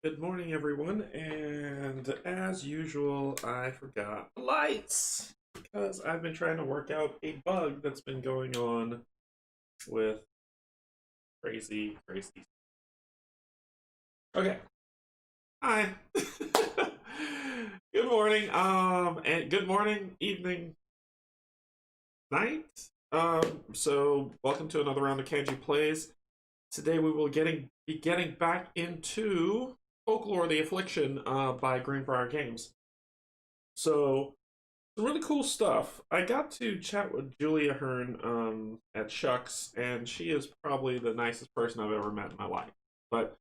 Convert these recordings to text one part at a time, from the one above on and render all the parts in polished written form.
Good morning, everyone, and as usual, I forgot the lights because I've been trying to work out a bug that's been going on with crazy. Okay, hi. Good morning, and good morning, evening, night. So welcome to another round of Canje Plays. Today we will be getting back into Folklore the Affliction by Greenbrier Games. So some really cool stuff. I got to chat with Julia Hearn at Shucks, and she is probably the nicest person I've ever met in my life. But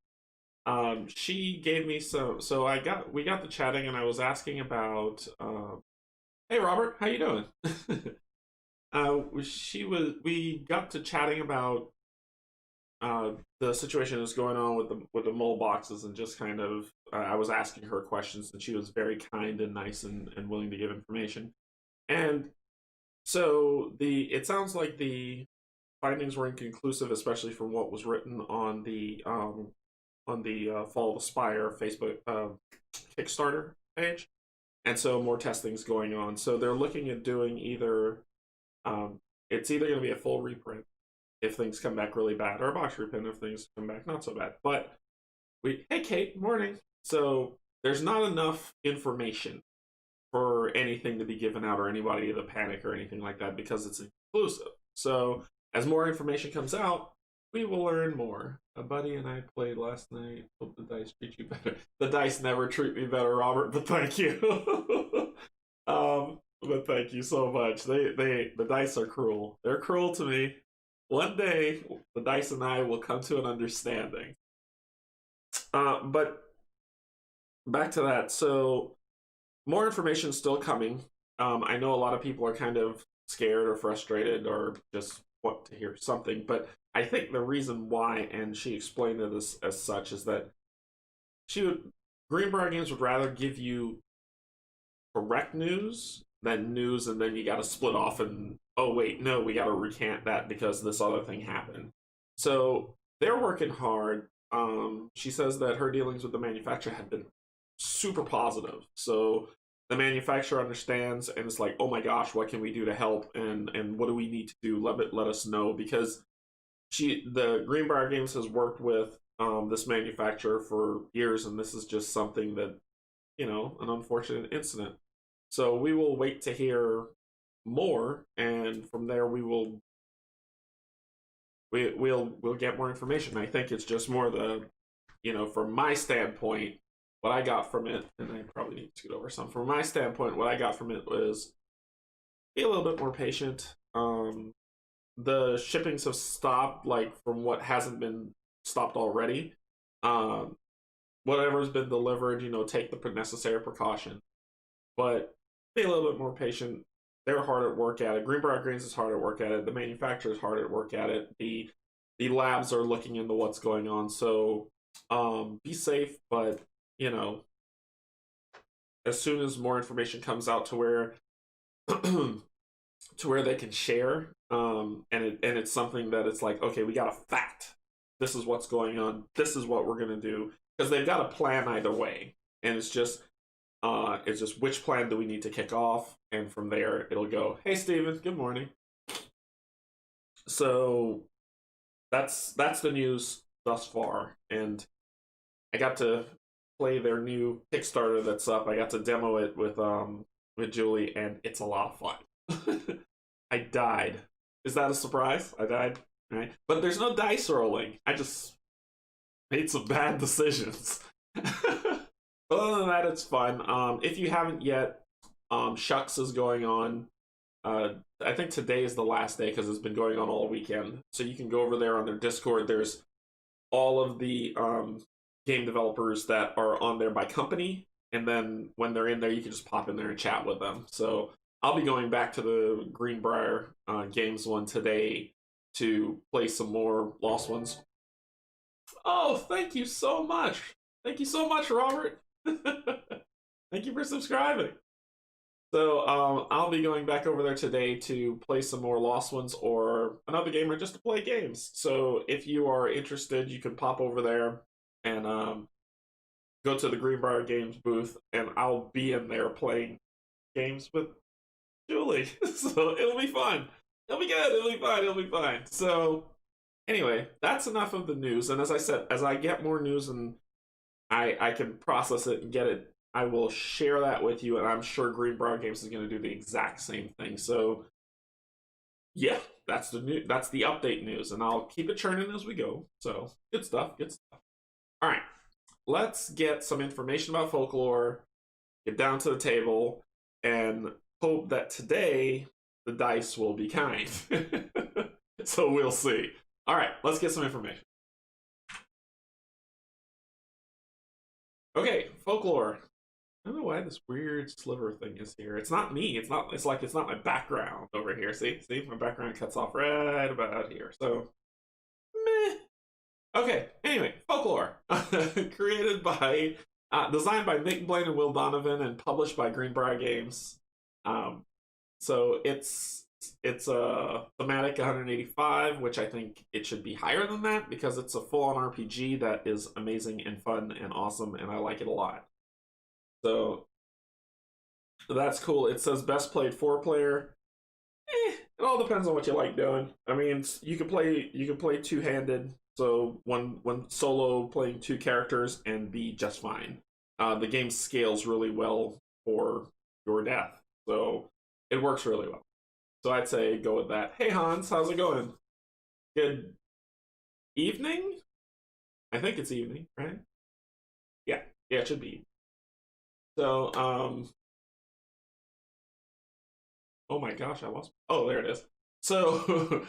she gave me some. So we got to chatting, and I was asking about, hey Robert, how you doing? We got to chatting about the situation that's going on with the mole boxes, and just kind of I was asking her questions, and she was very kind and nice and willing to give information. And so it sounds like the findings were inconclusive, especially from what was written on the Fall of the Spire Facebook Kickstarter page. And so more testing's going on. So they're looking at doing it's either going to be a full reprint if things come back really bad, or a box reprint if things come back not so bad. But hey Kate, morning. So there's not enough information for anything to be given out or anybody to panic or anything like that because it's inclusive. So as more information comes out, we will learn more. A buddy and I played last night. Hope the dice treat you better. The dice never treat me better, Robert, but thank you. But thank you so much. The dice are cruel. They're cruel to me. One day, the dice and I will come to an understanding. But back to that. So more information is still coming. I know a lot of people are kind of scared or frustrated or just want to hear something, but I think the reason why, and she explained it as such, is that Greenbrier Games would rather give you correct news than news, and then you got to split off and, oh wait, no, we got to recant that because this other thing happened. So they're working hard. She says that her dealings with the manufacturer have been super positive. So the manufacturer understands and it's like, oh my gosh, what can we do to help, and what do we need to do? Let us know, because the Greenbrier Games has worked with this manufacturer for years, and this is just something that, an unfortunate incident. So we will wait to hear more, and from there we'll get more information. I think it's just more from my standpoint, what I got from it, and I probably need to scoot over some. From my standpoint, what I got from it was be a little bit more patient. The shippings have stopped, like from what hasn't been stopped already. Whatever's been delivered, take the necessary precaution. But be a little bit more patient. They're hard at work at it. Greenbrier Greens is hard at work at it. The manufacturer is hard at work at it. The labs are looking into what's going on. So be safe, but as soon as more information comes out to where they can share, and it's something that it's like, okay, we got a fact. This is what's going on. This is what we're gonna do, because they've got a plan either way, and it's just which plan do we need to kick off, and from there it'll go. Hey, Steven, good morning. So that's the news thus far, and I got to play their new Kickstarter that's up. I got to demo it with Julie, and it's a lot of fun. I died. Is that a surprise? I died. Right? But there's no dice rolling. I just made some bad decisions. Other than that, it's fun. If you haven't yet, Shucks is going on. I think today is the last day because it's been going on all weekend. So you can go over there on their Discord. There's all of the game developers that are on there by company, and then when they're in there, you can just pop in there and chat with them. So I'll be going back to the Greenbrier Games one today to play some more Lost Ones. Oh, thank you so much. Thank you so much, Robert. Thank you for subscribing. So I'll be going back over there today to play some more Lost Ones or another game, or just to play games. So if you are interested, you can pop over there and go to the Greenbrier Games booth, and I'll be in there playing games with Julie. So it'll be fun. It'll be good. It'll be fine. It'll be fine. So anyway, that's enough of the news. And as I said, as I get more news and I can process it and get it, I will share that with you. And I'm sure Greenbrier Games is going to do the exact same thing. So yeah, that's the new. That's the update news, and I'll keep it churning as we go. So good stuff. Good stuff. All right, let's get some information about folklore. Get down to the table and hope that today the dice will be kind. So we'll see. All right, let's get some information. Okay, folklore. I don't know why this weird sliver thing is here. It's not me. It's not. It's like it's not my background over here. See, my background cuts off right about here. So, meh. Okay. Anyway, folklore, created by, designed by Nick Blaine and Will Donovan, and published by Greenbrier Games. So it's a thematic 185, which I think it should be higher than that because it's a full-on RPG that is amazing and fun and awesome, and I like it a lot. So that's cool. It says best played 4-player. It all depends on what you like doing. I mean, you can play two-handed, so one solo playing 2 characters and be just fine. The game scales really well for your death, so it works really well. So I'd say go with that. Hey Hans, how's it going? Good evening? I think it's evening, right? Yeah, it should be. So, oh my gosh, I lost. Oh, there it is. So,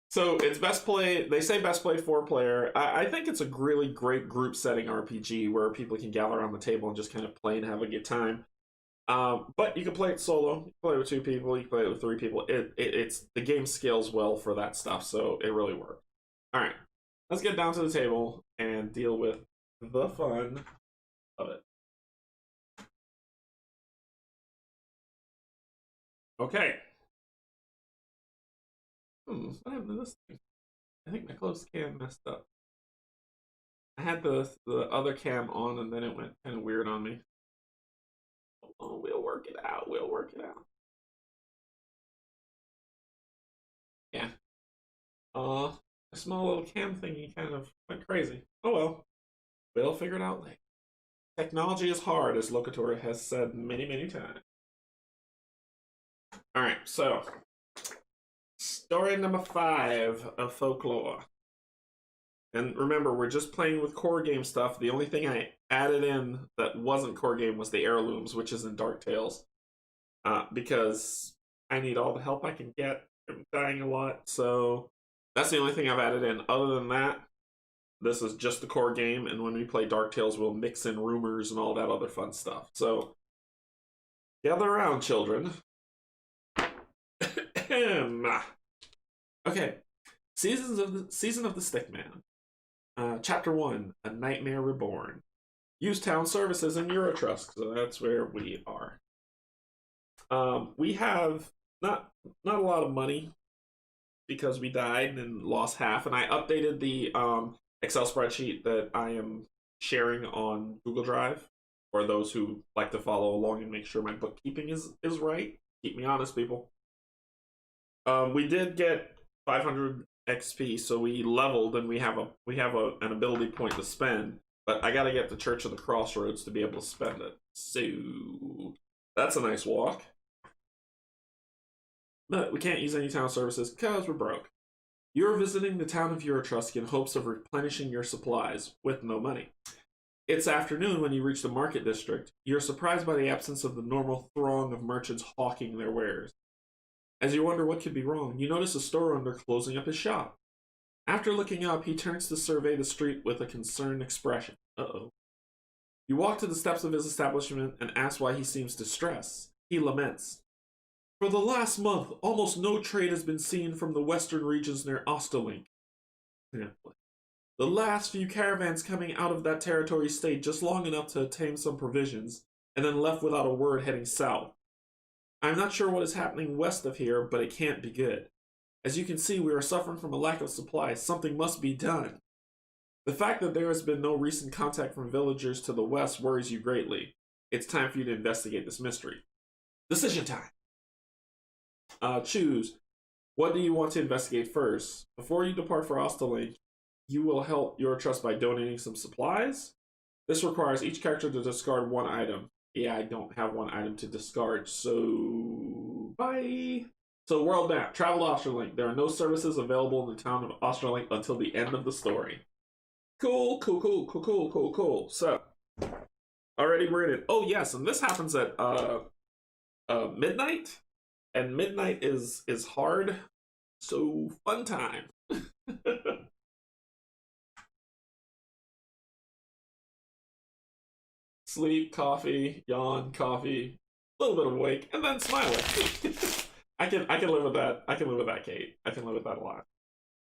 so it's best play. They say best played 4-player. I think it's a really great group setting RPG where people can gather around the table and just kind of play and have a good time. But you can play it solo. You can play it with 2 people. You can play it with 3 people. It's the game scales well for that stuff, so it really works. All right, let's get down to the table and deal with the fun of it. Okay. What happened to this thing? I think my closed cam messed up. I had the other cam on and then it went kind of weird on me. Oh, we'll work it out. We'll work it out. Yeah. A small little cam thingy kind of went crazy. Oh well. We'll figure it out later. Technology is hard, as Locator has said many, many times. Alright, so story number 5 of folklore. And remember, we're just playing with core game stuff. The only thing I added in that wasn't core game was the heirlooms, which is in Dark Tales. Because I need all the help I can get. I'm dying a lot, so that's the only thing I've added in. Other than that, this is just the core game, and when we play Dark Tales, we'll mix in rumors and all that other fun stuff. So, gather around, children. Okay, Season of the Stickman. Chapter 1, A Nightmare Reborn. Use town services in Eurotrust, so that's where we are. We have not a lot of money because we died and lost half, and I updated the Excel spreadsheet that I am sharing on Google Drive for those who like to follow along and make sure my bookkeeping is right. Keep me honest, people. We did get 500 XP, so we leveled and we have an ability point to spend, but I gotta get the Church of the Crossroads to be able to spend it. So that's a nice walk. But we can't use any town services because we're broke. You're visiting the town of Eurotrust in hopes of replenishing your supplies with no money. It's afternoon when you reach the market district. You're surprised by the absence of the normal throng of merchants hawking their wares. As you wonder what could be wrong, you notice a store owner closing up his shop. After looking up, he turns to survey the street with a concerned expression. Uh-oh. You walk to the steps of his establishment and ask why he seems distressed. He laments. For the last month, almost no trade has been seen from the western regions near Ostelink. The last few caravans coming out of that territory stayed just long enough to obtain some provisions, and then left without a word heading south. I'm not sure what is happening west of here, but it can't be good. As you can see, we are suffering from a lack of supplies. Something must be done. The fact that there has been no recent contact from villagers to the west worries you greatly. It's time for you to investigate this mystery. Decision time. Choose. What do you want to investigate first? Before you depart for Osterlink, you will help your trust by donating some supplies. This requires each character to discard one item. Yeah, I don't have one item to discard, so bye. So world map, travel to Osterlink. There are no services available in the town of Osterlink until the end of the story. Cool. So, already we're in it. Oh yes, and this happens at midnight, and midnight is hard. So fun time. Sleep, coffee, yawn, coffee, a little bit of awake, and then smiling. I can live with that. I can live with that, Kate. I can live with that a lot.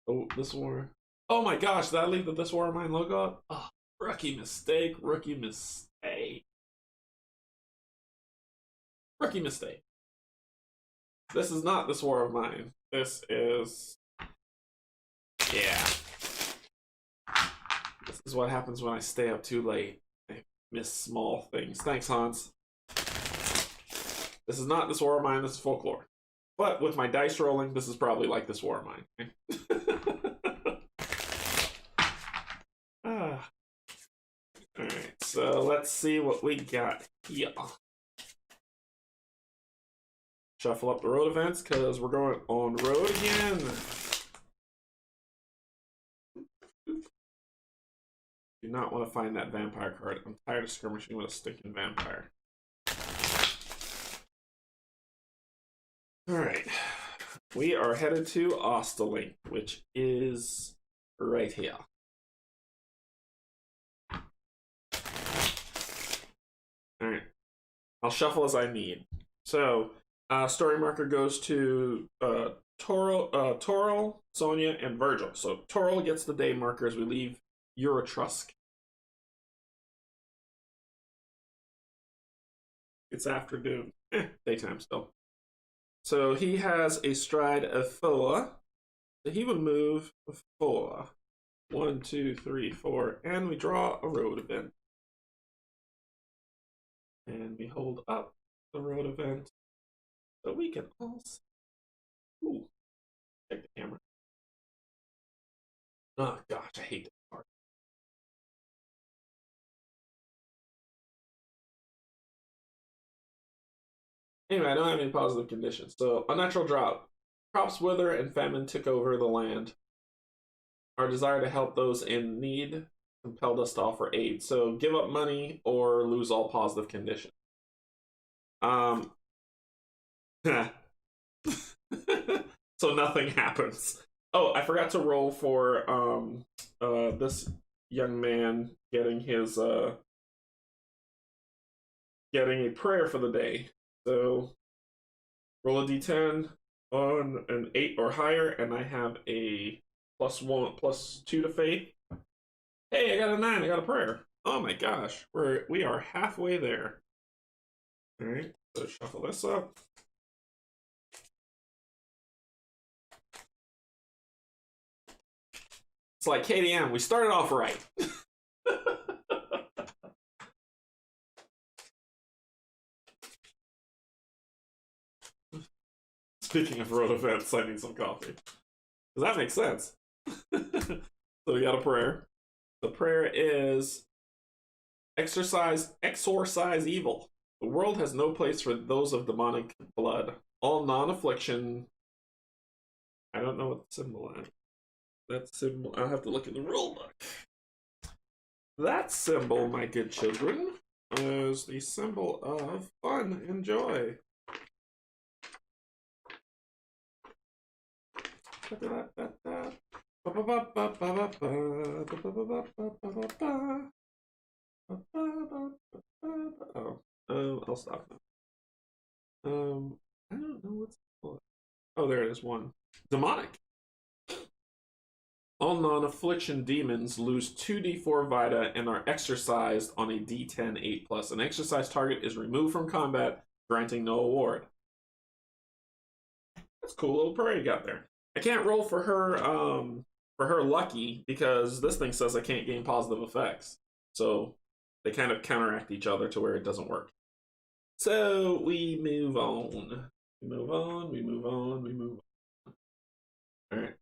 Oh, this war. Oh my gosh, did I leave the This War of Mine logo up? Oh, rookie mistake. Rookie mistake. This is not This War of Mine. This is... Yeah. This is what happens when I stay up too late. I miss small things. Thanks, Hans. This is not This War of Mine, this is Folklore. But with my dice rolling, this is probably like This War of Mine. Alright, so let's see what we got here. Shuffle up the road events, because we're going on road again. Do not want to find that vampire card. I'm tired of skirmishing with a stinking vampire. Alright. We are headed to Osterlink, which is right here. Alright. I'll shuffle as I need. So, story marker goes to Toril, Sonia, and Virgil. So Toril gets the day marker as we leave Eurotrusk. It's afternoon. Daytime still. So he has a stride of 4. So he would move 4. 1, 2, 3, 4. And we draw a road event. And we hold up the road event so we can all see. Ooh. Check the camera. Oh gosh, I hate this part. Anyway, I don't have any positive conditions. So, unnatural drought. Crops wither and famine took over the land. Our desire to help those in need compelled us to offer aid. So, give up money or lose all positive conditions. So nothing happens. Oh, I forgot to roll for this young man getting his getting a prayer for the day. So roll a d10 on an 8 or higher, and I have a +2 to faith. Hey, I got a 9. I got a prayer. Oh my gosh, we are halfway there. All right, so shuffle this up. It's like KDM. We started off right. Speaking of road events, I need some coffee. Does that make sense? So we got a prayer. The prayer is exorcise evil. The world has no place for those of demonic blood. All non-affliction. I don't know what the symbol is. That symbol, I'll have to look in the rule book. That symbol, my good children, is the symbol of fun and joy. I'll stop now. I don't know what's called. Oh, there it is. One. Demonic. All non-affliction demons lose 2d4 vita and are exorcised on a d10 8+. An exorcised target is removed from combat, granting no award. That's a cool little prayer you got there. I can't roll for her for her lucky because this thing says I can't gain positive effects. So they kind of counteract each other to where it doesn't work. So we move on. We move on, we move on, we move on. All right.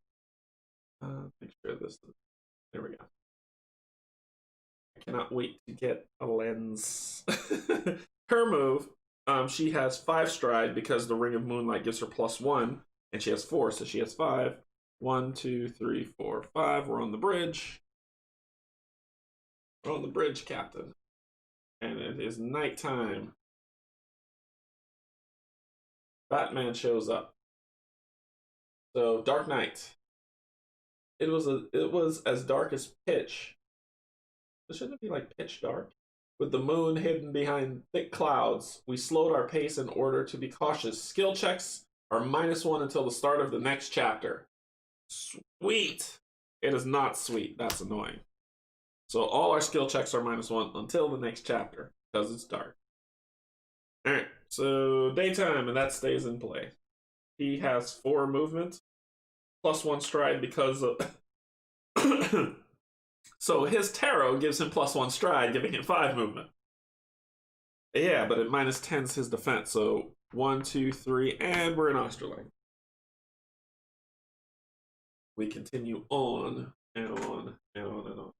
Make sure this. There we go. I cannot wait to get a lens. Her move, she has 5 stride because the Ring of Moonlight gives her +1, and she has 4, so she has 5. 1, 2, 3, 4, 5. We're on the bridge. We're on the bridge, Captain. And it is nighttime. Batman shows up. So, dark night. It was as dark as pitch. Shouldn't it be like pitch dark? With the moon hidden behind thick clouds, we slowed our pace in order to be cautious. Skill checks are -1 until the start of the next chapter. Sweet! It is not sweet. That's annoying. So all our skill checks are -1 until the next chapter, because it's dark. Alright, so daytime, and that stays in play. He has 4 movement, +1 stride because of... So his tarot gives him +1 stride, giving him 5 movement. Yeah, but it -10's his defense, so 1, 2, 3, and we're in Austerling. We continue on and on and on and on.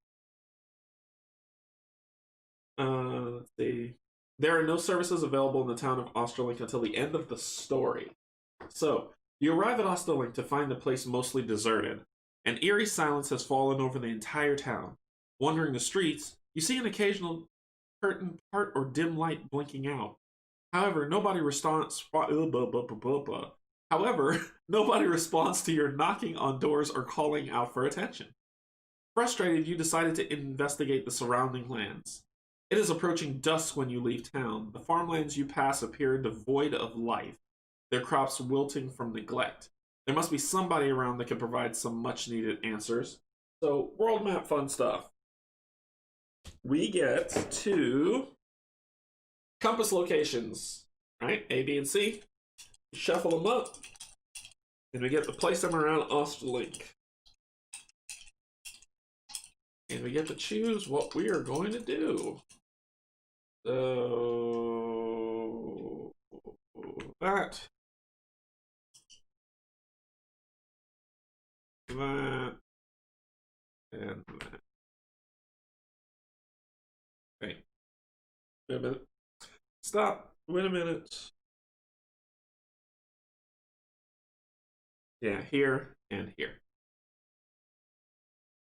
Let's see. There are no services available in the town of Austerlink until the end of the story. So, you arrive at Austerlink to find the place mostly deserted. An eerie silence has fallen over the entire town. Wandering the streets, you see an occasional curtain part or dim light blinking out. However, nobody responds to your knocking on doors or calling out for attention. Frustrated, you decided to investigate the surrounding lands. It is approaching dusk when you leave town. The farmlands you pass appear devoid of life, their crops wilting from neglect. There must be somebody around that can provide some much-needed answers. So, world map fun stuff. We get to compass locations, right? A, B, and C. Shuffle them up, and we get to place them around Austerlink. And we get to choose what we are going to do. So that, and that. Wait. Wait a minute. Stop. Wait a minute. Yeah, here and here.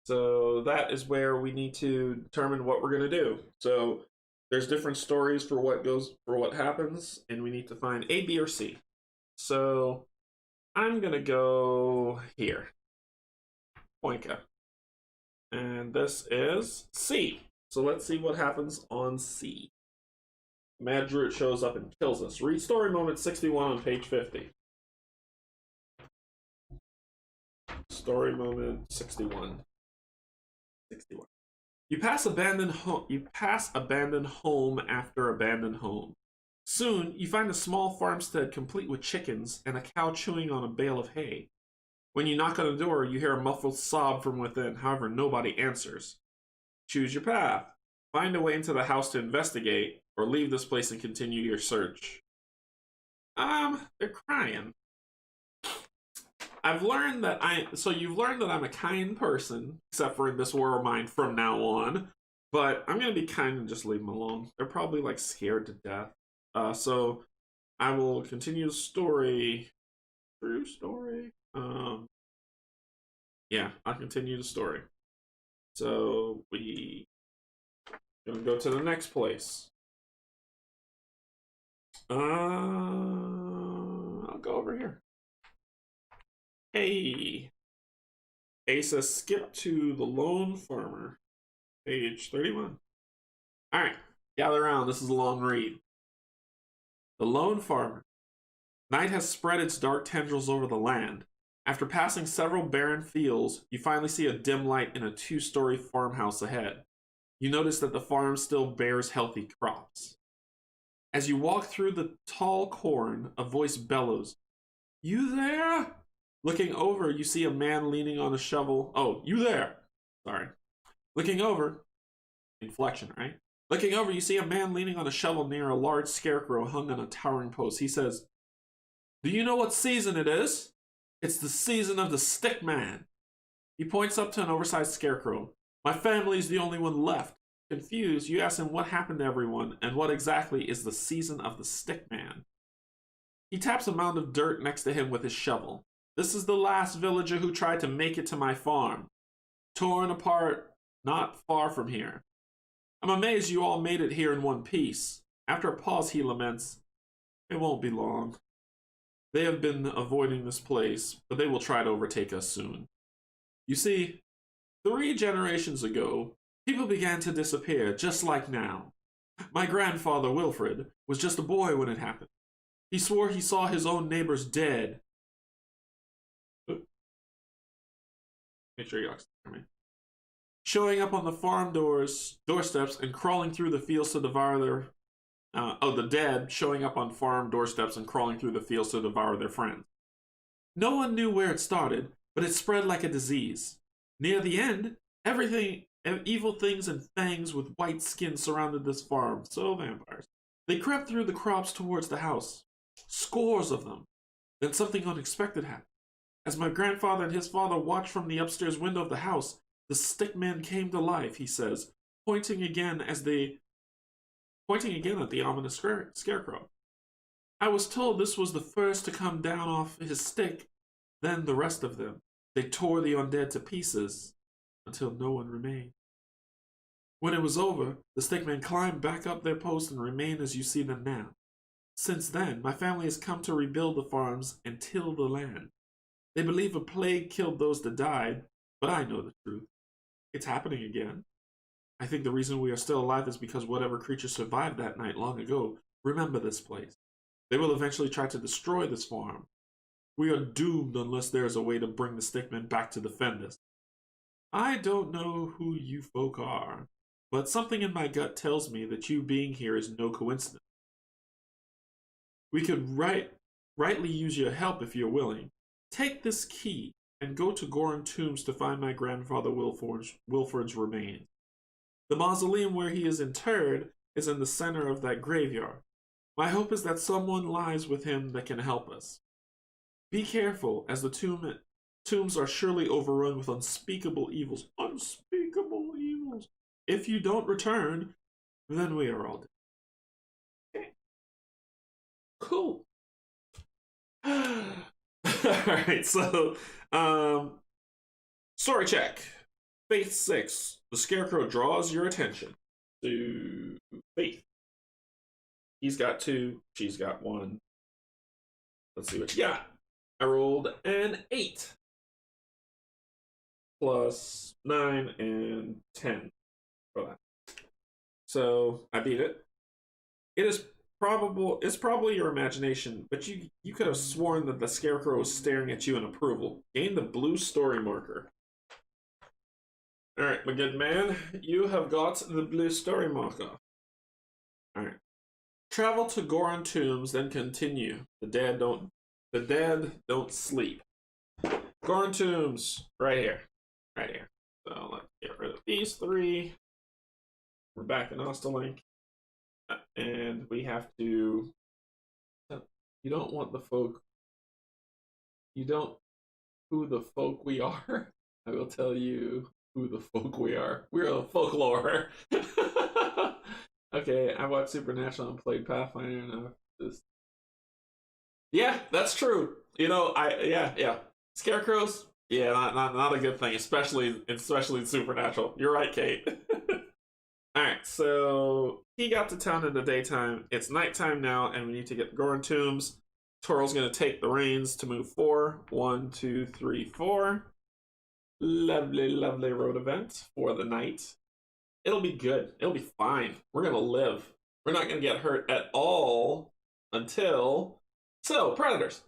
So that is where we need to determine what we're going to do. So there's different stories for what happens, and we need to find A, B, or C. So I'm going to go here. Poinka. And this is C. So let's see what happens on C. Mad Druid shows up and kills us. Read story moment 61 on page 50. Story moment 61. 61. You pass abandoned home after abandoned home. Soon, you find a small farmstead complete with chickens and a cow chewing on a bale of hay. When you knock on the door, you hear a muffled sob from within. However, nobody answers. Choose your path. Find a way into the house to investigate, or leave this place and continue your search. They're crying. You've learned that I'm a kind person, except for in this world mine from now on. But I'm gonna be kind and just leave them alone. They're probably like scared to death. So I will continue the story. True story. Yeah, I'll continue the story. So we gonna go to the next place. I'll go over here. Hey. A says skip to the lone farmer. Page 31. Alright, gather around. This is a long read. The lone farmer. Night has spread its dark tendrils over the land. After passing several barren fields, you finally see a dim light in a 2-story farmhouse ahead. You notice that the farm still bears healthy crops. As you walk through the tall corn, a voice bellows, "You there?" Looking over, you see a man leaning on a shovel. Oh, you there. Sorry. Looking over, inflection, right? Looking over, you see a man leaning on a shovel near a large scarecrow hung on a towering post. He says, "Do you know what season it is? It's the season of the stick man." He points up to an oversized scarecrow. "My family's the only one left." Confused, you ask him what happened to everyone and what exactly is the season of the stick man. He taps a mound of dirt next to him with his shovel. "This is the last villager who tried to make it to my farm. Torn apart not far from here. I'm amazed you all made it here in one piece." After a pause, he laments, "It won't be long. They have been avoiding this place, but they will try to overtake us soon. You see, 3 generations ago, people began to disappear, just like now. My grandfather, Wilfred, was just a boy when it happened. He swore he saw his own neighbors dead." Make sure you hear me. "Showing up on the farm doorsteps and crawling through the fields to devour their the dead showing up on farm doorsteps and crawling through the fields to devour their friends. No one knew where it started, but it spread like a disease. Near the end, evil things and fangs with white skin surrounded this farm, so vampires. They crept through the crops towards the house, scores of them. Then something unexpected happened. As my grandfather and his father watched from the upstairs window of the house, the stick man came to life," he says, pointing again at the ominous scarecrow. "I was told this was the first to come down off his stick, then the rest of them. They tore the undead to pieces until no one remained. When it was over, the stickmen climbed back up their post and remained as you see them now. Since then, my family has come to rebuild the farms and till the land. They believe a plague killed those that died, but I know the truth. It's happening again. I think the reason we are still alive is because whatever creatures survived that night long ago remember this place. They will eventually try to destroy this farm. We are doomed unless there is a way to bring the stickmen back to defend us. I don't know who you folk are, but something in my gut tells me that you being here is no coincidence. We could rightly use your help if you're willing. Take this key and go to Goron Tombs to find my grandfather Wilfred's remains. The mausoleum where he is interred is in the center of that graveyard. My hope is that someone lies with him that can help us. Be careful, as the tombs are surely overrun with unspeakable evils. Unspeakable evils. If you don't return, then we are all dead." Okay. Cool. Alright, so story check. Faith 6. The Scarecrow draws your attention to Faith. He's got 2, she's got 1. Let's see what you got. I rolled an 8. Plus 9 and 10 for that. So I beat it. It's probably your imagination, but you could have sworn that the Scarecrow was staring at you in approval. Gain the blue story marker. Alright, my good man, you have got the blue story marker. Alright. Travel to Goron Tombs, then continue. The dead don't sleep. Goron Tombs, right here. Right here. So let's get rid of these 3. We're back in Ostalink. And we have to... You don't want the folk... You don't... Who the folk we are? I will tell you who the folk we are. We're the folklore. Okay, I watched Supernatural and played Pathfinder and this. Yeah, that's true. Yeah. Scarecrows, yeah, not a good thing, especially in Supernatural. You're right, Kate. Alright, so he got to town in the daytime. It's nighttime now, and we need to get Goron Tombs. Toral's gonna take the reins to move 4. 1, 2, 3, 4. Lovely, lovely road event for the night. It'll be good. It'll be fine. We're gonna live. We're not gonna get hurt at all until... So, predators.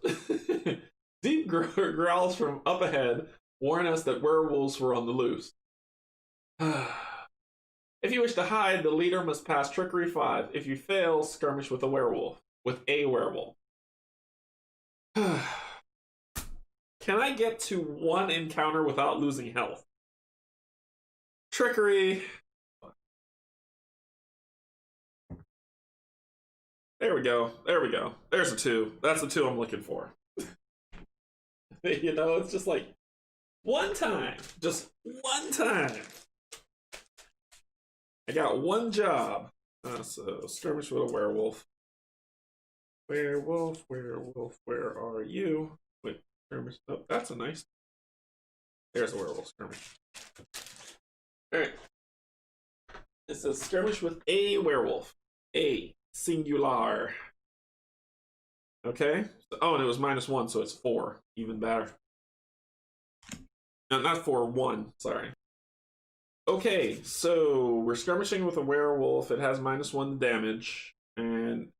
Deep growls from up ahead warn us that werewolves were on the loose. If you wish to hide, the leader must pass Trickery 5. If you fail, skirmish with a werewolf. Can I get to one encounter without losing health? Trickery. There we go. There we go. There's a 2. That's the 2 I'm looking for. You know, it's just like one time. Just one time. I got one job. So skirmish with a werewolf. Werewolf, werewolf, where are you? Wait, skirmish. Oh, that's a nice. There's a werewolf skirmish. Alright. It says skirmish with a werewolf. A singular. Okay. Oh, and it was -1, so it's 4. Even better. No, not 4, 1. Sorry. Okay, so we're skirmishing with a werewolf. It has -1 damage. And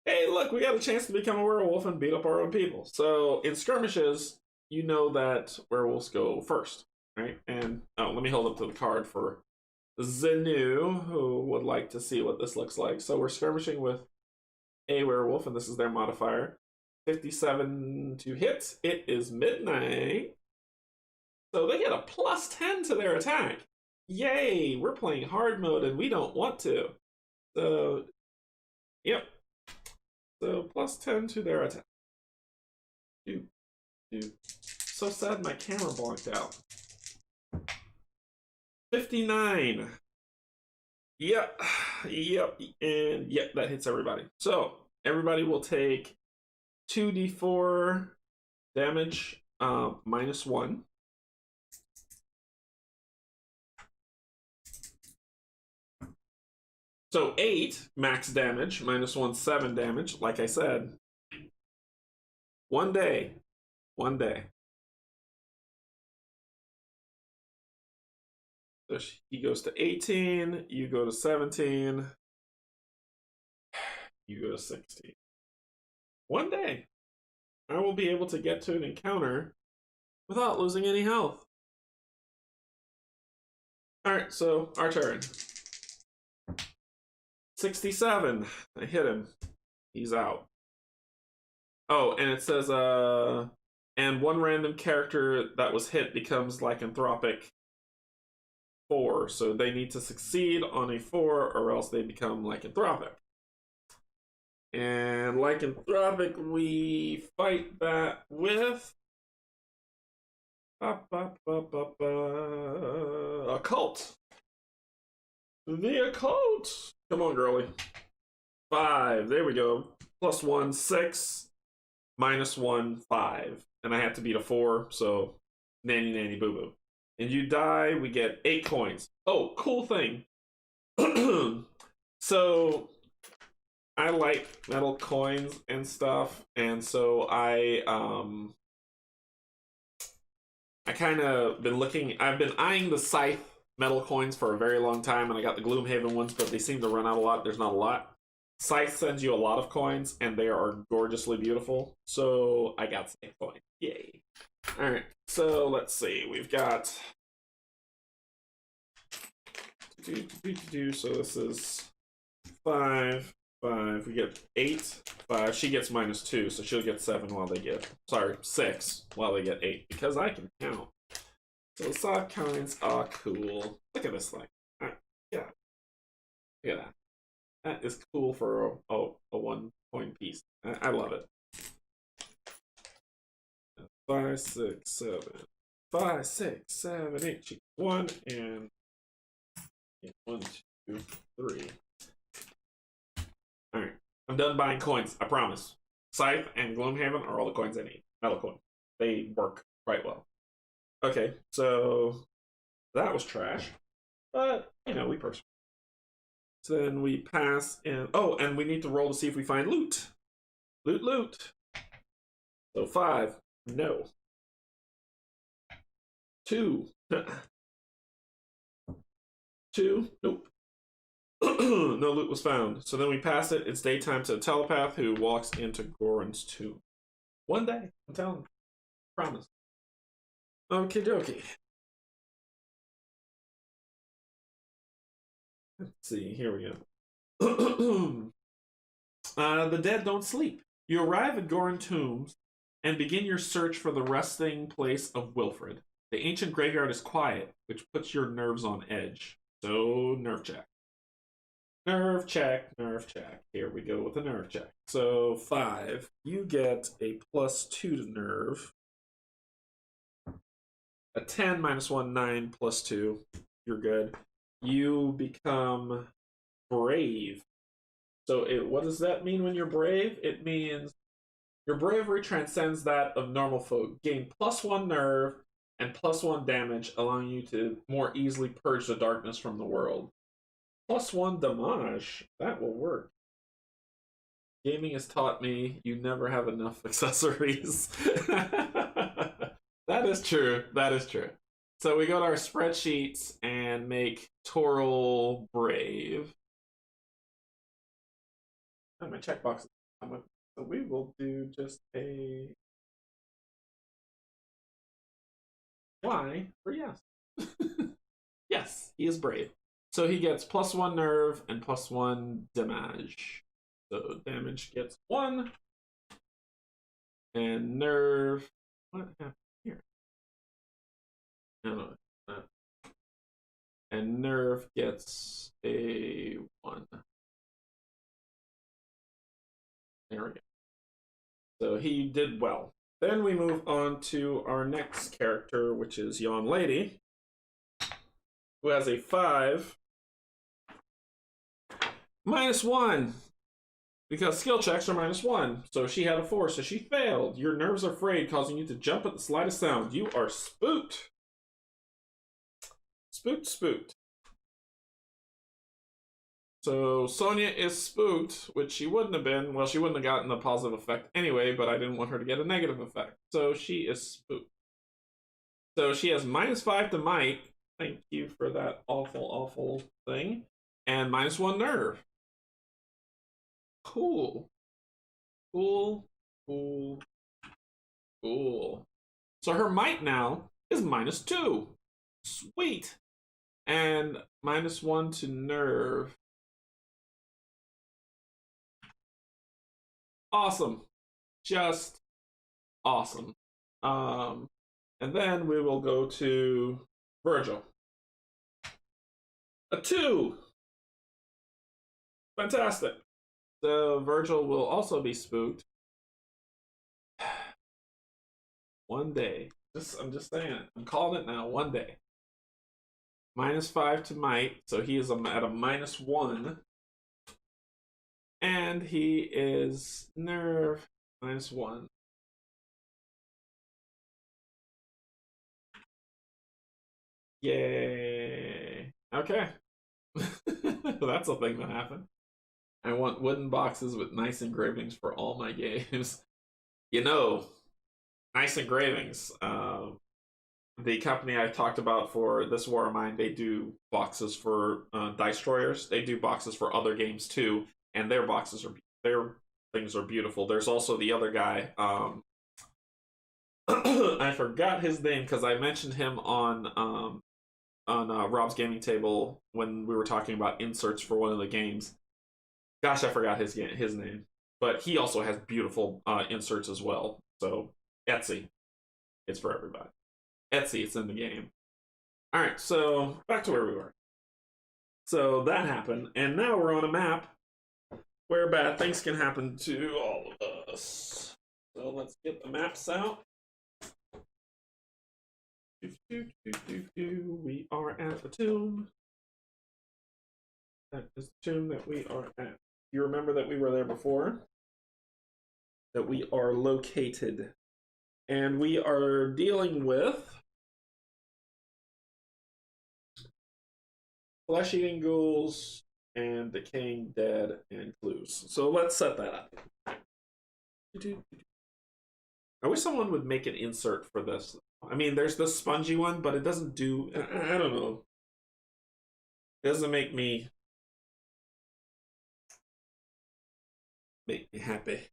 hey, look, we got a chance to become a werewolf and beat up our own people. So in skirmishes, you know that werewolves go first, right? And oh, let me hold up to the card for Zenu, who would like to see what this looks like. So we're skirmishing with a werewolf, and this is their modifier. 57 to hit. It is midnight. So they get a +10 to their attack. Yay! We're playing hard mode and we don't want to. So, yep. So +10 to their attack. Dude. So sad my camera blanked out. 59. Yep. And yep, that hits everybody. So everybody will take 2d4 damage, -1. So 8 max damage, -1, 7 damage. Like I said, one day. So he goes to 18, you go to 17, you go to 16. One day, I will be able to get to an encounter without losing any health. Alright, so our turn. 67. I hit him. He's out. Oh, and it says, and one random character that was hit becomes lycanthropic 4. So they need to succeed on a 4 or else they become lycanthropic. And lycanthropic, we fight that with occult. The occult. Come on, girly. 5. There we go. +1, 6. -1, 5. And I have to beat a 4, so nanny boo boo. And you die, we get 8 coins. Oh, cool thing. So I like metal coins and stuff, and so I kind of been looking. I've been eyeing the Scythe metal coins for a very long time, and I got the Gloomhaven ones, but they seem to run out a lot. There's not a lot. Scythe sends you a lot of coins, and they are gorgeously beautiful. So I got Scythe coins. Yay! All right. So let's see. We've got. So this is 5. 5. We get 8. 5. She gets -2, so she'll get 7 while they get. Sorry, 6 while they get 8 because I can count. So soft coins are cool. Look at this thing. Yeah. Look at that. That is cool for a 1 coin piece. I love it. 5, 6, 7. 5, 6, 7, 8. She gets 1 and 1, 2, 3. Alright. I'm done buying coins, I promise. Scythe and Gloomhaven are all the coins I need. Metal coins. They work quite well. Okay, so that was trash. But, you know, we persevere. So then we pass in. Oh, and we need to roll to see if we find loot. Loot. So 5. No. 2. 2. Nope. No loot was found. So then we pass it. It's daytime to a telepath who walks into Goran's tomb. One day. I'm telling you. Promise. Okie dokie. Let's see. Here we go. The dead don't sleep. You arrive at Goran tombs and begin your search for the resting place of Wilfred. The ancient graveyard is quiet, which puts your nerves on edge. So, nerve check. Nerve check, nerve check. Here we go with a nerve check. So, 5. You get a +2 to nerve. A 10 -1, 9 +2. You're good. You become brave. So, what does that mean when you're brave? It means your bravery transcends that of normal folk. Gain +1 nerve and +1 damage, allowing you to more easily purge the darkness from the world. +1 damage. That will work. Gaming has taught me you never have enough accessories. That is true. That is true. So we go to our spreadsheets and make Toril brave. Oh, my checkbox. So we will do just a Y for yes. Yes, he is brave. So he gets +1 nerve and +1 damage. So damage gets 1. And nerve. What happened here? No. And nerve gets a 1. There we go. So he did well. Then we move on to our next character, which is Yon Lady, who has a 5. -1. Because skill checks are -1. So she had a 4, so she failed. Your nerves are frayed, causing you to jump at the slightest sound. You are spooked. Spooked. So Sonia is spooked, which she wouldn't have been. Well, she wouldn't have gotten the positive effect anyway, but I didn't want her to get a negative effect. So she is spooked. So she has -5 to might. Thank you for that awful thing. And -1 nerve. Cool. So her might now is -2. Sweet. And -1 to nerve. Awesome. Just awesome. And then we will go to Virgil. A 2. Fantastic. So Virgil will also be spooked. One day. I'm just saying it. I'm calling it now. One day. -5 to might. So he is at a -1. And he is nerve -1. Yay. Okay. That's a thing that happened. I want wooden boxes with nice engravings for all my games. Nice engravings. The company I talked about for this War of Mine, they do boxes for Dice Destroyers. They do boxes for other games too, and their things are beautiful. There's also the other guy. I forgot his name because I mentioned him on Rob's Gaming Table when we were talking about inserts for one of the games. Gosh, I forgot his name, but he also has beautiful inserts as well. So Etsy, it's for everybody. Etsy, it's in the game. All right, so back to where we were. So that happened, and now we're on a map where bad things can happen to all of us. So let's get the maps out. We are at the tomb. That is the tomb that we are at. You remember that we were there before? That we are located. And we are dealing with flesh-eating ghouls and decaying dead and clues. So let's set that up. I wish someone would make an insert for this. I mean, there's the spongy one, but it doesn't do... I don't know. It doesn't make me happy.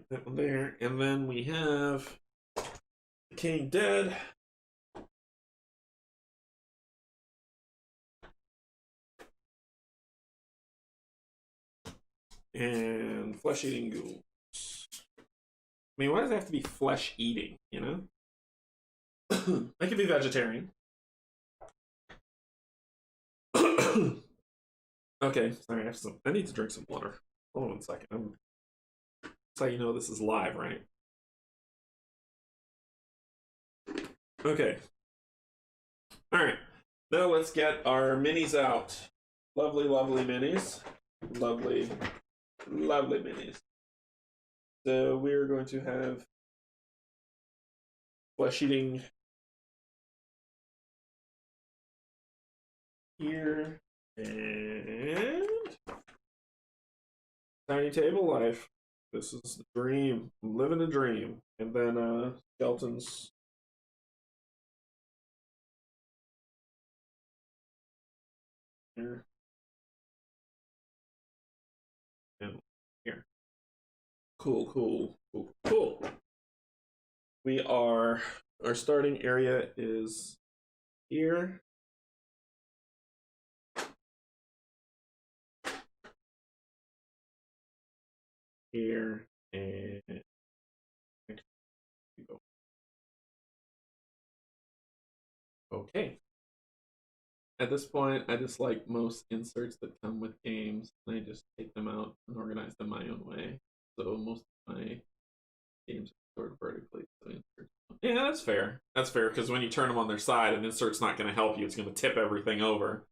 That one there. And then we have King Dead. And flesh-eating ghouls. I mean, why does it have to be flesh-eating, you know? I could be vegetarian. Okay, sorry, I need to drink some water. Hold on 1 second. That's how you know this is live, right? Okay. Alright. Now let's get our minis out. Lovely, lovely minis. Lovely, lovely minis. So we're going to have flesh-eating here, and tiny table life. This is the dream. I'm living a dream. And then skeletons. Here. And here. Cool, cool, cool, cool. Our starting area is here. Here, and okay. At this point, I just like most inserts that come with games, and I just take them out and organize them my own way. So most of my games are sort of vertically. So yeah, that's fair. That's fair, because when you turn them on their side, an insert's not going to help you. It's going to tip everything over.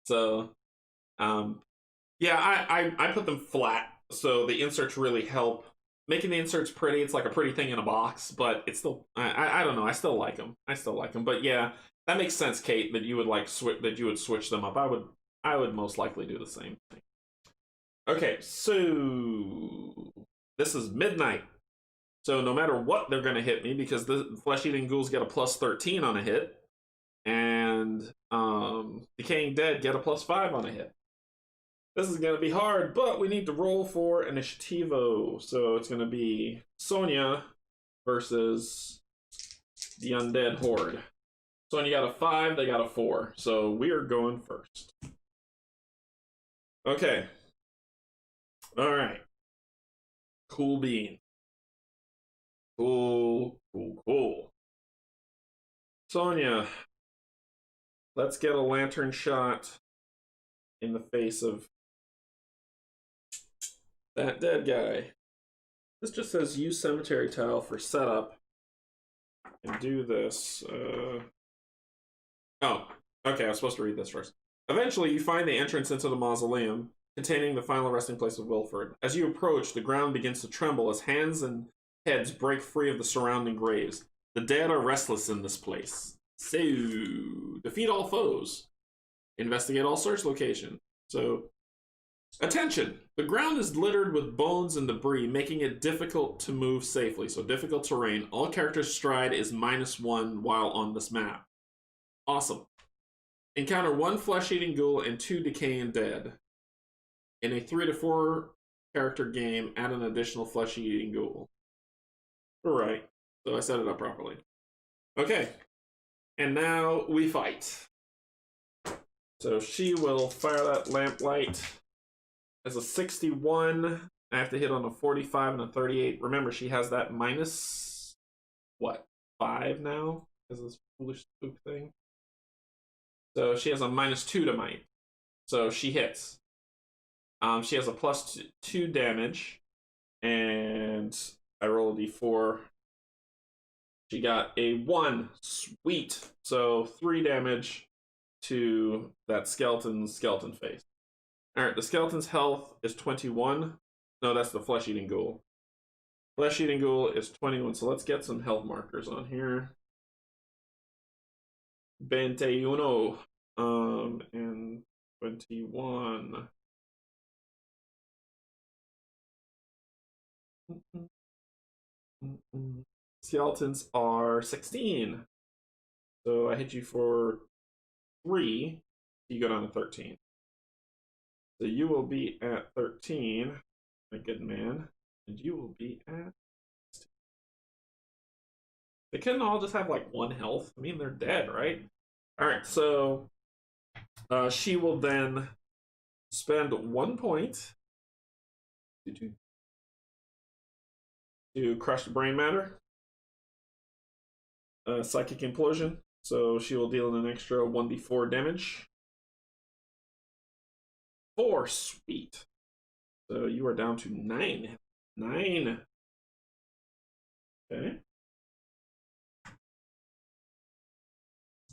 So, yeah, I put them flat, so the inserts really help. Making the inserts pretty, it's like a pretty thing in a box, but it's still, I don't know, I still like them. I still like them, but yeah, that makes sense, Kate, that you would like that you would switch them up. I would most likely do the same thing. Okay, so this is midnight. So no matter what, they're going to hit me, because the flesh-eating ghouls get a plus 13 on a hit, and decaying dead get a plus 5 on a hit. This is going to be hard, but we need to roll for initiativo. So it's going to be Sonia versus the undead horde. Sonia got a 5, they got a 4. So we are going first. Okay. All right. Cool bean. Cool, cool, cool. Sonia, let's get a lantern shot in the face of that dead guy. This just says use cemetery tile for setup and do this. Oh, okay, I was supposed to read this first. Eventually, you find the entrance into the mausoleum containing the final resting place of Wilford. As you approach, the ground begins to tremble as hands and heads break free of the surrounding graves. The dead are restless in this place. So, defeat all foes. Investigate all search location. So, attention! The ground is littered with bones and debris, making it difficult to move safely. So, difficult terrain. All characters' stride is -1 while on this map. Awesome. Encounter 1 flesh-eating ghoul and 2 decaying dead. In a 3 to 4 character game, add an additional flesh-eating ghoul. Alright, so I set it up properly. Okay, and now we fight. So she will fire that lamplight as a 61. I have to hit on a 45 and a 38. Remember, she has that minus, what, 5 now? Because of this foolish spook thing. So she has a -2 to might. So she hits. She has a +2 damage. And I roll a d4. She got a 1. Sweet. So 3 damage to that skeleton face. Alright, the skeleton's health is 21. No, that's the flesh-eating ghoul. Flesh-eating ghoul is 21. So let's get some health markers on here. 21. And 21. Skeletons are 16. So I hit you for 3. You go down to 13. So you will be at 13, my good man. And you will be at 16. They couldn't all just have like 1 health. I mean, they're dead, right? Alright, so she will then spend 1 point To crush the brain matter. Psychic implosion. So she will deal an extra 1d4 damage. 4, sweet. So you are down to 9. 9. Okay.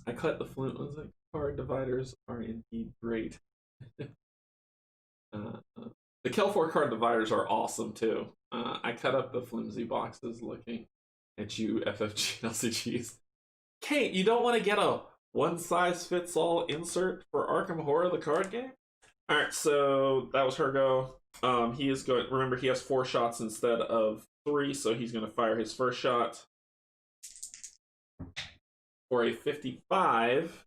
I cut the flint. Was like card dividers are indeed great. The Kelfor card dividers are awesome too. I cut up the flimsy boxes looking at you, FFG LCGs. Kate, you don't want to get a one-size-fits-all insert for Arkham Horror, the card game? Alright, so that was her go. He is going. Remember, he has 4 shots instead of 3, so he's going to fire his first shot for a 55.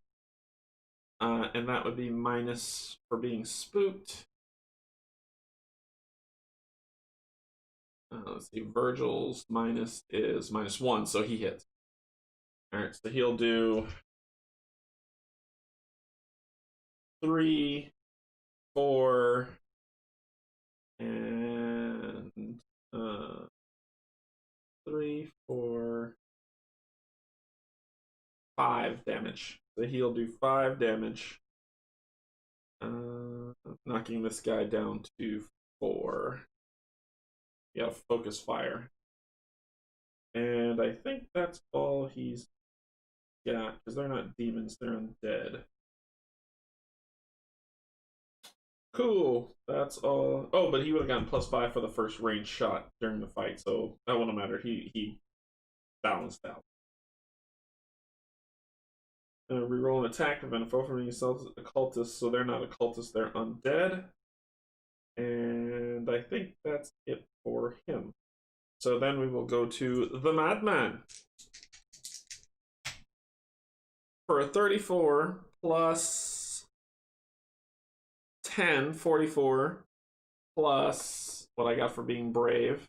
And that would be minus for being spooked. Let's see, Virgil's minus is -1, so he hits. Alright, so he'll do 3, 4, and 3, 4, 5 damage. So he'll do 5 damage. Knocking this guy down to 4. You gotta focus fire. And I think that's all he's got, because they're not demons, they're undead. Cool, that's all. Oh, but he would have gotten +5 for the first range shot during the fight, so that wouldn't matter. He balanced out. Reroll an attack, prevent a foe from being yourself occultists, so they're not occultists, they're undead. And I think that's it for him. So then we will go to the Madman. For a 34 plus 10, 44, plus what I got for being brave.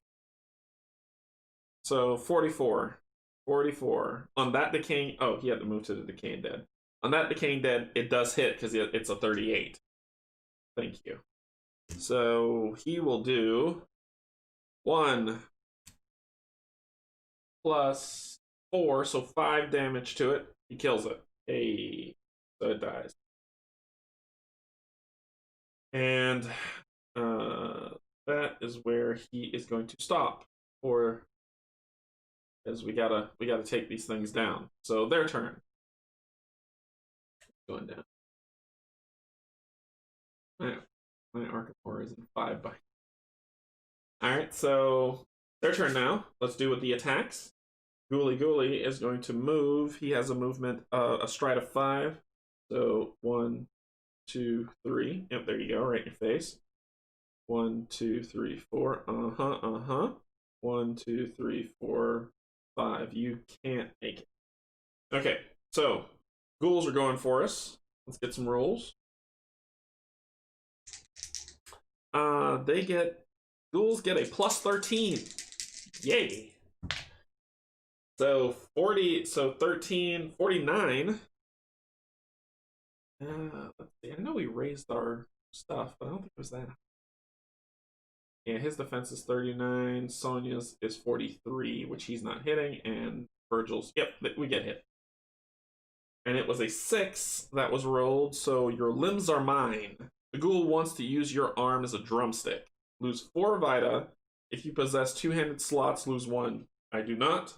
So 44. 44. On that decaying... Oh, he had to move to the decaying dead. On that decaying dead, it does hit because it's a 38. Thank you. So he will do 1 plus 4, so 5 damage to it. He kills it. Hey, so it dies. And that is where he is going to stop, or because we gotta take these things down. So their turn. Going down. My Arkham Horror is in 5 by. Alright, so their turn now. Let's do with the attacks. Ghoulie Ghoulie is going to move. He has a movement, a stride of 5. So 1, 2, 3. Yep, there you go, right in your face. 1, 2, 3, 4. 1, 2, 3, 4, 5. You can't make it. Okay, so ghouls are going for us. Let's get some rolls. Ghouls get a +13. Yay. So 13, 49. Let's see. I know we raised our stuff, but I don't think it was that. Yeah, his defense is 39. Sonia's is 43, which he's not hitting, and Virgil's, yep, we get hit. And it was a 6 that was rolled, so your limbs are mine. The ghoul wants to use your arm as a drumstick. Lose 4 Vita. If you possess 2-handed slots, lose 1. I do not,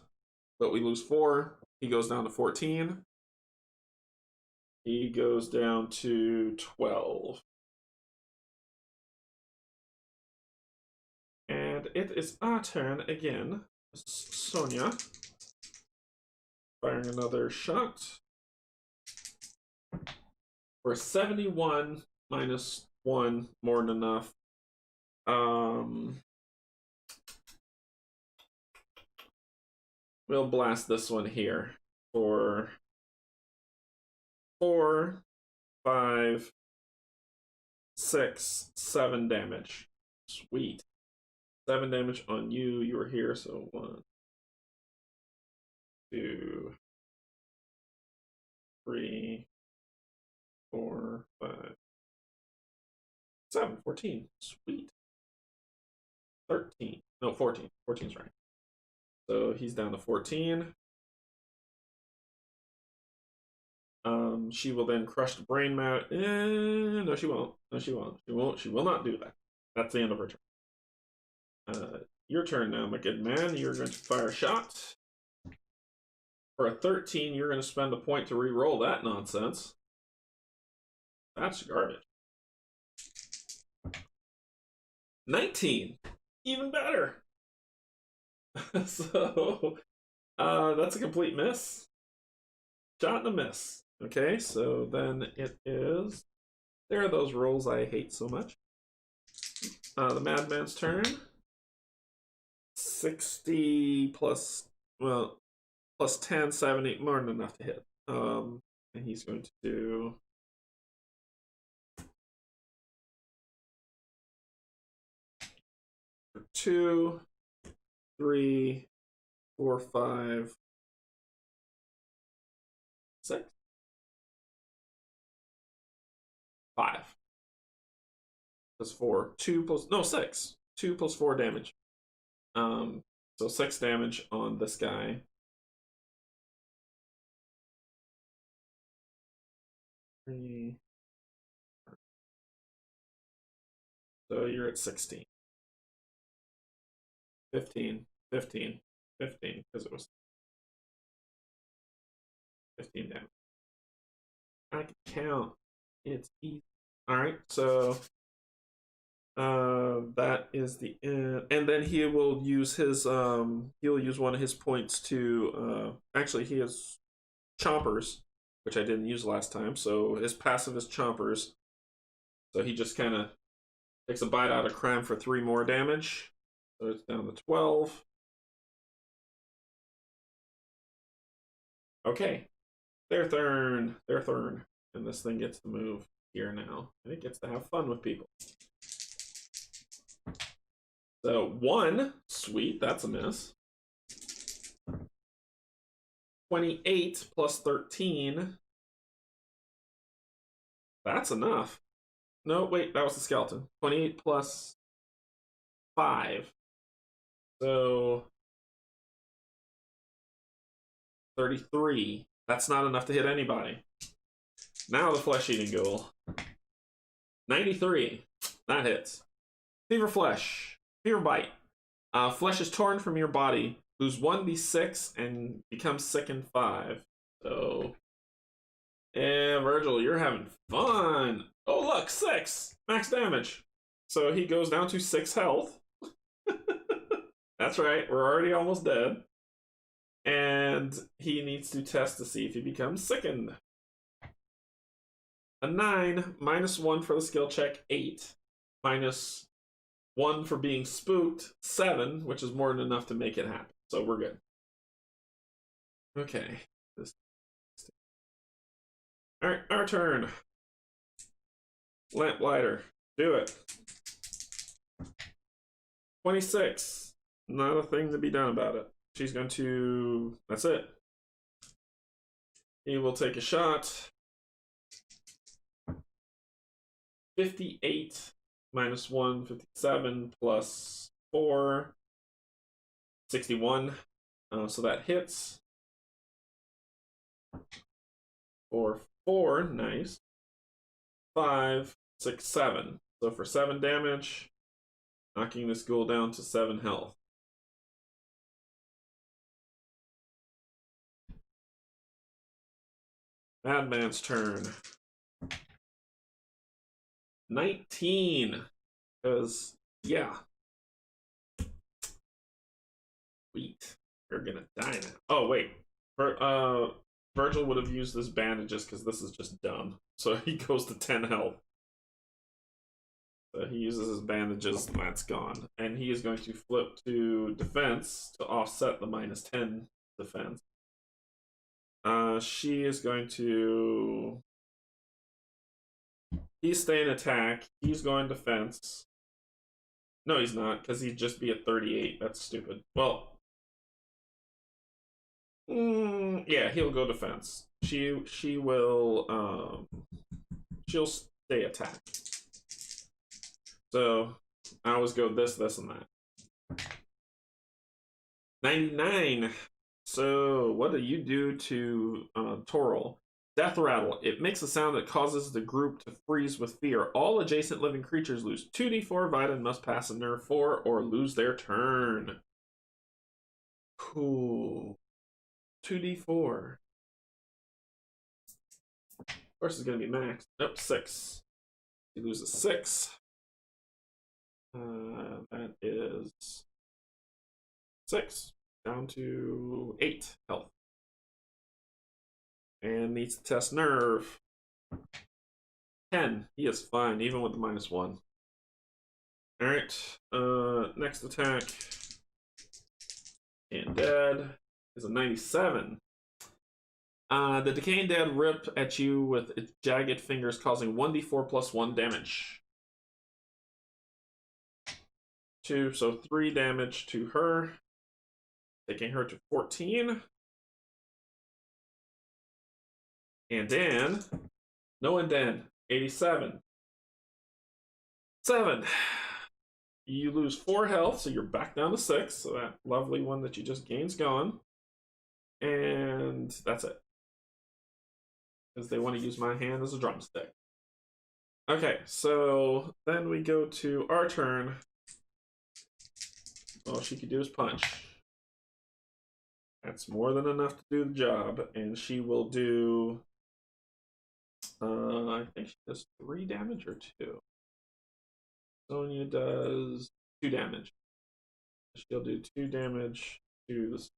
but we lose 4. He goes down to 14. He goes down to 12. And it is our turn again. Sonia. Firing another shot. For 71 minus 1, more than enough. We'll blast this one here for 4, 5, 6, 7 damage. Sweet. 7 damage on you. You were here, so 1, 2, 3, 4, 5, 7, 14. Sweet. 13. No, 14. 14's right. So he's down to 14. She will then crush the brain matter. No, she won't. No, she won't. She won't. She will not do that. That's the end of her turn. Your turn now, my good man. You're going to fire a shot. For a 13, you're going to spend a point to re-roll that nonsense. That's garbage. 19. Even better. So, that's a complete miss. Shot and a miss. Okay, so then it is... There are those rolls I hate so much. The madman's turn. 60 plus... Well, plus 10, 70, more than enough to hit. And he's going to do... 2, 3, 4, 5, 6, 5. Plus 4. 2 plus... No, 6. 2 plus 4 damage. So 6 damage on this guy. So you're at 16. 15, 15, 15, because it was 15 damage. I can count. It's easy. Alright, so that is the end. And then he will use his he'll use one of his points to actually he has chompers, which I didn't use last time, so his passive is chompers. So he just kinda takes a bite out of crime for 3 more damage. So it's down to 12. Okay. Their turn. Their turn. And this thing gets to move here now. And it gets to have fun with people. So 1. Sweet, that's a miss. 28 plus 13. That's enough. No, wait, that was the skeleton. 28 plus 5. So 33. That's not enough to hit anybody. Now the flesh-eating ghoul. 93. That hits. Fever flesh. Fever bite. Flesh is torn from your body. Lose 1d6 and become sickened 5. So, yeah, Virgil, you're having fun. Oh, look, 6. Max damage. So he goes down to 6 health. That's right, we're already almost dead. And he needs to test to see if he becomes sickened. A 9, minus 1 for the skill check, 8. Minus 1 for being spooked, 7, which is more than enough to make it happen. So we're good. Okay. Alright, our turn. Lamplighter. Do it. 26. Not a thing to be done about it. She's going to... That's it. He will take a shot. 58 minus 1, 57 plus 4, 61. So that hits. For 4, nice. 5, 6, 7. So for 7 damage, knocking this ghoul down to 7 health. Madman's turn. 19. Because, yeah. Sweet. You're gonna die now. Oh, wait. Virgil would have used his bandages because this is just dumb. So he goes to 10 health. So he uses his bandages, and that's gone. And he is going to flip to defense to offset the minus 10 defense. She is going to... He's staying attack. He's going defense. No, he's not, because he'd just be at 38. That's stupid. Well... yeah, he'll go defense. She will... she'll stay attack. So, I always go this, and that. 99. So, what do you do to Toral? Death Rattle. It makes a sound that causes the group to freeze with fear. All adjacent living creatures lose 2d4 Vita and must pass a nerve 4 or lose their turn. Cool. 2d4. Of course, it's going to be max. Nope, 6. He loses 6. That is 6. Down to 8 health. And needs to test nerve. 10. He is fine, even with the -1. Alright. Next attack. And dead is a 97. The Decaying Dead rip at you with its jagged fingers, causing 1d4 plus 1 damage. 2, so 3 damage to her, taking her to 14. And Dan, no and Dan, 87. 7. You lose 4 health, so you're back down to 6. So that lovely one that you just gained's gone. And that's it. Because they want to use my hand as a drumstick. Okay, so then we go to our turn. All she could do is punch. That's more than enough to do the job. And she will do... I think she does 3 damage or 2. Sonya does 2 damage. She'll do 2 damage to the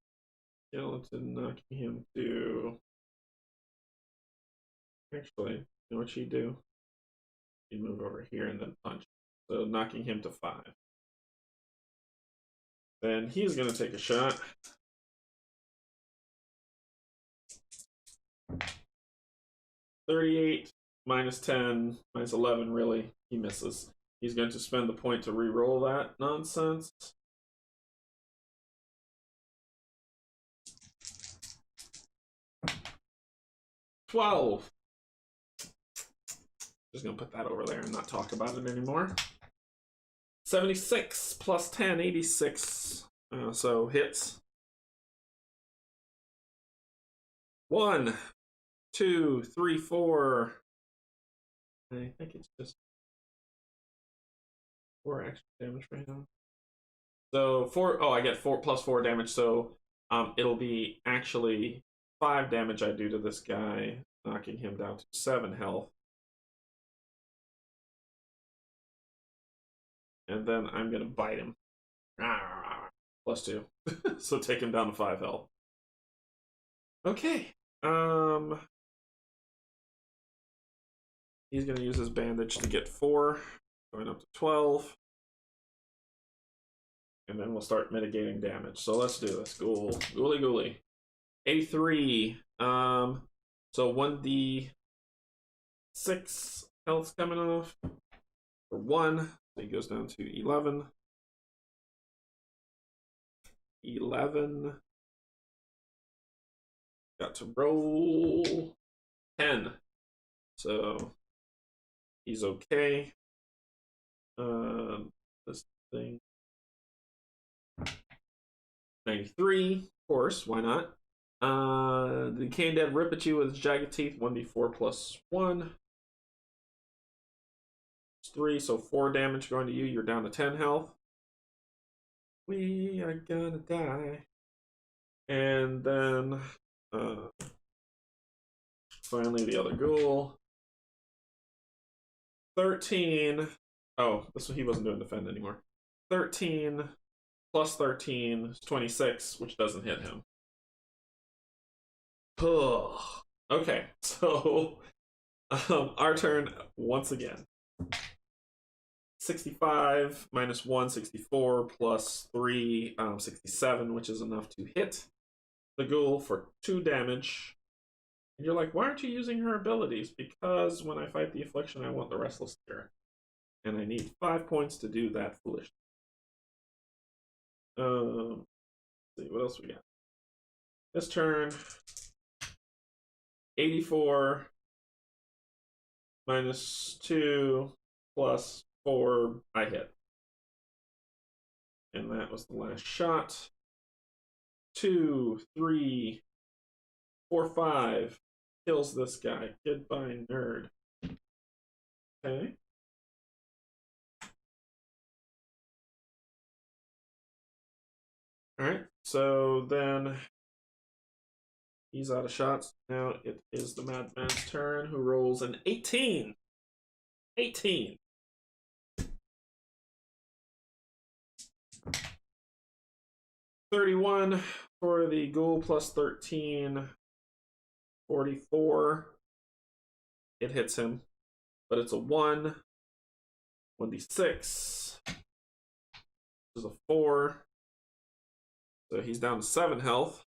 skeleton, knocking him to... Actually, you know what she'd do? She'd move over here and then punch. So knocking him to 5. Then he's going to take a shot. -38, -10, -11, really. He misses. He's going to spend the point to re-roll that nonsense. $12. Just going to put that over there and not talk about it anymore. 76 plus 10, 86. So hits. 1, 2, 3, 4. I think it's just 4 extra damage right now. So 4. Oh, I get 4 plus 4 damage. So it'll be actually 5 damage I do to this guy, knocking him down to 7 health. And then I'm going to bite him. +2. So take him down to 5 health. Okay. He's going to use his bandage to get 4, going up to 12. And then we'll start mitigating damage. So let's do this. Ghouly ghouly. 83. So 1d6 health's coming off. For 1. So he goes down to 11. 11. Got to roll 10. So he's okay. This thing. 93, of course, why not? The Decaying Dead rip at you with its jagged teeth, 1d4 plus 1. It's 3, so 4 damage going to you. You're down to 10 health. We are gonna die. And then finally the other ghoul. 13. Oh, this one he wasn't doing defend anymore. 13 plus 13 is 26, which doesn't hit him. Okay, so our turn once again. 65 -1, 64 plus 3, 67, which is enough to hit the ghoul for 2 damage. And you're like, why aren't you using her abilities? Because when I fight the affliction, I want the restless spirit. And I need 5 points to do that foolishness. Let's see, what else we got? This turn, 84 -2 plus 4, I hit. And that was the last shot. 2, 3, 4, 5. Kills this guy. Goodbye, nerd. Okay. Alright, so then he's out of shots. Now it is the Madman's turn, who rolls an 18. 18. 31 for the ghoul plus 13. 44. It hits him, but it's a 1. 1d6. This is a 4. So he's down to 7 health.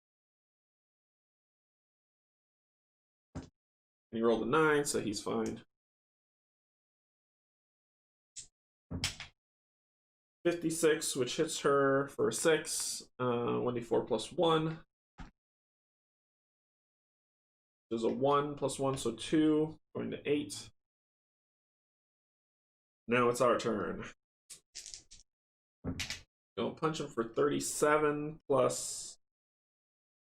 And he rolled a 9, so he's fine. 56, which hits her for a 6. 1d4 plus 1. There's a 1 plus 1, so 2. Going to 8. Now it's our turn. Go punch him for 37 plus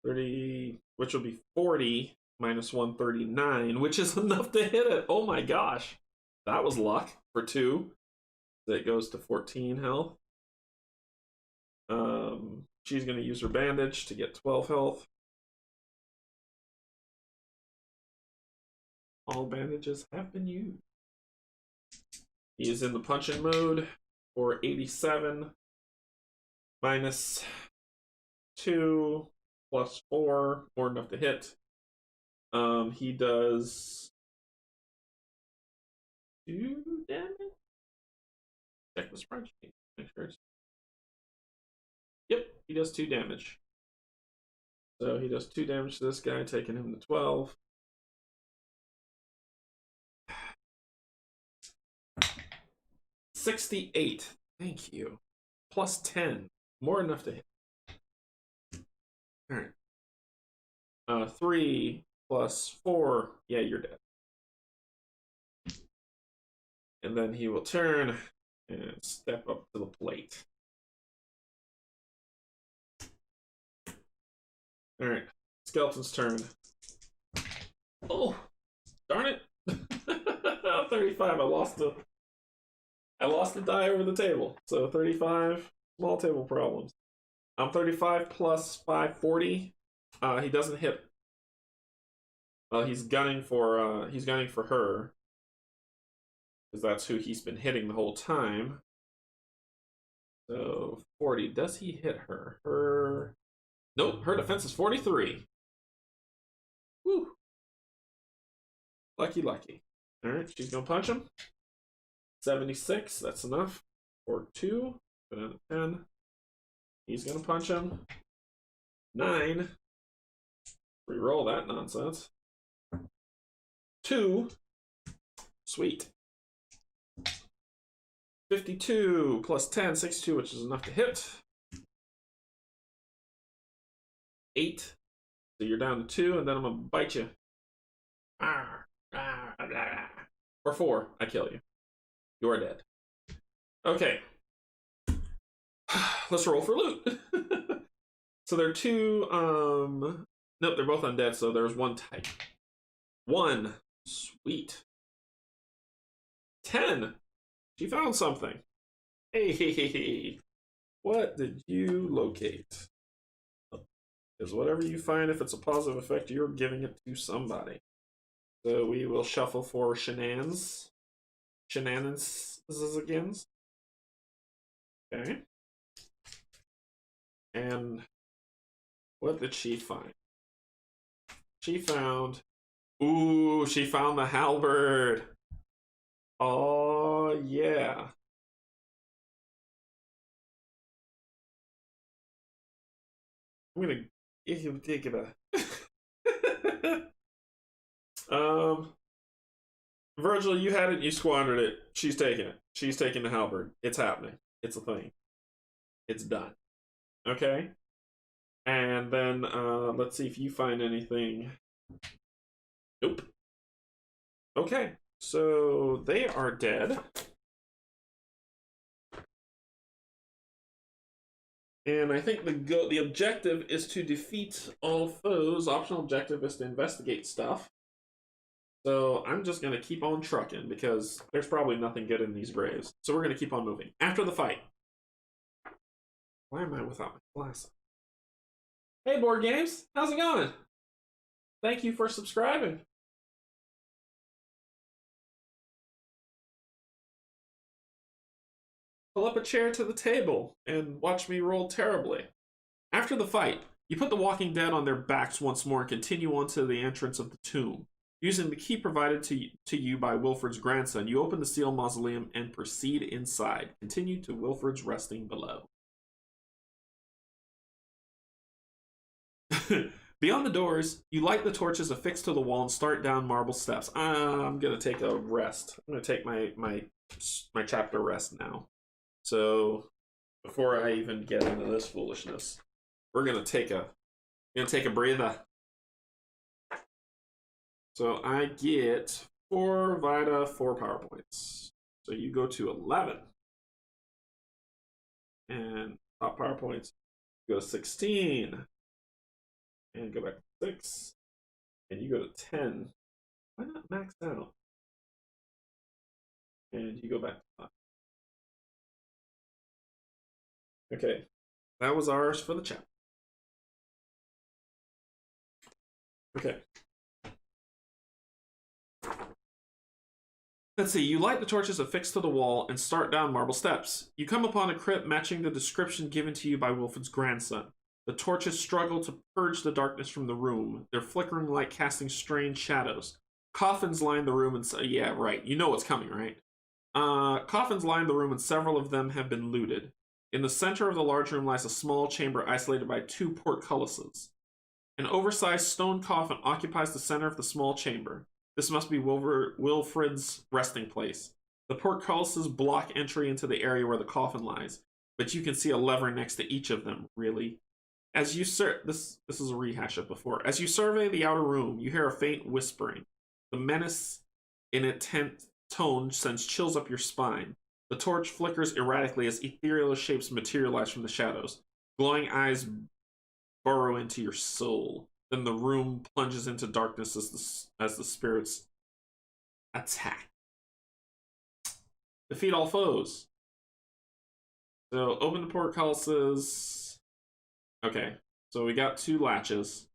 30, which will be 40 minus 139, which is enough to hit it. Oh my gosh. That was luck for 2. That goes to 14 health. She's going to use her bandage to get 12 health. All bandages have been used. He is in the punch-in mode for 87 minus 2 plus 4, more enough to hit. He does 2 damage. Check the spreadsheet. Make sure it's... Yep, he does 2 damage. So he does 2 damage to this guy, taking him to 12. 68. Thank you. Plus 10. More enough to hit. Alright. 3 plus 4. Yeah, you're dead. And then he will turn and step up to the plate. Alright. Skeleton's turn. Oh! Darn it! 35. I lost the die over the table. So 35, small table problems. 35 plus 5, 40. He doesn't hit. He's gunning for her. Because that's who he's been hitting the whole time. So 40. Does he hit her? Nope, her defense is 43. Woo. Lucky, lucky. Alright, she's gonna punch him. 76, that's enough. Or 2, put down to 10. He's gonna punch him. 9. Reroll that nonsense. 2. Sweet. 52 plus 10, 62, which is enough to hit. 8. So you're down to 2, and then I'm gonna bite you. Or 4, I kill you. You're dead. Okay. Let's roll for loot. So there are 2, nope, they're both undead, so there's 1 type. 1. Sweet. 10. She found something. Hey. What did you locate? Because whatever you find, if it's a positive effect, you're giving it to somebody. So we will shuffle for shenanigans. Again. Okay. And what did she find? She found... Ooh, she found the halberd. Oh, yeah. I'm gonna give you take it Virgil, you had it, you squandered it. She's taking it. She's taking the halberd. It's happening. It's a thing. It's done. Okay? And then, let's see if you find anything. Nope. Okay. So, they are dead. And I think the objective is to defeat all foes. Optional objective is to investigate stuff. So I'm just going to keep on trucking because there's probably nothing good in these graves. So we're going to keep on moving. After the fight. Why am I without my glasses? Hey, Board Games. How's it going? Thank you for subscribing. Pull up a chair to the table and watch me roll terribly. After the fight, you put the walking dead on their backs once more and continue on to the entrance of the tomb. Using the key provided to you by Wilfred's grandson, you open the sealed mausoleum and proceed inside. Continue to Wilfred's resting below. Beyond the doors, you light the torches affixed to the wall and start down marble steps. I'm going to take a rest. I'm going to take my chapter rest now. So before I even get into this foolishness, we're going to take a breather. So I get 4 Vita, 4 power points. So you go to 11. And top power points, go to 16. And go back to 6. And you go to 10. Why not max out? And you go back to 5. Okay. That was ours for the chapter. Okay. Let's see, you light the torches affixed to the wall and start down marble steps. You come upon a crypt matching the description given to you by Wilfred's grandson. The torches struggle to purge the darkness from the room, their flickering light casting strange shadows. Coffins line the room and yeah, right. You know what's coming, right? Coffins line the room and several of them have been looted. In the center of the large room lies a small chamber isolated by 2 portcullises. An oversized stone coffin occupies the center of the small chamber. This must be Wilfred's resting place. The portcullises block entry into the area where the coffin lies, but you can see a lever next to each of them, really. As you this is a rehash of before. As you survey the outer room, you hear a faint whispering. The menace in its tense tone sends chills up your spine. The torch flickers erratically as ethereal shapes materialize from the shadows. Glowing eyes burrow into your soul. Then the room plunges into darkness as the spirits attack. Defeat all foes. So open the portcullises. Okay, so we got 2 latches.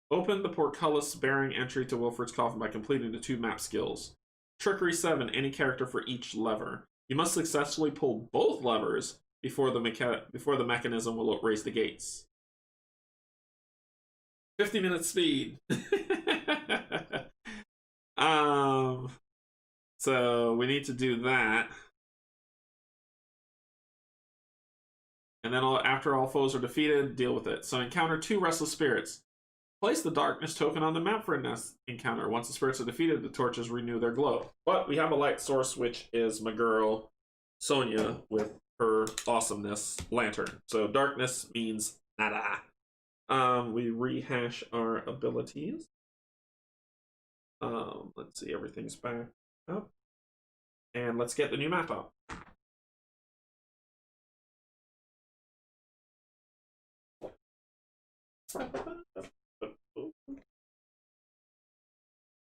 Open the portcullis bearing entry to Wilfred's coffin by completing the 2 map skills. Trickery 7, any character for each lever. You must successfully pull both levers before the mechanism will raise the gates. 50-minute speed. So we need to do that. And then after all foes are defeated, deal with it. So encounter 2 restless spirits. Place the darkness token on the map for a encounter. Once the spirits are defeated, the torches renew their glow. But we have a light source, which is my girl Sonia with her awesomeness lantern. So darkness means nada. We rehash our abilities. Let's see, everything's back up. And let's get the new map up.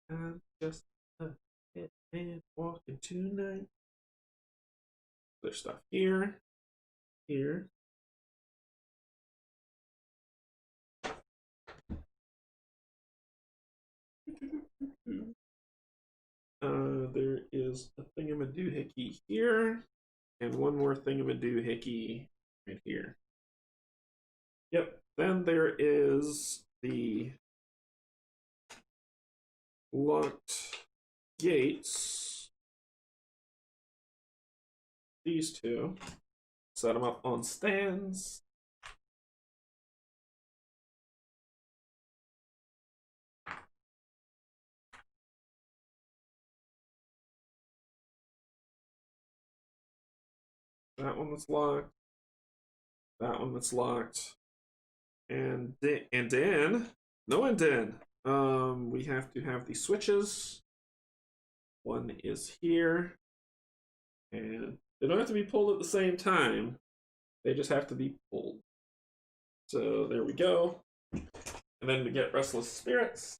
I'm just a hitman walking tonight. There's stuff here, here. There is a thingamadoohickey here, and one more thingamadoohickey right here. Yep. Then there is the locked gates. These 2. Set them up on stands. That one that's locked. That one that's locked. And then we have to have the switches. One is here, and They don't have to be pulled at the same time. They just have to be pulled. So there we go. And then we get Restless Spirits.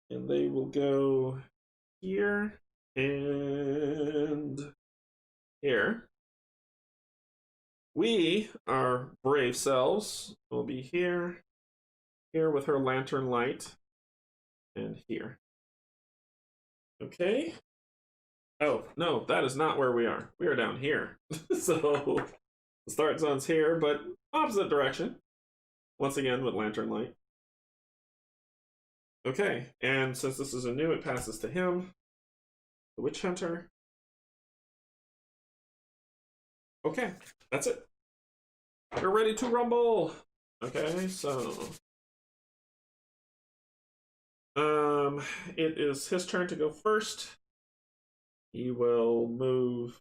And they will go here and here. We, our brave selves, will be here, here with her lantern light, and here. Okay. Oh, no, that is not where we are. We are down here. So the start zone's here, but opposite direction. Once again with lantern light. Okay, and since this is a new, it passes to him. The Witch Hunter. Okay, that's it. We're ready to rumble. Okay, so it is his turn to go first. He will move.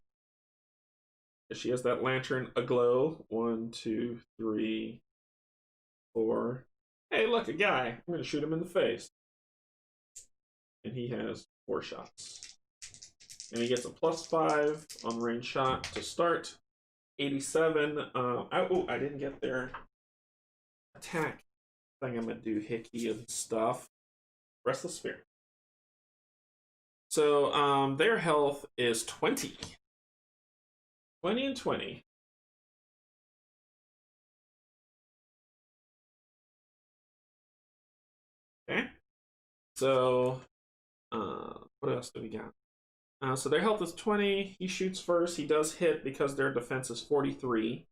She has that lantern aglow. 1, 2, 3, 4. Hey, look, a guy. I'm gonna shoot him in the face. And he has 4 shots. And he gets a +5 on range shot to start. 87. I didn't get their attack thing. I'm gonna do Hickey and stuff. Restless Spirit. So their health is 20. 20 and 20. Okay. So what else do we got? So their health is 20. He shoots first. He does hit because their defense is 43.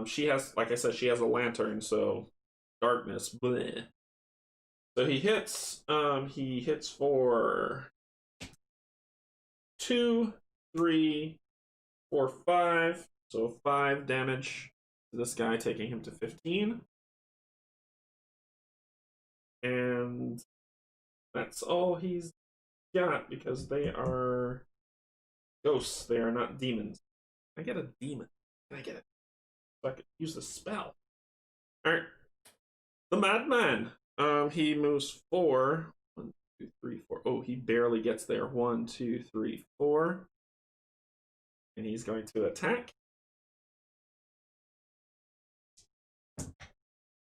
She has, like I said, she has a lantern, so darkness. Bleh. So he hits. He hits for 2, 3, 4, 5. So 5 damage to this guy, taking him to 15. And that's all he's got because they are ghosts. They are not demons. Can I get a demon? Can I get it? So I could use the spell. Alright. The Madman. He moves 4. 1, 2, 3, 4. Oh, he barely gets there. 1, 2, 3, 4. And he's going to attack.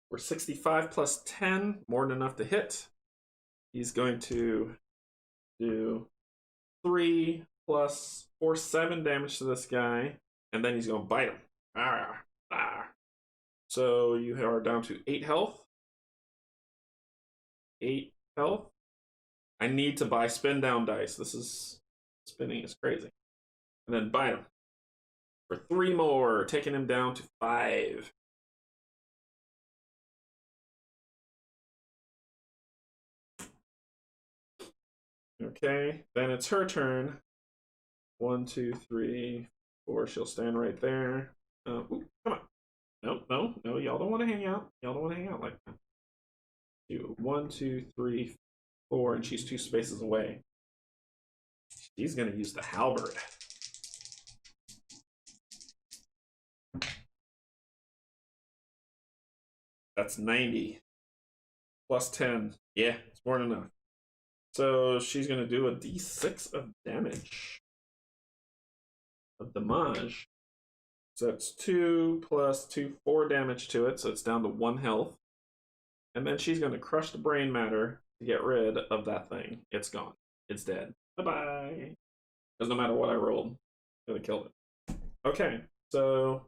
We're 65 plus 10, more than enough to hit. He's going to do 3 plus 4, 7 damage to this guy, and then he's going to bite him. Ah, ah. So you are down to 8 health. 8 health. I need to buy spin down dice. This is spinning is crazy. And then bite him for 3 more, taking him down to 5. Okay, then it's her turn. 1, 2, 3, 4. She'll stand right there. Ooh, come on. No. Y'all don't want to hang out. Y'all don't want to hang out like that. 1, 2, 3, 4, and she's 2 spaces away. She's gonna use the halberd. That's 90 plus 10. Yeah, it's more than enough. So she's gonna do a d6 of damage. Of damage. So that's 2 plus 2, 4 damage to it, so it's down to 1 health. And then she's gonna crush the brain matter to get rid of that thing. It's gone. It's dead. Bye-bye. Because no matter what I rolled, I'm gonna kill it. Okay, so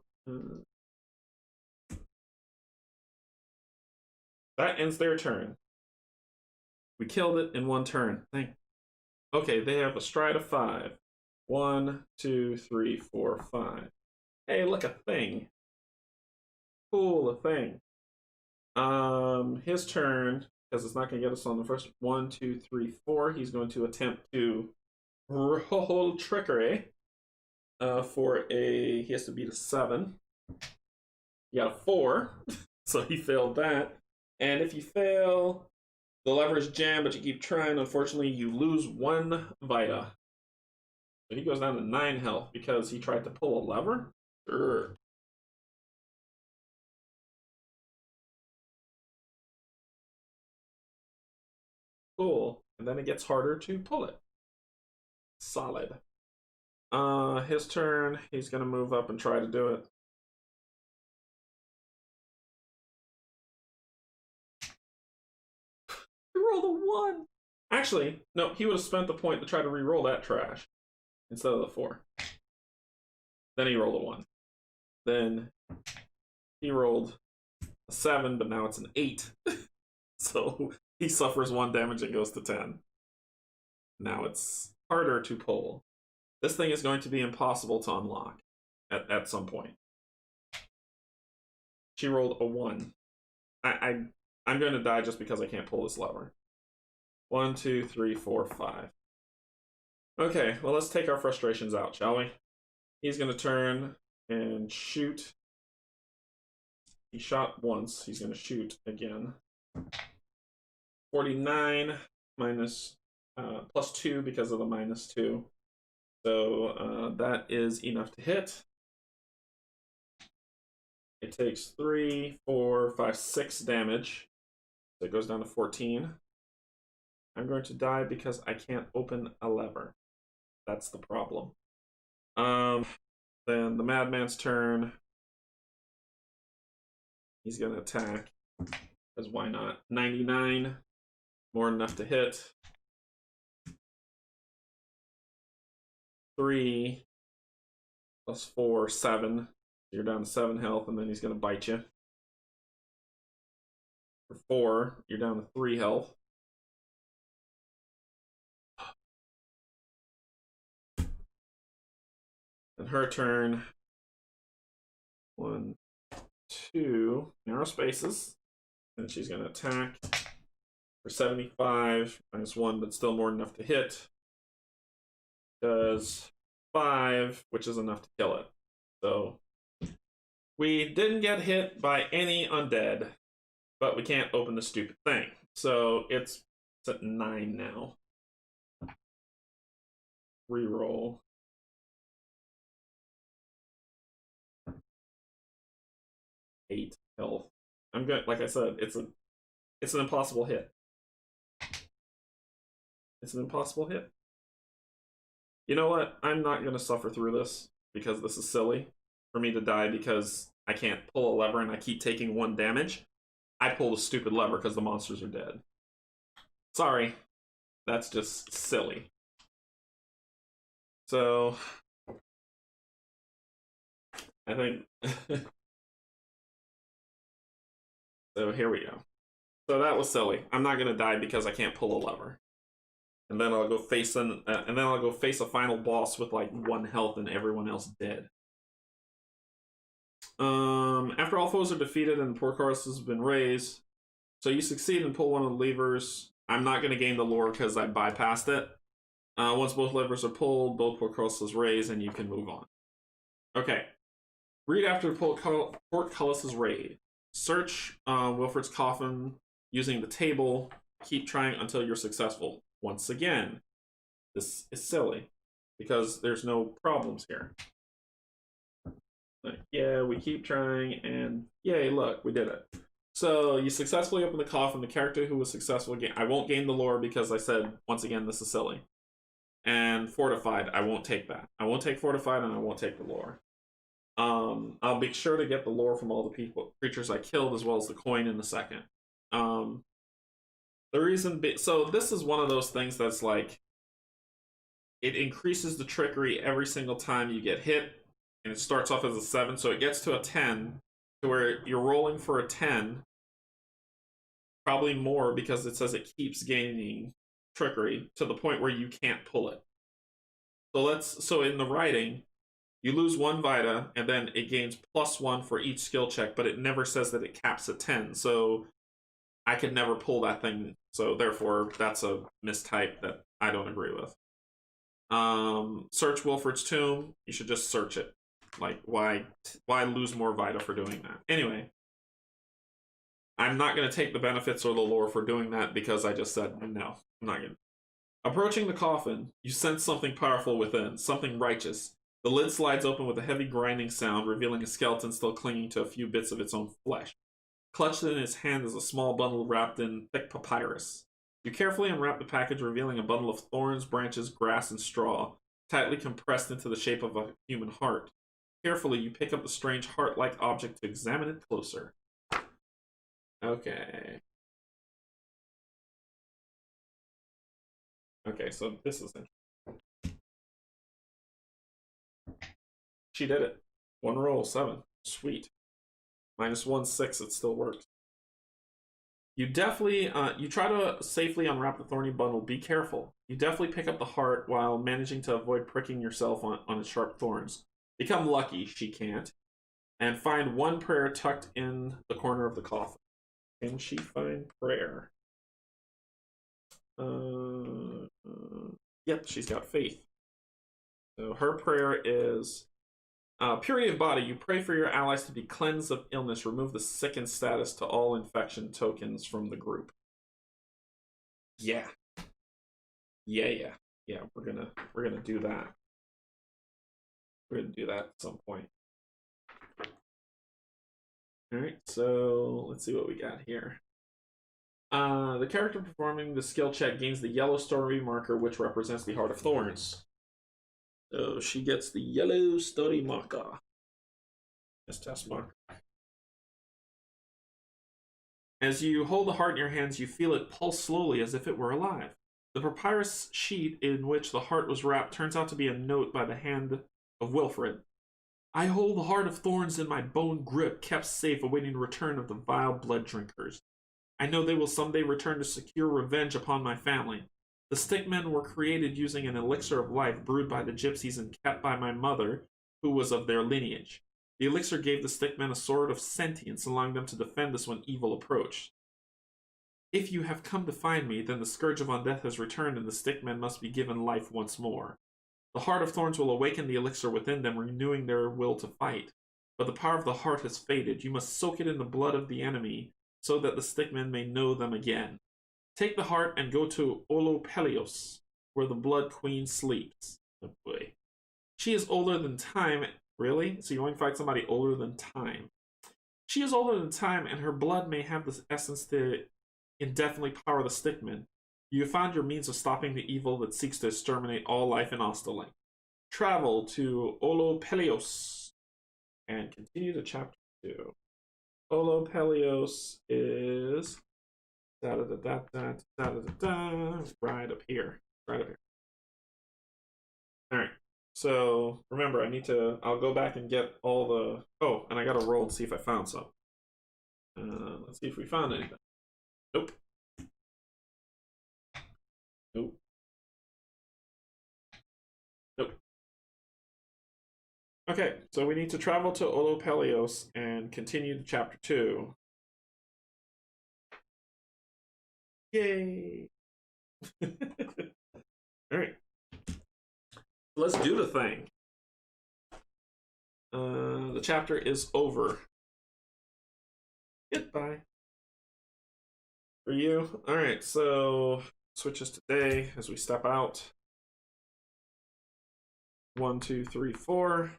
that ends their turn. We killed it in 1 turn. Okay, they have a stride of 5. 1, 2, 3, 4, 5. Hey, look, a thing. Cool, a thing. His turn, because it's not going to get us on the first 1, 2, 3, 4. He's going to attempt to roll trickery. He has to beat a 7. He got a 4, so he failed that. And if you fail, the lever is jammed, but you keep trying. Unfortunately, you lose 1 vita. So he goes down to 9 health because he tried to pull a lever. Sure. pull, and then it gets harder to pull it. Solid. His turn. He's gonna move up and try to do it. He rolled a 1. Actually, no, he would have spent the point to try to re-roll that trash instead of the 4. Then he rolled a 1. Then he rolled a 7, but now it's an 8. So he suffers 1 damage and goes to 10. Now it's harder to pull. This thing is going to be impossible to unlock at some point. She rolled a 1. I'm going to die just because I can't pull this lever. 1, 2, 3, 4, 5. Okay, well, let's take our frustrations out, shall we? He's going to turn and shoot. He shot once. He's going to shoot again. 49 minus plus 2 because of the minus 2. So that is enough to hit. It takes 3, 4, 5, 6 damage. So it goes down to 14. I'm going to die because I can't open a lever. That's the problem. Then the madman's turn. He's going to attack. Because why not? 99. More than enough to hit. 3 plus 4, 7. You're down to 7 health, and then he's going to bite you. For 4, you're down to 3 health. And her turn. 1, 2, narrow spaces. And she's going to attack for 75, minus 1, but still more than enough to hit. Does 5, which is enough to kill it. So we didn't get hit by any undead, but we can't open the stupid thing. So it's at 9 now. Reroll. Eight health. I'm good. Like I said, it's an impossible hit. It's an impossible hit. You know what? I'm not going to suffer through this because this is silly for me to die because I can't pull a lever and I keep taking 1 damage. I pull the stupid lever because the monsters are dead. Sorry. That's just silly. So I think so here we go. So that was silly. I'm not going to die because I can't pull a lever. And then I'll go face a final boss with like 1 health and everyone else dead. After all foes are defeated and the portcullis has been raised, so you succeed and pull one of the levers. I'm not going to gain the lore because I bypassed it. Once both levers are pulled, both portcullis raised, and you can move on. Okay. Read after the portcullis is raised. Search Wilfred's coffin using the table. Keep trying until you're successful. Once again, this is silly because there's no problems here. Like, yeah, we keep trying, and yay, look, we did it. So you successfully open the coffin. The character who was successful again. I won't gain the lore because I said, once again, this is silly. And fortified, I won't take that. I won't take fortified, and I won't take the lore. I'll be sure to get the lore from all the creatures I killed, as well as the coin in a second. The reason so this is one of those things that's like, it increases the trickery every single time you get hit, and it starts off as a 7, so it gets to a 10, to where you're rolling for a 10, probably more because it says it keeps gaining trickery to the point where you can't pull it. So in the writing, you lose 1 Vita, and then it gains +1 for each skill check, but it never says that it caps at 10, so I could never pull that thing, so therefore that's a mistype that I don't agree with. Search Wilfred's tomb. You should just search it. Like, why lose more Vita for doing that? Anyway, I'm not going to take the benefits or the lore for doing that because I just said, no, I'm not going to. Approaching the coffin, you sense something powerful within, something righteous. The lid slides open with a heavy grinding sound, revealing a skeleton still clinging to a few bits of its own flesh. Clutched in his hand is a small bundle wrapped in thick papyrus. You carefully unwrap the package, revealing a bundle of thorns, branches, grass, and straw, tightly compressed into the shape of a human heart. Carefully, you pick up the strange heart-like object to examine it closer. Okay. Okay, so this is interesting. She did it. One roll, 7. Sweet. -1, 6. It still works. You definitely, you try to safely unwrap the thorny bundle. Be careful. You definitely pick up the heart while managing to avoid pricking yourself on its sharp thorns. Become lucky, she can't. And find one prayer tucked in the corner of the coffin. Can she find prayer? Yep, she's got faith. So her prayer is purity of body. You pray for your allies to be cleansed of illness. Remove the sickened status to all infection tokens from the group. Yeah. Yeah. We're gonna do that. We're gonna do that at some point. All right. So let's see what we got here. The character performing the skill check gains the yellow story marker, which represents the Heart of Thorns. So she gets the yellow story marker. This test marker. As you hold the heart in your hands, you feel it pulse slowly as if it were alive. The papyrus sheet in which the heart was wrapped turns out to be a note by the hand of Wilfred. I hold the Heart of Thorns in my bone grip, kept safe, awaiting the return of the vile blood drinkers. I know they will someday return to secure revenge upon my family. The stickmen were created using an elixir of life brewed by the gypsies and kept by my mother, who was of their lineage. The elixir gave the stickmen a sort of sentience, allowing them to defend us when evil approached. If you have come to find me, then the scourge of undeath has returned and the stickmen must be given life once more. The Heart of Thorns will awaken the elixir within them, renewing their will to fight. But the power of the heart has faded. You must soak it in the blood of the enemy, so that the stickmen may know them again. Take the heart and go to Olopelios, where the Blood Queen sleeps. Oh boy. She is older than time. Really? So you only fight somebody older than time. She is older than time, and her blood may have the essence to indefinitely power the stickmen. You have found your means of stopping the evil that seeks to exterminate all life in Osterling. Travel to Olopelios and continue to chapter 2. Olopelios is right up here. Alright. So remember, I'll go back and get all the and I gotta roll to see if I found some. Let's see if we found anything. Nope. Okay, so we need to travel to Olopelios and continue to chapter 2. Yay! Alright. Let's do the thing. The chapter is over. Goodbye. For you. Alright, so switches to day as we step out. 1, 2, 3, 4.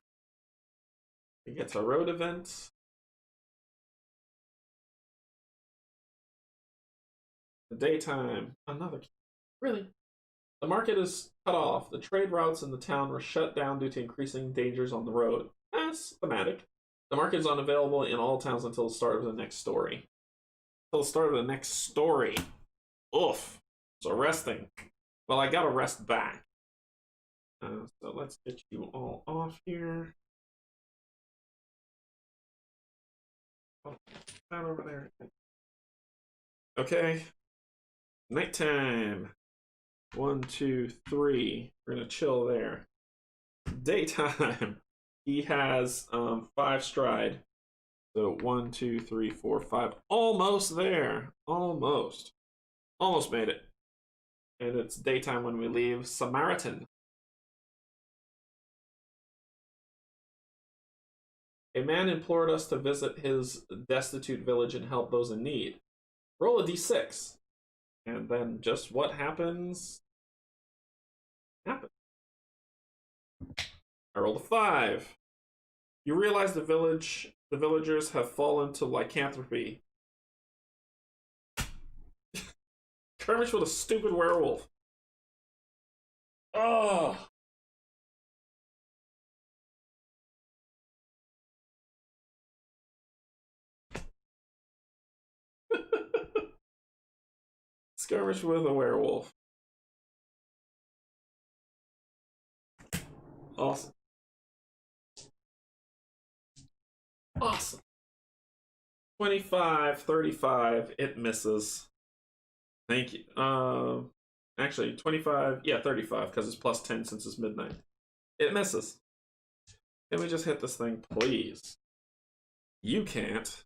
We get to a road event. The daytime. Another. Really? The market is cut off. The trade routes in the town were shut down due to increasing dangers on the road. That's thematic. The market is unavailable in all towns until the start of the next story. Until the start of the next story. Oof. So resting. Well, I gotta rest back. So let's get you all off here. Oh, not over there. Okay. Nighttime. 1, 2, 3. We're gonna chill there. Daytime. He has 5 stride. So 1, 2, 3, 4, 5. Almost there. Almost made it. And it's daytime when we leave Samaritan. A man implored us to visit his destitute village and help those in need. Roll a d6. And then just what happens? Happens. I rolled a 5. You realize the villagers have fallen to lycanthropy. Skirmish with a stupid werewolf. Oh. Skirmish with a werewolf. Awesome. Awesome. 25, 35. It misses. Thank you. Actually, 25. Yeah, 35 because it's plus 10 since it's midnight. It misses. Can we just hit this thing, please? You can't.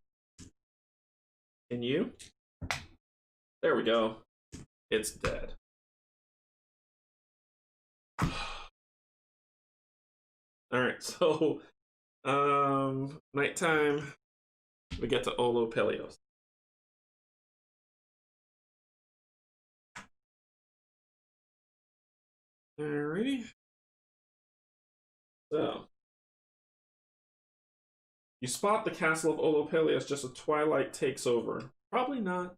Can you? There we go. It's dead. Alright, so nighttime, we get to Olo Pelios. Alrighty. So you spot the castle of Olo Pelios just as twilight takes over. Probably not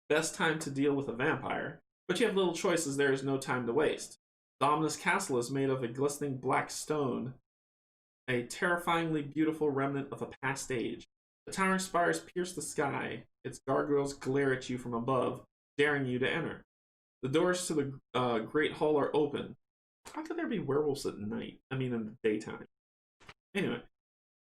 best time to deal with a vampire, but you have little choice as there is no time to waste. The ominous castle is made of a glistening black stone, a terrifyingly beautiful remnant of a past age. The towering spires pierce the sky, its gargoyles glare at you from above, daring you to enter. The doors to the Great Hall are open. How could there be werewolves at night? I mean, in the daytime. Anyway,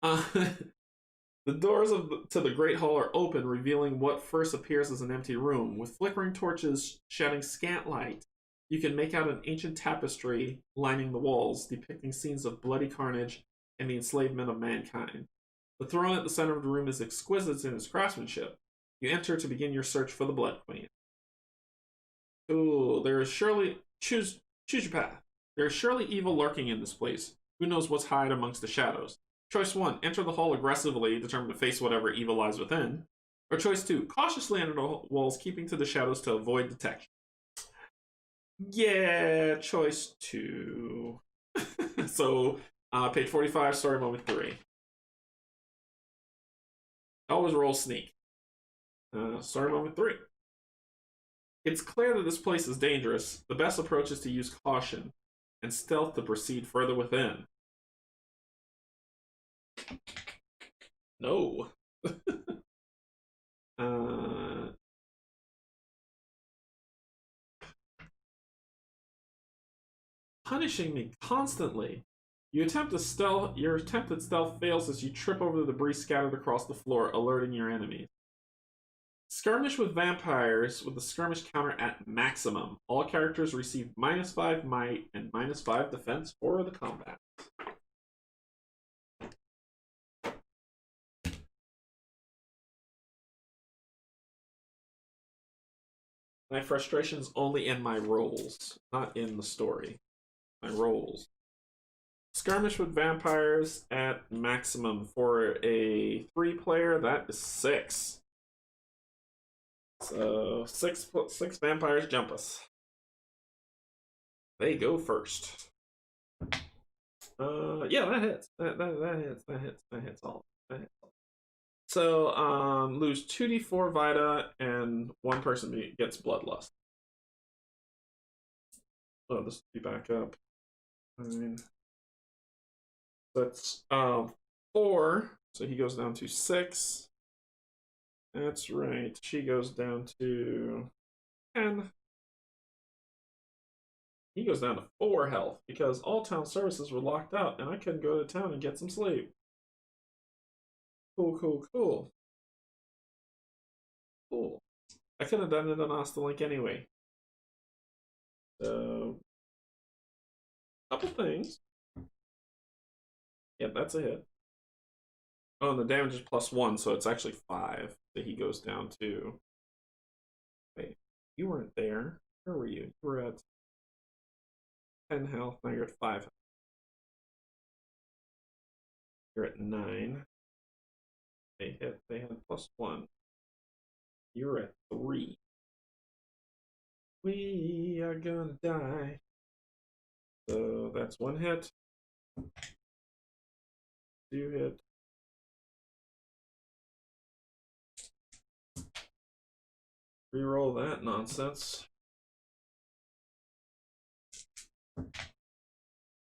the doors to the Great Hall are open, revealing what first appears as an empty room. With flickering torches shedding scant light, you can make out an ancient tapestry lining the walls, depicting scenes of bloody carnage and the enslavement of mankind. The throne at the center of the room is exquisite in its craftsmanship. You enter to begin your search for the Blood Queen. Ooh, there is surely... Choose your path. There is surely evil lurking in this place. Who knows what's hide amongst the shadows? Choice 1, enter the hall aggressively, determined to face whatever evil lies within. Or choice 2, cautiously enter the walls, keeping to the shadows to avoid detection. Yeah, choice 2. So, page 45, story moment 3. Always roll sneak. Story moment 3. It's clear that this place is dangerous. The best approach is to use caution and stealth to proceed further within. No. Punishing me constantly. Your attempt at stealth fails as you trip over the debris scattered across the floor, alerting your enemies. Skirmish with vampires with the skirmish counter at maximum. All characters receive -5 might and -5 defense for the combat. My frustration's only in my rolls, not in the story. My rolls. Skirmish with vampires at maximum. For a 3-player, that is 6. So, six vampires jump us. They go first. Yeah, that hits. That hits all. So, lose 2d4 Vita, and one person gets bloodlust. Oh, this will be back up. That's 4. So he goes down to 6. That's right. She goes down to 10. He goes down to 4 health because all town services were locked out and I couldn't go to town and get some sleep. Cool. I could have done it on Ostalink anyway. So, couple things. Yep, that's a hit. Oh, and the damage is +1, so it's actually 5 that he goes down to. Wait, you weren't there. Where were you? You were at 10 health, now you're at 5 health. You're at 9. They had +1. You're at 3. We are gonna die. So that's 1 hit. 2 hit. Reroll that nonsense.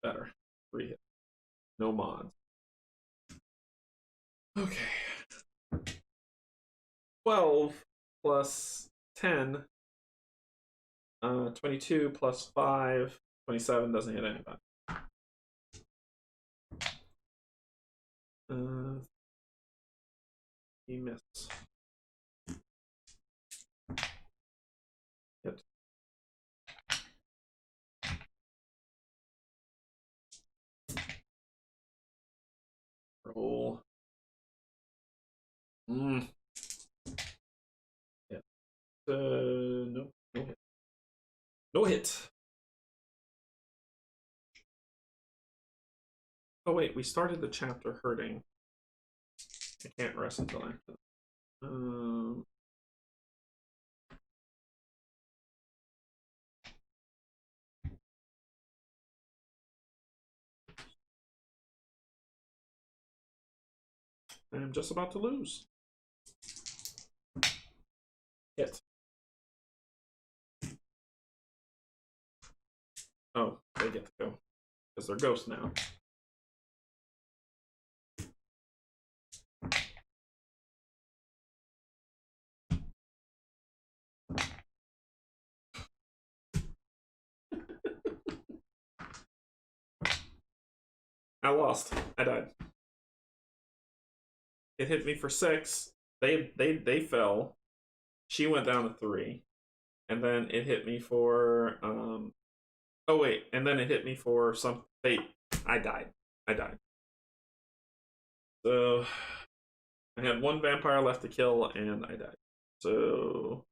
Better. 3 hits. No mods. Okay. 12 plus 10. 22 plus 5. 27 doesn't hit anybody. He missed. Hit. Roll. Yeah. No hit. No hit. Oh wait, we started the chapter hurting. I can't rest until after. I'm just about to lose. Hit. Oh, they get to go. Because they're ghosts now. I lost. I died. It hit me for 6. They fell. She went down to 3. And then it hit me for oh wait, and then it hit me for some fate. I died. So I had 1 vampire left to kill and I died. So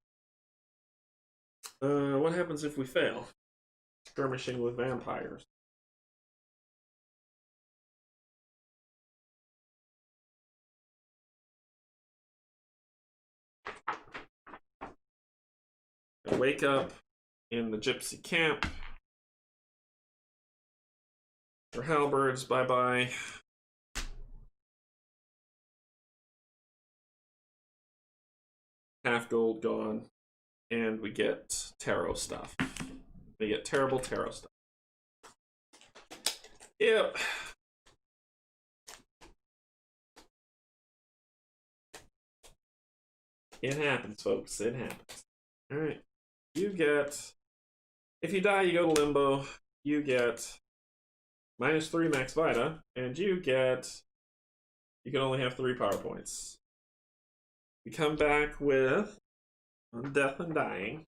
what happens if we fail? Skirmishing with vampires. I wake up in the gypsy camp. Their halberds, bye-bye. Half gold gone. And we get tarot stuff. We get terrible tarot stuff. Yep. It happens, folks. It happens. Alright. You get... If you die, you go to limbo. You get -3 max vita. And you get... You can only have 3 power points. We come back with... Death and Dying.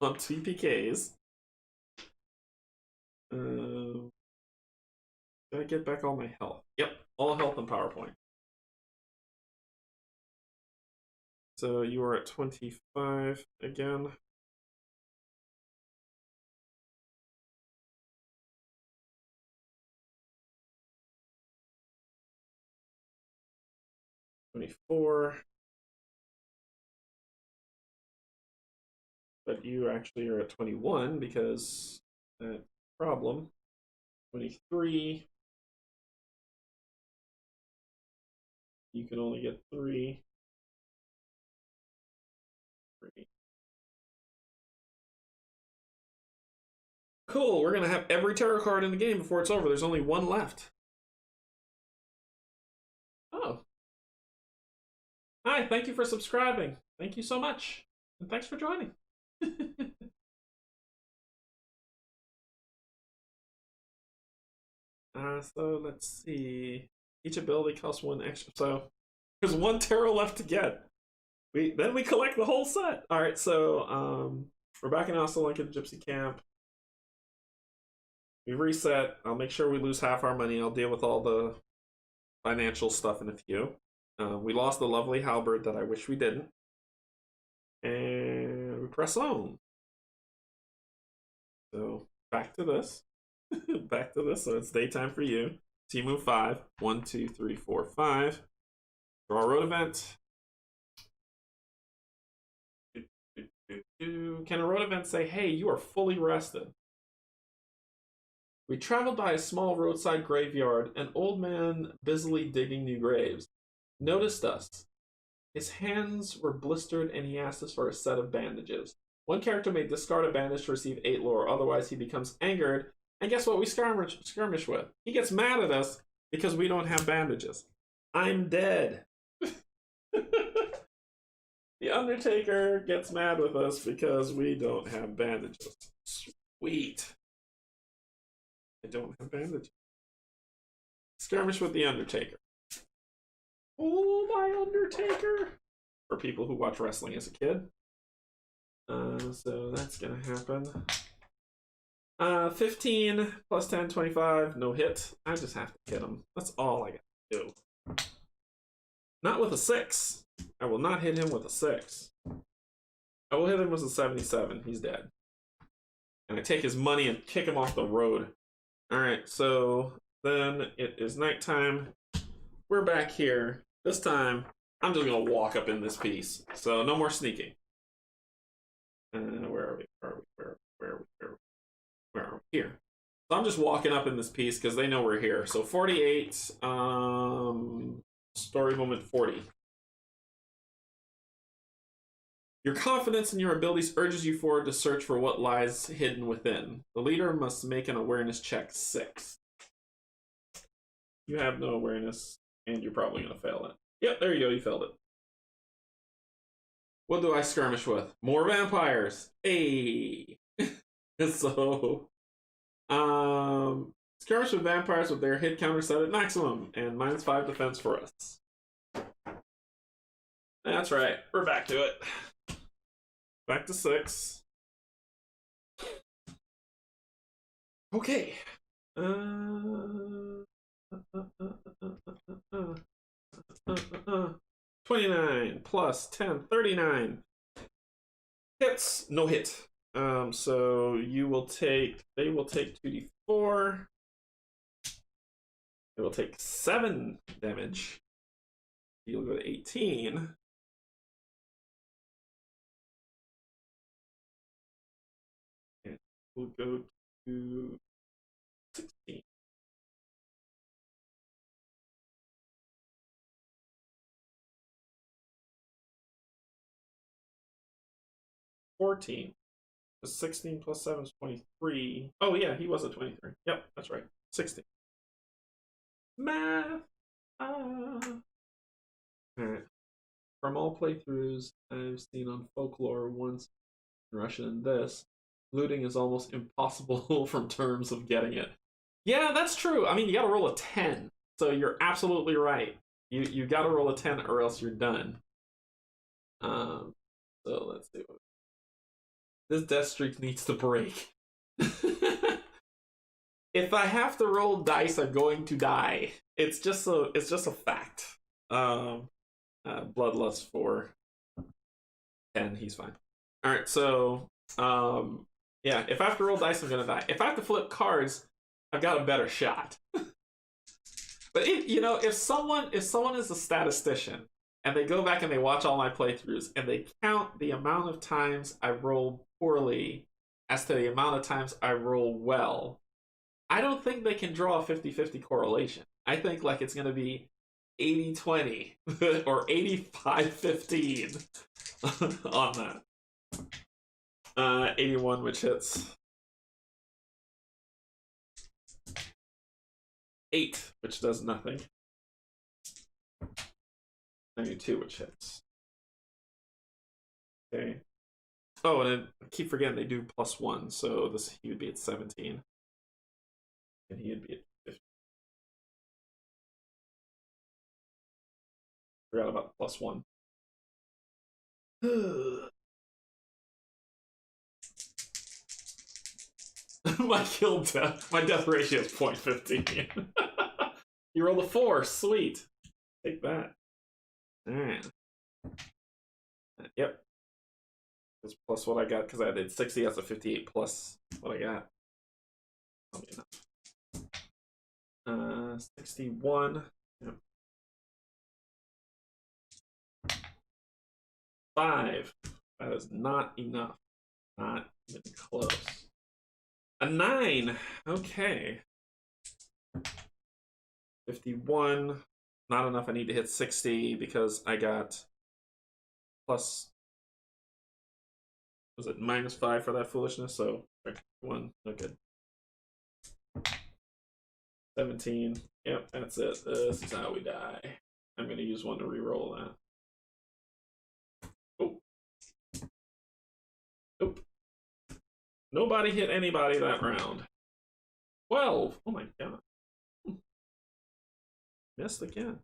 On TPKs. Did I get back all my health? Yep, all health and power point. So you are at 25 again. But you actually are at 21 because that problem. 23. You can only get 3. Cool, we're gonna have every tarot card in the game before it's over. There's only 1 left. Oh. Hi, thank you for subscribing. Thank you so much. And thanks for joining. So let's see. Each ability costs 1 extra. So there's 1 tarot left to get. Then we collect the whole set. All right, so we're back in Ostalink at the Gypsy Camp. We reset. I'll make sure we lose half our money. I'll deal with all the financial stuff in a few. We lost the lovely halberd that I wish we didn't. And we press on. So back to this. Back to this. So it's daytime for you. Team move 5. 1, 2, 3, 4, 5. Draw a road event. Can a road event say, hey, you are fully rested? We traveled by a small roadside graveyard, an old man busily digging new graves. Noticed us. His hands were blistered and he asked us for a set of bandages. One character may discard a bandage to receive 8 lore, otherwise he becomes angered. And guess what we skirmish with? He gets mad at us because we don't have bandages. I'm dead. The Undertaker gets mad with us because we don't have bandages. Sweet. I don't have bandages. Skirmish with the Undertaker. Oh, my Undertaker! For people who watch wrestling as a kid. So that's gonna happen. 15 plus 10, 25. No hit. I just have to hit him. That's all I gotta do. Not with a 6. I will not hit him with a 6. I will hit him with a 77. He's dead. And I take his money and kick him off the road. Alright, so then it is nighttime. We're back here. This time, I'm just gonna walk up in this piece. So no more sneaking. Where are we? Where are we? Here. So I'm just walking up in this piece because they know we're here. So 48, story moment 40. Your confidence in your abilities urges you forward to search for what lies hidden within. The leader must make an awareness check 6. You have no awareness, and you're probably going to fail it. Yep, there you go, you failed it. What do I skirmish with? More vampires. Hey. So, skirmish with vampires with their hit counter set at maximum and -5 defense for us. That's right. We're back to it. Back to 6. Okay. 29 plus 10, 39. Hits, no hit. So you will take, they will take 2d4. They will take 7 damage. You'll go to 18. And we'll go to 16. 14. 16 plus 7 is 23. Oh, yeah, he was at 23. Yep, that's right. 16. Math. Alright. From all playthroughs I've seen on Folklore once in Russian and this, looting is almost impossible from terms of getting it. Yeah, that's true. I mean, you gotta roll a 10. So you're absolutely right. You gotta roll a 10 or else you're done. So let's see. This death streak needs to break. If I have to roll dice, I'm going to die. It's just a fact. Bloodlust for 10, he's fine. Alright, so yeah, if I have to roll dice, I'm gonna die. If I have to flip cards, I've got a better shot. But if someone is a statistician and they go back and they watch all my playthroughs and they count the amount of times I roll poorly as to the amount of times I roll well, I don't think they can draw a 50-50 correlation. I think like it's going to be 80-20 or 85-15 on that. 81, which hits. 8, which does nothing. 92, which hits. Okay. Oh, and I keep forgetting they do +1, so he would be at 17. And he would be at 50. Forgot about +1. My death ratio is 0.15. You rolled a 4, sweet. Take that. Alright. Yep. It's plus what I got because I did 60, that's a 58 plus what I got. 61. Yep. 5. That is not enough. Not even close. A 9. Okay. 51. Not enough. I need to hit 60 because I got plus, was it -5 for that foolishness? So 1, okay. 17. Yep, that's it. This is how we die. I'm going to use 1 to reroll that. Oh. Nope. Nobody hit anybody that round. 12. Oh my god. Missed again.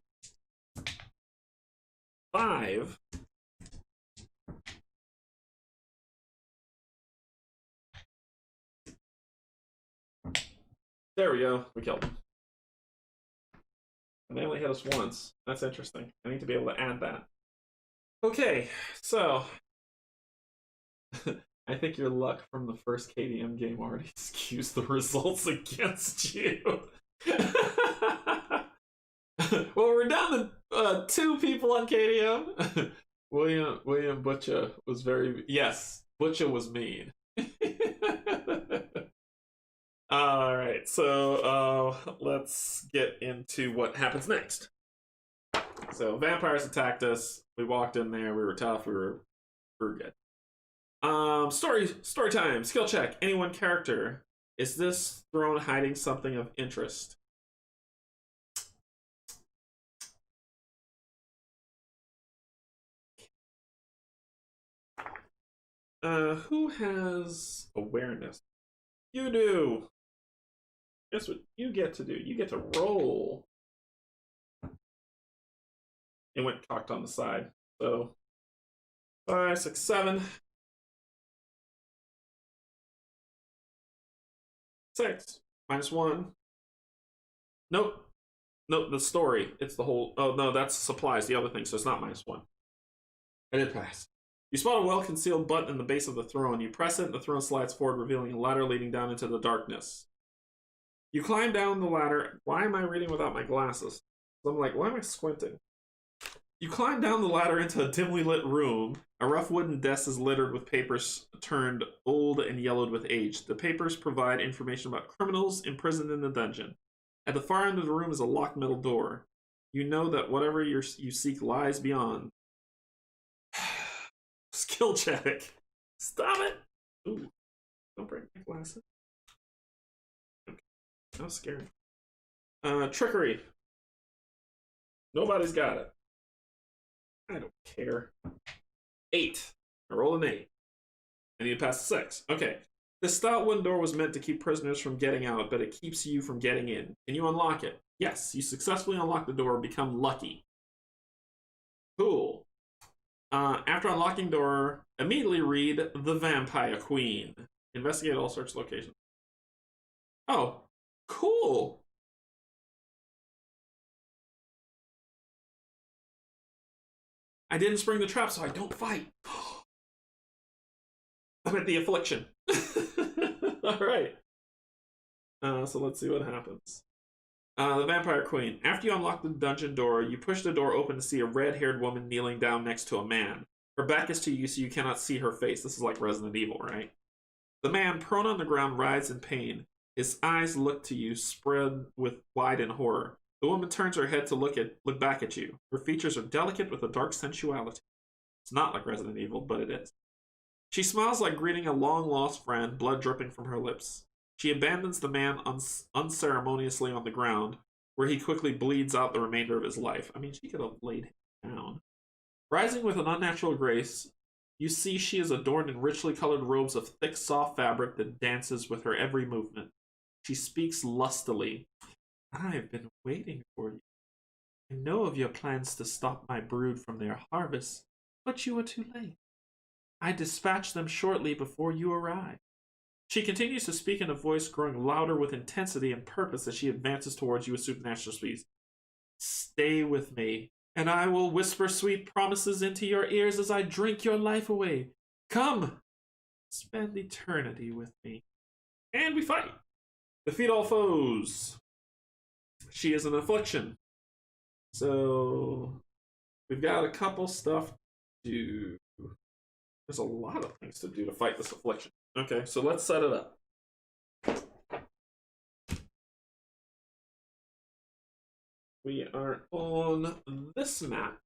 5. There we go. We killed them. And they only hit us once. That's interesting. I need to be able to add that. Okay, so I think your luck from the first KDM game already skews the results against you. Well, we're down to 2 people on KDM. William Butcher was very... Yes, Butcher was mean. Alright, so let's get into what happens next. So, vampires attacked us. We walked in there. We were tough. We were good. Story time. Skill check. Any one character. Is this throne hiding something of interest? Who has awareness? You do. Guess what you get to do? You get to roll. It went cocked on the side. So 5, 6, 7. 6. -1. Nope. Nope, the story. It's the whole... Oh, no, that's supplies, the other thing, so it's not -1. I did pass. You spot a well-concealed button in the base of the throne. You press it, and the throne slides forward, revealing a ladder leading down into the darkness. You climb down the ladder. Why am I reading without my glasses? So I'm like, why am I squinting? You climb down the ladder into a dimly lit room. A rough wooden desk is littered with papers turned old and yellowed with age. The papers provide information about criminals imprisoned in the dungeon. At the far end of the room is a locked metal door. You know that whatever you seek lies beyond. Skill check. Stop it. Ooh, don't break my glasses. Okay. That was scary. Trickery. Nobody's got it. I don't care. 8. I roll an 8. I need to pass 6. Okay. This stout wooden door was meant to keep prisoners from getting out, but it keeps you from getting in. Can you unlock it? Yes, you successfully unlock the door and become lucky. Cool. After unlocking door, immediately read The Vampire Queen. Investigate all search locations. Oh, cool. I didn't spring the trap, so I don't fight. I'm at the affliction. Alright. So let's see what happens. The Vampire Queen. After you unlock the dungeon door, you push the door open to see a red-haired woman kneeling down next to a man. Her back is to you, so you cannot see her face. This is like Resident Evil, right? The man, prone on the ground, writhes in pain. His eyes look to you, spread wide in horror. The woman turns her head to look back at you. Her features are delicate with a dark sensuality. It's not like Resident Evil, but it is. She smiles like greeting a long-lost friend, blood dripping from her lips. She abandons the man unceremoniously on the ground, where he quickly bleeds out the remainder of his life. I mean, she could have laid him down. Rising with an unnatural grace, you see she is adorned in richly colored robes of thick, soft fabric that dances with her every movement. She speaks lustily. I've been waiting for you. I know of your plans to stop my brood from their harvest, but you are too late. I dispatched them shortly before you arrived. She continues to speak in a voice growing louder with intensity and purpose as she advances towards you with supernatural speed. Stay with me, and I will whisper sweet promises into your ears as I drink your life away. Come, spend eternity with me. And we fight. Defeat all foes. She is an affliction. So, we've got a couple stuff to do. There's a lot of things to do to fight this affliction. Okay, so let's set it up. We are on this map.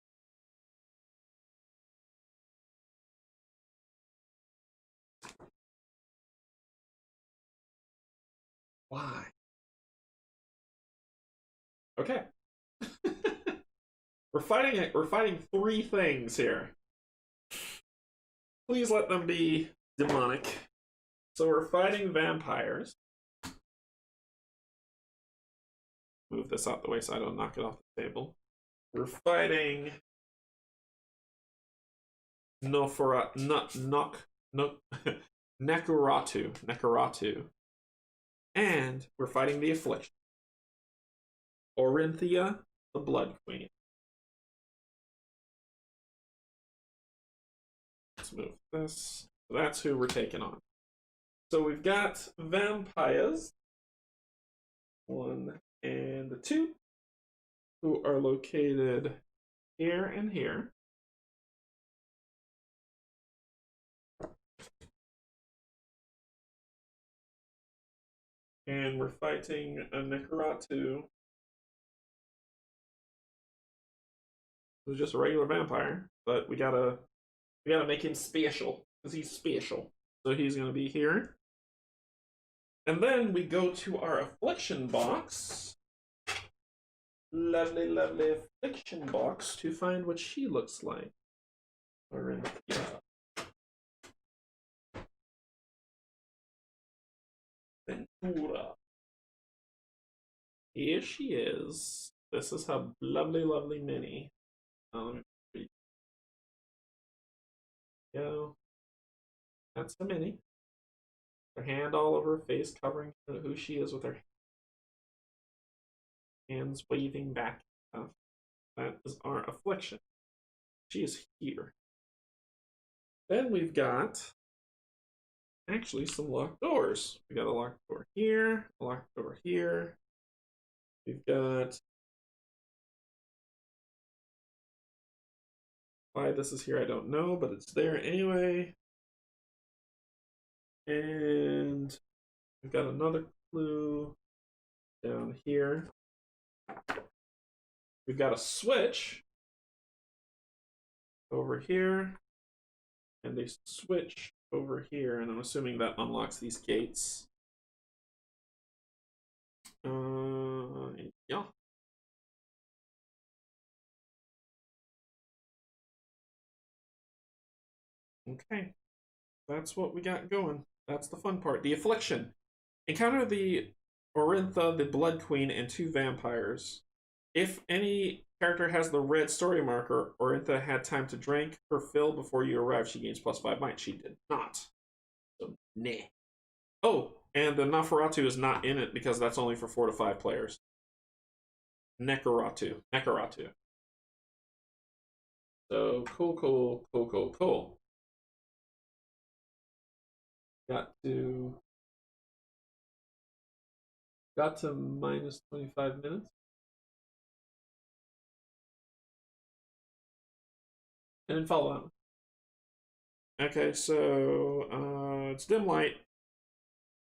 Why? Okay. We're fighting it. We're fighting three things here. Please let them be demonic. So we're fighting vampires. Move this out the way so I don't knock it off the table. We're fighting Nekaratu. And we're fighting the Affliction. Orinthia, the Blood Queen. Let's move this. So that's who we're taking on. So we've got vampires. 1 and 2. Who are located here and here. And we're fighting a Nekaratu. Who's just a regular vampire, but we gotta make him special, because he's special. So he's gonna be here. And then we go to our Affliction box. Lovely, lovely Affliction box to find what she looks like. Orinthia. Ventura. Here she is. This is her lovely, lovely mini. Go. That's the mini. Her hand all over her face, covering who she is with her hands waving back. That is our Affliction. She is here. Then we've got actually some locked doors. We got a locked door here, a locked door here. We've got why this is here, I don't know, but it's there anyway. And we've got another clue down here. We've got a switch over here, and a switch over here, and I'm assuming that unlocks these gates. Yeah. Okay. That's what we got going. That's the fun part. The Affliction. Encounter the Orintha, the Blood Queen, and 2 vampires. If any character has the red story marker, Orintha had time to drink her fill before you arrive. She gains +5 might. She did not. So, nah. Oh, and the Nafaratu is not in it because that's only for 4 to 5 players. Nekaratu. So, cool. Got to minus 25 minutes. And then follow up. Okay, so it's dim light.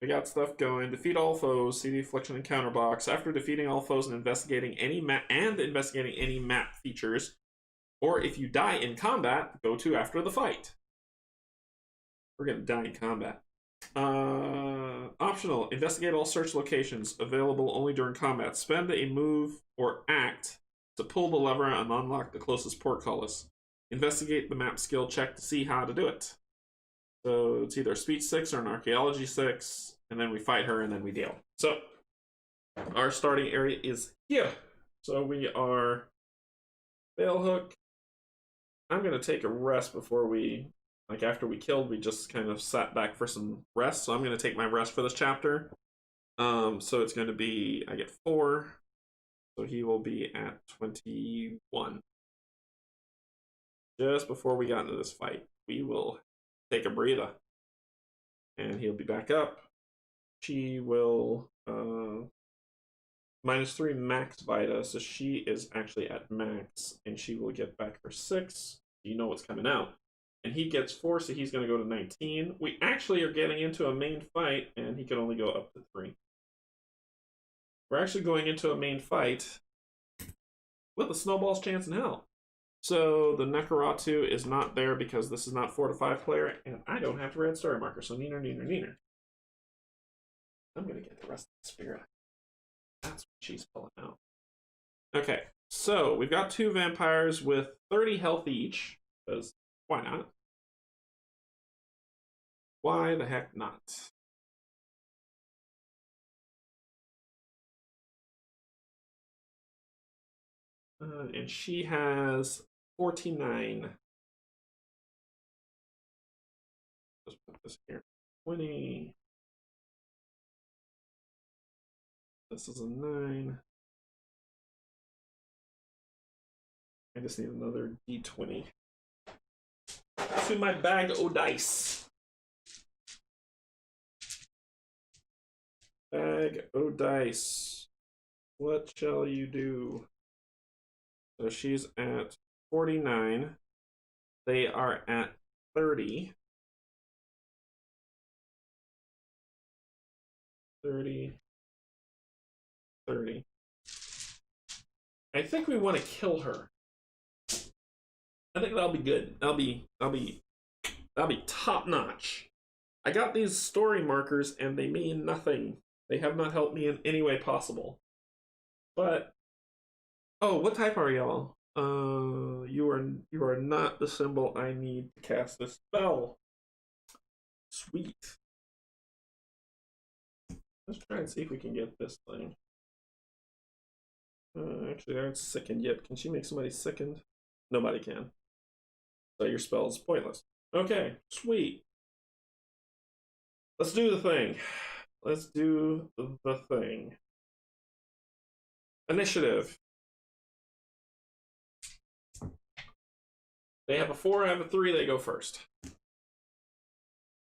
We got stuff going. Defeat all foes. See the Affliction encounter box. After defeating all foes and investigating any map features, or if you die in combat, go to after the fight. We're gonna die in combat. Optional. Investigate all search locations. Available only during combat. Spend a move or act to pull the lever and unlock the closest portcullis. Investigate the map skill check to see how to do it. So it's either a speech 6 or an archaeology 6, and then we fight her and then we deal. So our starting area is here. So we are Balehook. I'm gonna take a rest before we, like after we killed, we just kind of sat back for some rest. So I'm gonna take my rest for this chapter. So it's gonna be, I get 4. So he will be at 21. Just before we got into this fight, we will take a breather. And he'll be back up. She will -3 max Vita, so she is actually at max, and she will get back her 6. You know what's coming out. And he gets 4, so he's going to go to 19. We actually are getting into a main fight, and he can only go up to 3. We're actually going into a main fight with a snowball's chance in hell. So the Nekaratu is not there because this is not 4 to 5 player, and I don't have the red story marker, so neener. I'm gonna get the rest of the spirit. That's what she's pulling out. Okay, so we've got 2 vampires with 30 health each, because why not? Why the heck not? And she has 49. Let's put this here. 20. This is a 9. I just need another d20 to my bag o' dice. Bag o' dice. What shall you do? So she's at 49. They are at 30. 30. 30. I think we want to kill her. I think that'll be good. That'll be top notch. I got these story markers and they mean nothing. They have not helped me in any way possible. But oh, what type are y'all? You are not the symbol I need to cast this spell. Sweet. Let's try and see if we can get this thing. Actually, they aren't sickened yet. Can she make somebody sickened? Nobody can. So your spell is pointless. Okay, sweet. Let's do the thing. Let's do the thing. Initiative. They have a 4, I have a 3, they go first.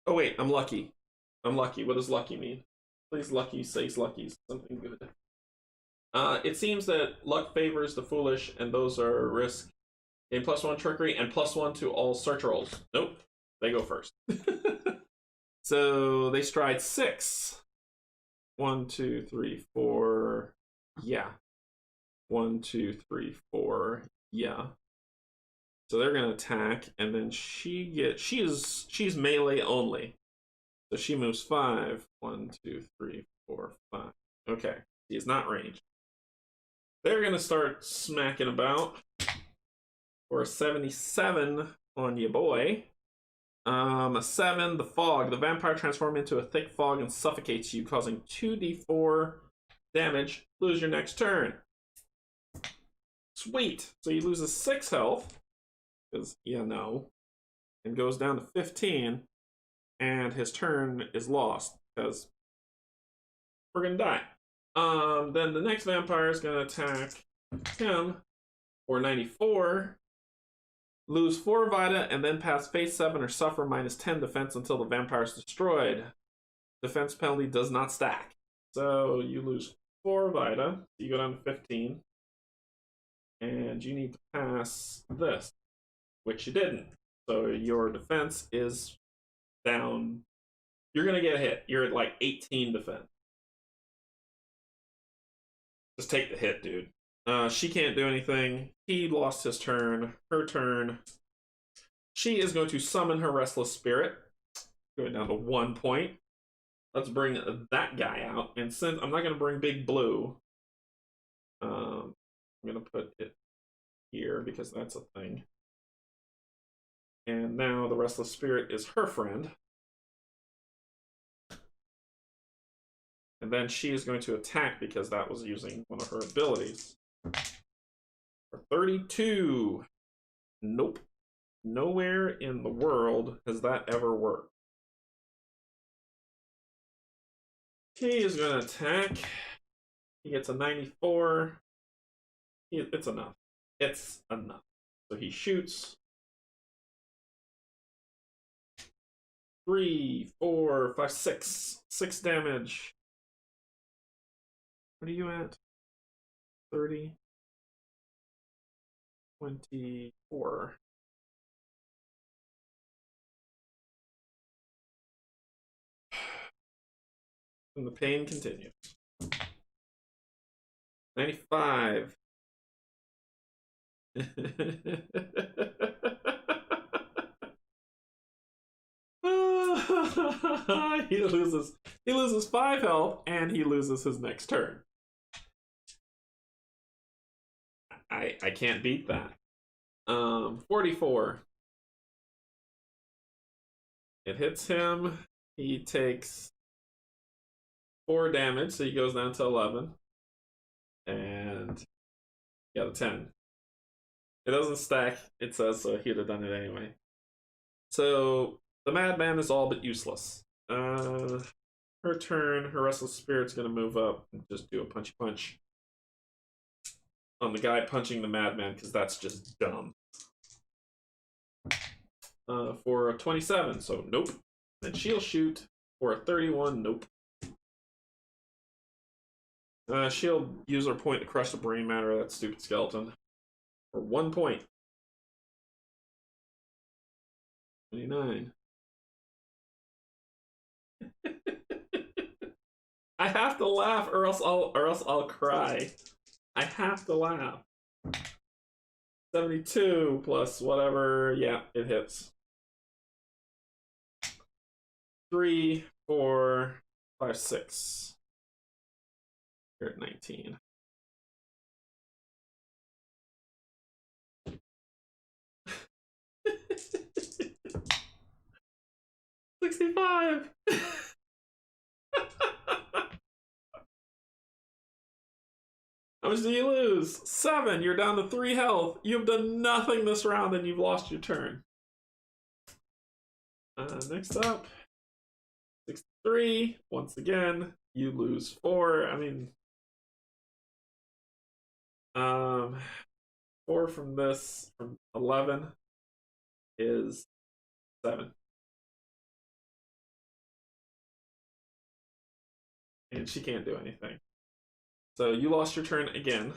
Oh wait, I'm lucky. I'm lucky. What does lucky mean? Please lucky says lucky something good. It seems that luck favors the foolish, and those are risk. Gain +1 trickery and +1 to all search rolls. Nope, they go first. So they stride 6. 1, 2, 3, 4. Yeah. 1, 2, 3, 4. Yeah. So they're gonna attack, and then she's melee only. So she moves 5. 1, 2, 3, 4, 5. Okay, she is not ranged. They're gonna start smacking about for a 77 on you, boy. A 7, the fog. The vampire transforms into a thick fog and suffocates you, causing 2d4 damage. Lose your next turn. Sweet. So he loses 6 health, because, and goes down to 15, and his turn is lost, because we're gonna die. Then the next vampire is gonna attack him for 94. Lose 4 Vita and then pass phase 7 or suffer -10 defense until the vampire is destroyed. Defense penalty does not stack. So you lose 4 Vita. You go down to 15. And you need to pass this, which you didn't. So your defense is down. You're going to get a hit. You're at like 18 defense. Just take the hit, dude. She can't do anything. He lost his turn. Her turn. She is going to summon her restless spirit. Going down to 1 point. Let's bring that guy out. And since I'm not going to bring Big Blue, I'm going to put it here because that's a thing. And now the restless spirit is her friend. And then she is going to attack because that was using one of her abilities. For 32. Nope. Nowhere in the world has that ever worked. He is going to attack. He gets a 94. It's enough. It's enough. So he shoots. 3, 4, 5, 6. 6 damage. What are you at? 30. 24. And the pain continues. 95. he loses 5 health, and he loses his next turn. I can't beat that. 44. It hits him. He takes 4 damage, so he goes down to 11. And yeah, the 10. It doesn't stack, it says, so he'd have done it anyway. So the madman is all but useless. Her turn, her restless spirit's gonna move up and just do a punchy punch on the guy punching the madman, because that's just dumb. For a 27, so nope. Then she'll shoot for a 31, nope. She'll use her point to crush the brain matter of that stupid skeleton. For 1 point. 29. I have to laugh, or else I'll cry. I have to laugh. 72 plus whatever. Yeah, it hits. 3, 4, 5, 6. You're at 19. $65. How much do you lose? 7. You're down to 3 health. You've done nothing this round, and you've lost your turn. Next up, 63. Once again, you lose 4. I mean, 4 from this, from 11, is 7. And she can't do anything. So you lost your turn again.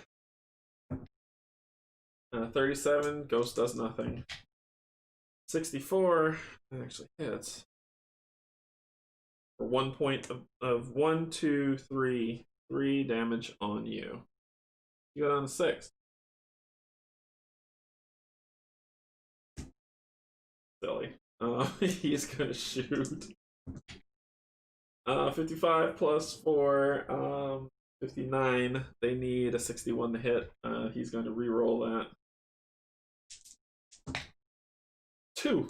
37, Ghost does nothing. 64, that actually hits. For 1 point of 1, 2, 3, 3 damage on you. You go down to 6. Silly. He's gonna shoot. 55 plus 4, 59. They need a 61 to hit. He's going to re-roll that. 2.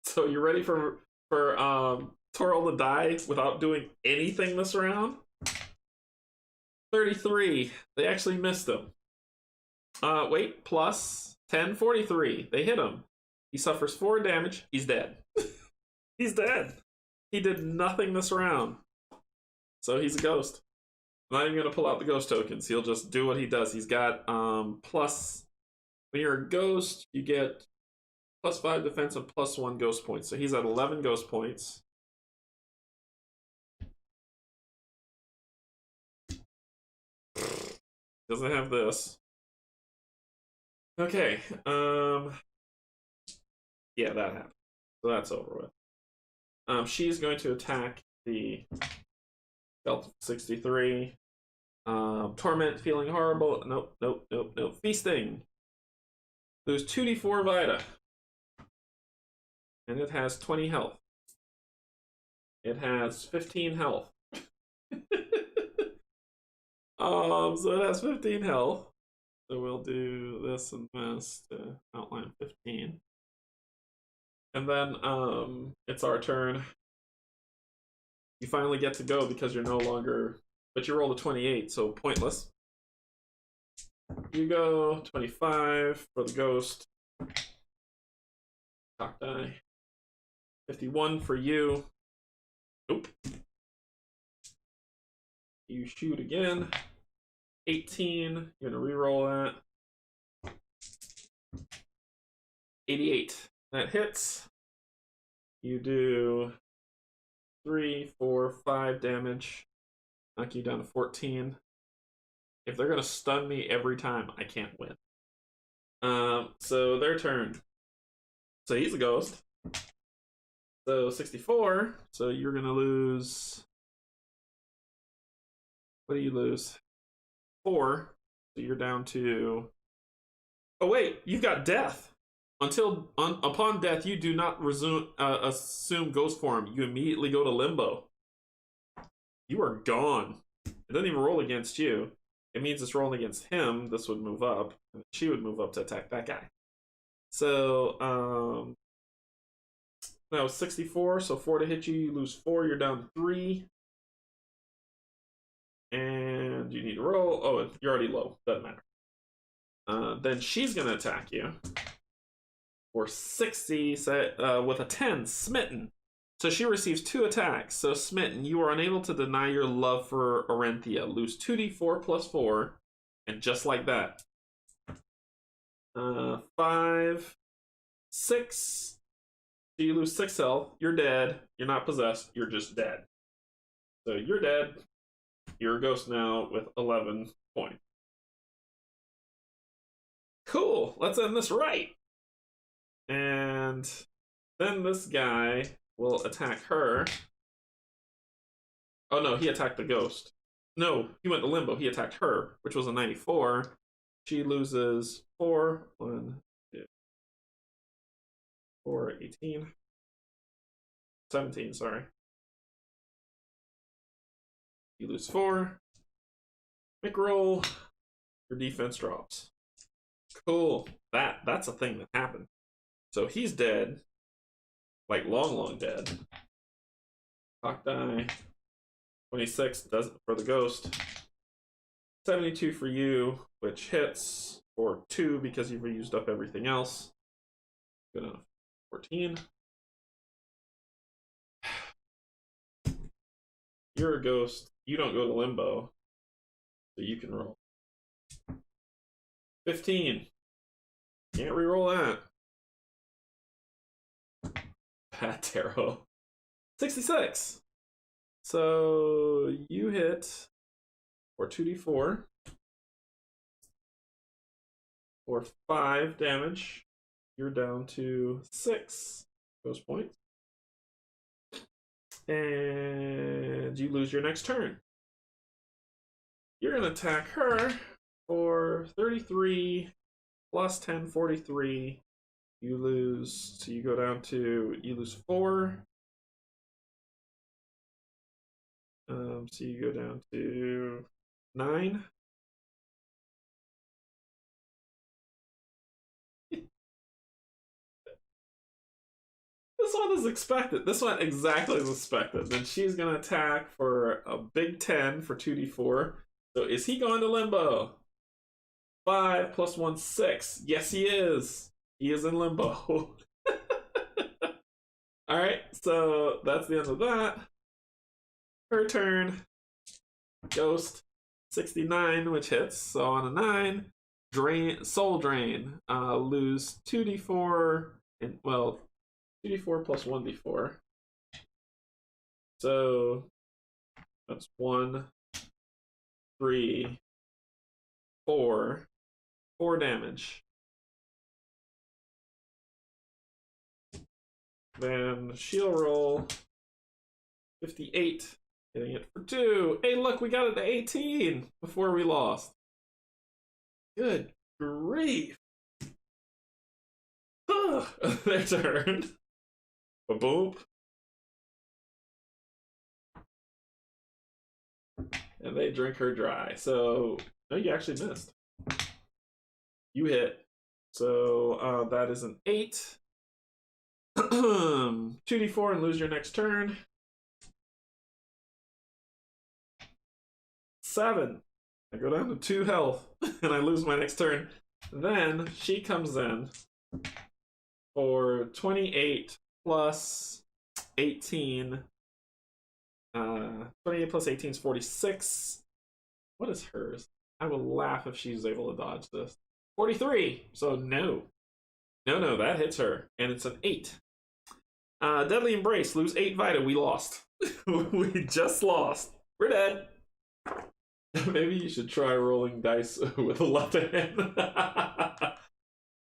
So you ready for Toril to die without doing anything this round? 33. They actually missed him. Wait, plus 10, 43. They hit him. He suffers 4 damage. He's dead. He's dead. He did nothing this round. So he's a ghost. I'm not even going to pull out the ghost tokens. He'll just do what he does. He's got plus... When you're a ghost, you get plus 5 defense and plus 1 ghost points. So he's at 11 ghost points. Doesn't have this. Okay. Yeah, that happened. So that's over with. She's going to attack the Delta 63. Torment, feeling horrible. Nope, nope, nope, nope. Feasting. Lose 2d4 Vita. And it has 20 health. It has 15 health. So it has 15 health. So we'll do this and this to outline 15. And then it's our turn. You finally get to go because you're no longer... But you rolled a 28, so pointless. You go 25 for the ghost. Cock die. 51 for you. Nope. You shoot again. 18. You're gonna re-roll that. 88. That hits. You do 3, 4, 5 damage. Knock you down to 14. If they're gonna stun me every time, I can't win. So their turn. So he's a ghost. So 64. So you're gonna lose. What do you lose? 4. So you're down to. Oh wait, you've got death Upon death, you do not assume ghost form. You immediately go to limbo. You are gone. It doesn't even roll against you. It means it's rolling against him. This would move up. And she would move up to attack that guy. So, that was 64. So 4 to hit you. You lose 4. You're down to 3. And you need to roll. Oh, you're already low. Doesn't matter. Then she's going to attack you. For 60 with a 10. Smitten. So she receives 2 attacks. So smitten, you are unable to deny your love for Orenthia. Lose 2d4 plus 4. And just like that. 5, 6. So you lose 6 health. You're dead. You're not possessed. You're just dead. So you're dead. You're a ghost now with 11 points. Cool. Let's end this right. And then this guy will attack her. Oh no, he attacked the ghost. No, he went to limbo. He attacked her, which was a 94. She loses 4. 1, 2, 4, 18. 17, sorry. You lose 4. Make roll. Your defense drops. Cool. That's a thing that happened. So he's dead. Like long dead. Clock die. 26 does it for the ghost. 72 for you, which hits for 2 because you've used up everything else. Good enough. 14. You're a ghost. You don't go to limbo. So you can roll. 15. Can't re-roll that. Bad tarot. 66. So you hit for 2d4 for 5 damage. You're down to 6 ghost points. And you lose your next turn. You're going to attack her for 33 plus 10, 43. You lose, so you go down to, you lose 4. So you go down to 9. This one is expected. This one exactly is expected. Then she's going to attack for a big 10 for 2d4. So is he going to limbo? 5 plus 1, 6. Yes, he is. He is in limbo. Alright, so that's the end of that. Her turn. Ghost. 69, which hits. So on a 9. Drain, soul drain. Lose 2d4. And, well, 2d4 plus 1d4. So that's 1, 3, 4. 4 damage. Then she'll roll 58, hitting it for 2. Hey, look, we got it to 18 before we lost. Good grief. Their turn. Ba-boom. And they drink her dry. So, no, you actually missed. You hit. So, that is an 8. 2d4 and lose your next turn. 7. I go down to 2 health and I lose my next turn. Then she comes in for 28 plus 18. 28 plus 18 is 46. What is hers? I will laugh if she's able to dodge this. 43. So no. No, that hits her. And it's an 8. Deadly Embrace. Lose 8 Vita. We lost. We just lost. We're dead. Maybe you should try rolling dice with a left hand.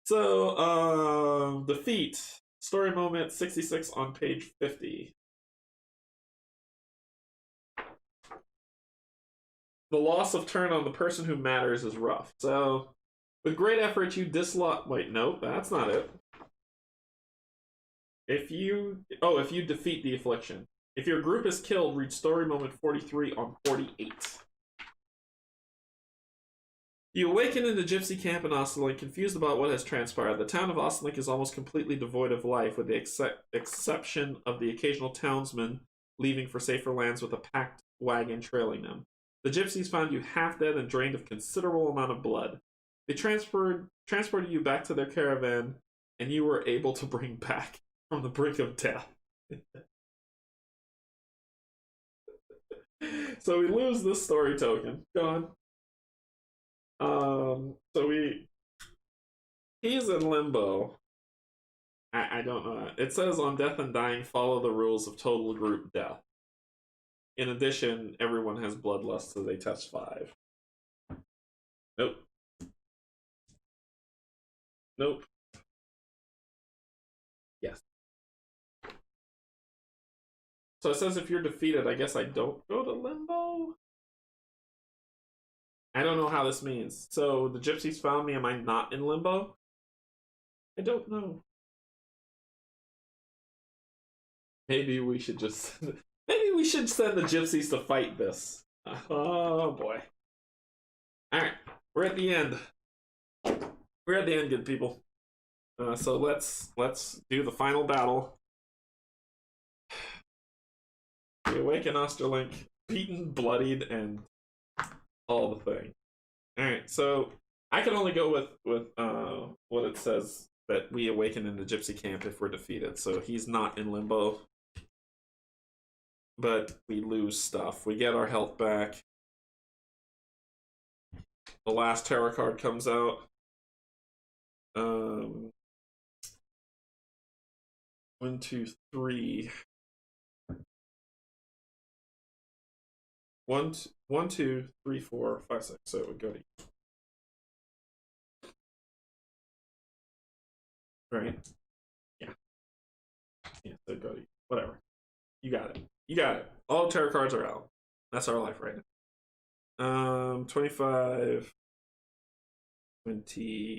So, defeat. Story moment 66 on page 50. The loss of turn on the person who matters is rough. So, with great effort, you dislodge. Wait, no, that's not it. if you defeat the affliction. If your group is killed, reach story moment 43 on 48. You awaken in the gypsy camp in Ostelink, confused about what has transpired. The town of Ostelink is almost completely devoid of life, with the exception of the occasional townsman leaving for safer lands with a packed wagon trailing them. The gypsies found you half dead and drained of considerable amount of blood. They transported you back to their caravan, and you were able to bring back from the brink of death. So we lose this story token. Go on. He's in limbo. I don't know. It says on death and dying, follow the rules of total group death. In addition, everyone has bloodlust, so they test 5. Nope. Nope. Yes. So it says if you're defeated, I guess I don't go to limbo? I don't know how this means. So the gypsies found me. Am I not in limbo? I don't know. Maybe we should just... Maybe we should send the gypsies to fight this. Oh, boy. Alright. We're at the end. We're at the end, good people. So let's do the final battle. We awaken Osterlink, beaten, bloodied, and all the thing. Alright, so I can only go with what it says that we awaken in the gypsy camp if we're defeated. So he's not in limbo. But we lose stuff. We get our health back. The last tarot card comes out. 1, 2, 3. 1, 2, 3, 4, 5, 6. So it would go to you. Right? Yeah. Yeah, so go to you. Whatever. You got it. You got it. All tarot cards are out. That's our life right now. 25. 21.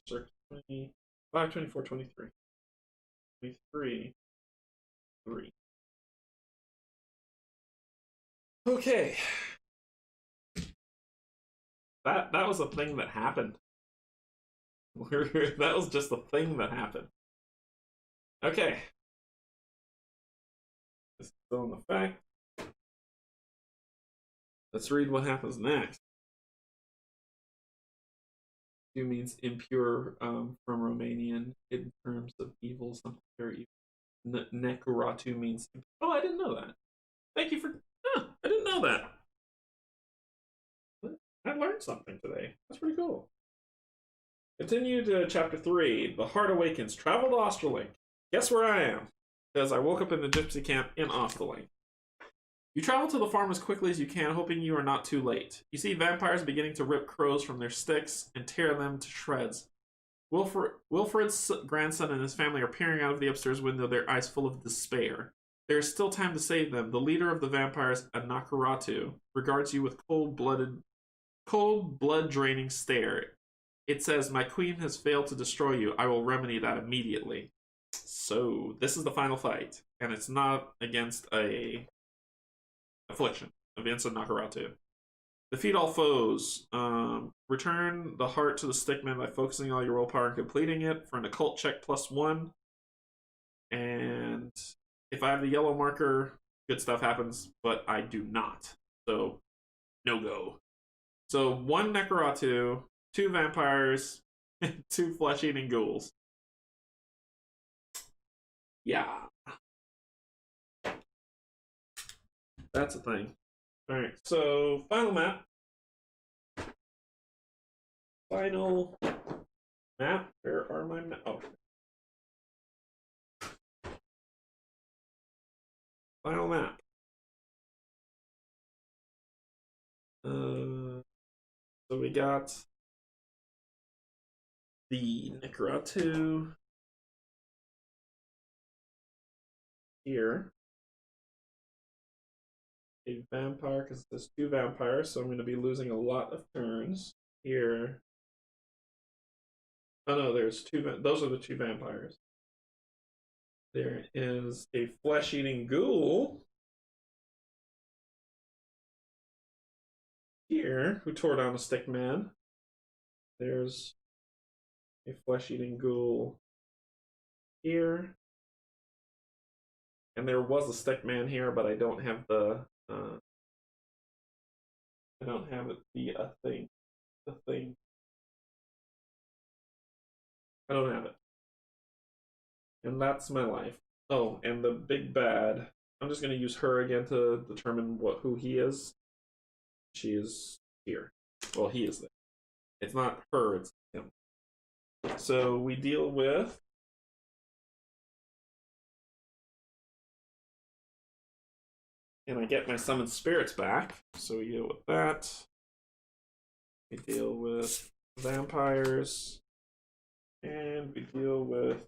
6. Twenty. 25, 24, 23. 23. 3. Okay. That was a thing that happened. That was just a thing that happened. Okay. This is still in effect. Let's read what happens next. Means impure from Romanian in terms of evil, something very evil. Nekuratu means... Oh, I didn't know that. Thank you for... I didn't know that. I learned something today. That's pretty cool. Continue to chapter 3. The Heart Awakens. Travel to Osterlink. Guess where I am? Because I woke up in the gypsy camp in Osterlink. You travel to the farm as quickly as you can, hoping you are not too late. You see vampires beginning to rip crows from their sticks and tear them to shreds. Wilfred's grandson and his family are peering out of the upstairs window, their eyes full of despair. There is still time to save them. The leader of the vampires, a Nakaratu, regards you with cold, blood-draining stare. It says, "My queen has failed to destroy you. I will remedy that immediately." So, this is the final fight. And it's not against a... affliction against a Nakaratu. Defeat all foes. Return the heart to the stickman by focusing all your willpower and completing it for an occult check +1. And if I have the yellow marker, good stuff happens, but I do not. So, no go. So, 1 Nakaratu, 2 vampires, and 2 flesh-eating ghouls. Yeah. That's a thing. Alright, so final map. Final map. Where are my map? Oh. Final map. So we got the Necratu here. A vampire, because there's 2 vampires, so I'm going to be losing a lot of turns here. Oh no, there's 2. Those are the 2 vampires. There is a flesh-eating ghoul here who tore down a stick man. There's a flesh-eating ghoul here. And there was a stick man here, but I don't have the I don't have it be a thing. The thing. I don't have it. And that's my life. Oh, and the big bad. I'm just gonna use her again to determine who he is. She is here. Well, he is there. It's not her, it's him. So we deal with and I get my summoned spirits back. So we deal with that. We deal with vampires. And we deal with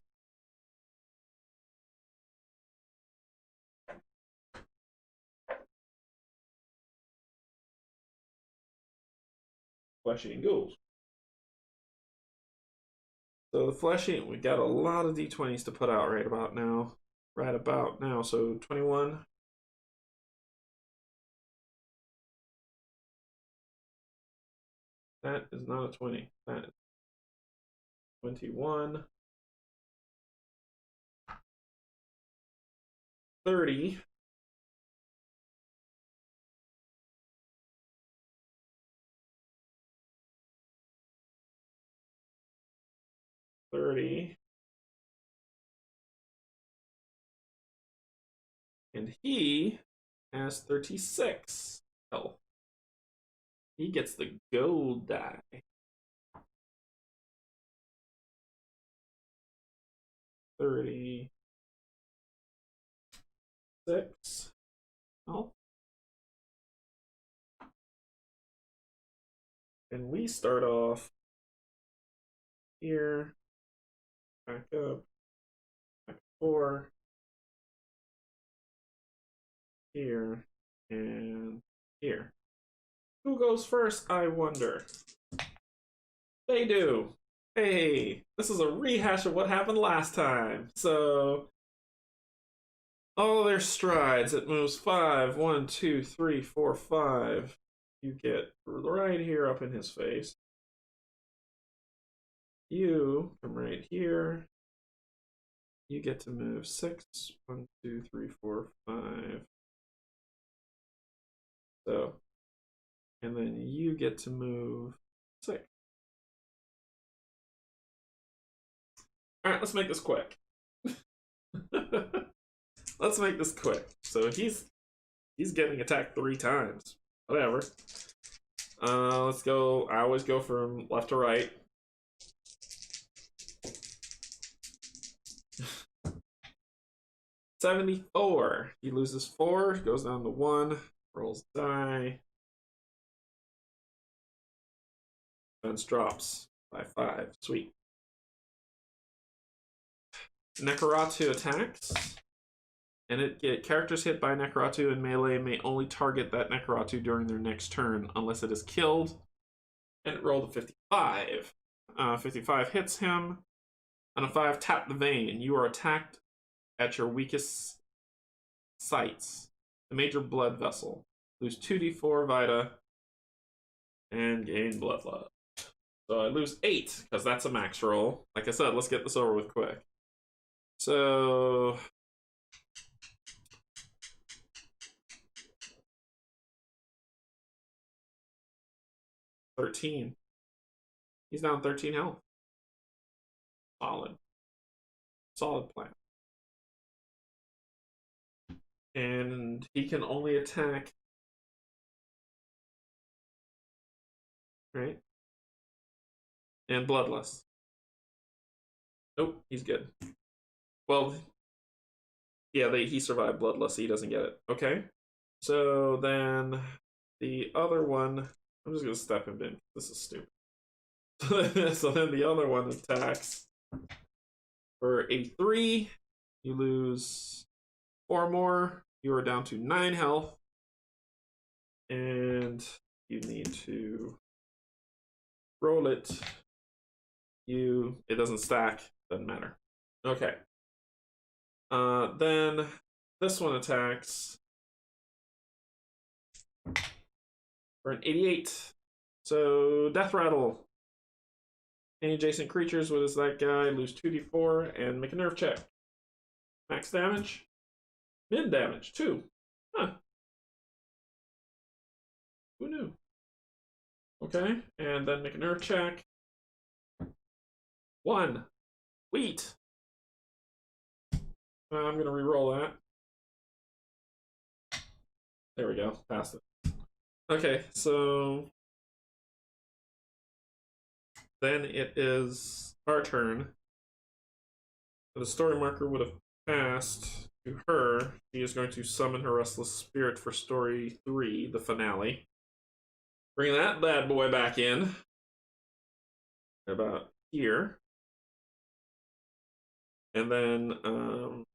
flesh-eating ghouls. So the flesh-eating, we got a lot of d20s to put out right about now. Right about now. So 21. That is not a 20. That is 21. 30. 30. And he has 36 health. He gets the gold die. $36. Oh. And we start off here. Back up. Back 4. Here. And here. Who goes first, I wonder? They do. Hey, this is a rehash of what happened last time. So, all their strides, it moves 5. 1, 2, 3, 4, 5. You get right here up in his face. You come right here. You get to move 6. 1, 2, 3, 4, 5. So, and then you get to move 6. All right, let's make this quick. Let's make this quick. So he's getting attacked 3 times. Whatever. Let's go. I always go from left to right. $74. He loses 4, goes down to 1, rolls die. Defense drops by 5. Sweet. Necratu attacks. And characters hit by Necratu in melee may only target that Necratu during their next turn unless it is killed. And it rolled a 55. 55 hits him. On a 5, tap the vein. You are attacked at your weakest sites. The major blood vessel. Lose 2d4 Vita. And gain bloodlust. So I lose 8, because that's a max roll. Like I said, let's get this over with quick. So... $13. He's down 13 health. Solid. Solid plan. And he can only attack right? And bloodlust. Nope, he's good. Well, yeah, he survived bloodlust, so he doesn't get it. Okay. So then the other one, I'm just gonna step him in. This is stupid. So then the other one attacks for 83. You lose 4 more. You are down to 9 health. And you need to roll it. It doesn't stack, doesn't matter. Okay. Then this one attacks for an 88. So death rattle. Any adjacent creatures, what is that guy? Lose 2d4 and make a nerve check. Max damage. Min damage, 2. Huh. Who knew? Okay, and then make a nerve check. 1. Wheat. I'm gonna re-roll that. There we go, passed it. Okay, so then it is our turn. The story marker would have passed to her. She is going to summon her restless spirit for story 3, the finale. Bring that bad boy back in. About here. And then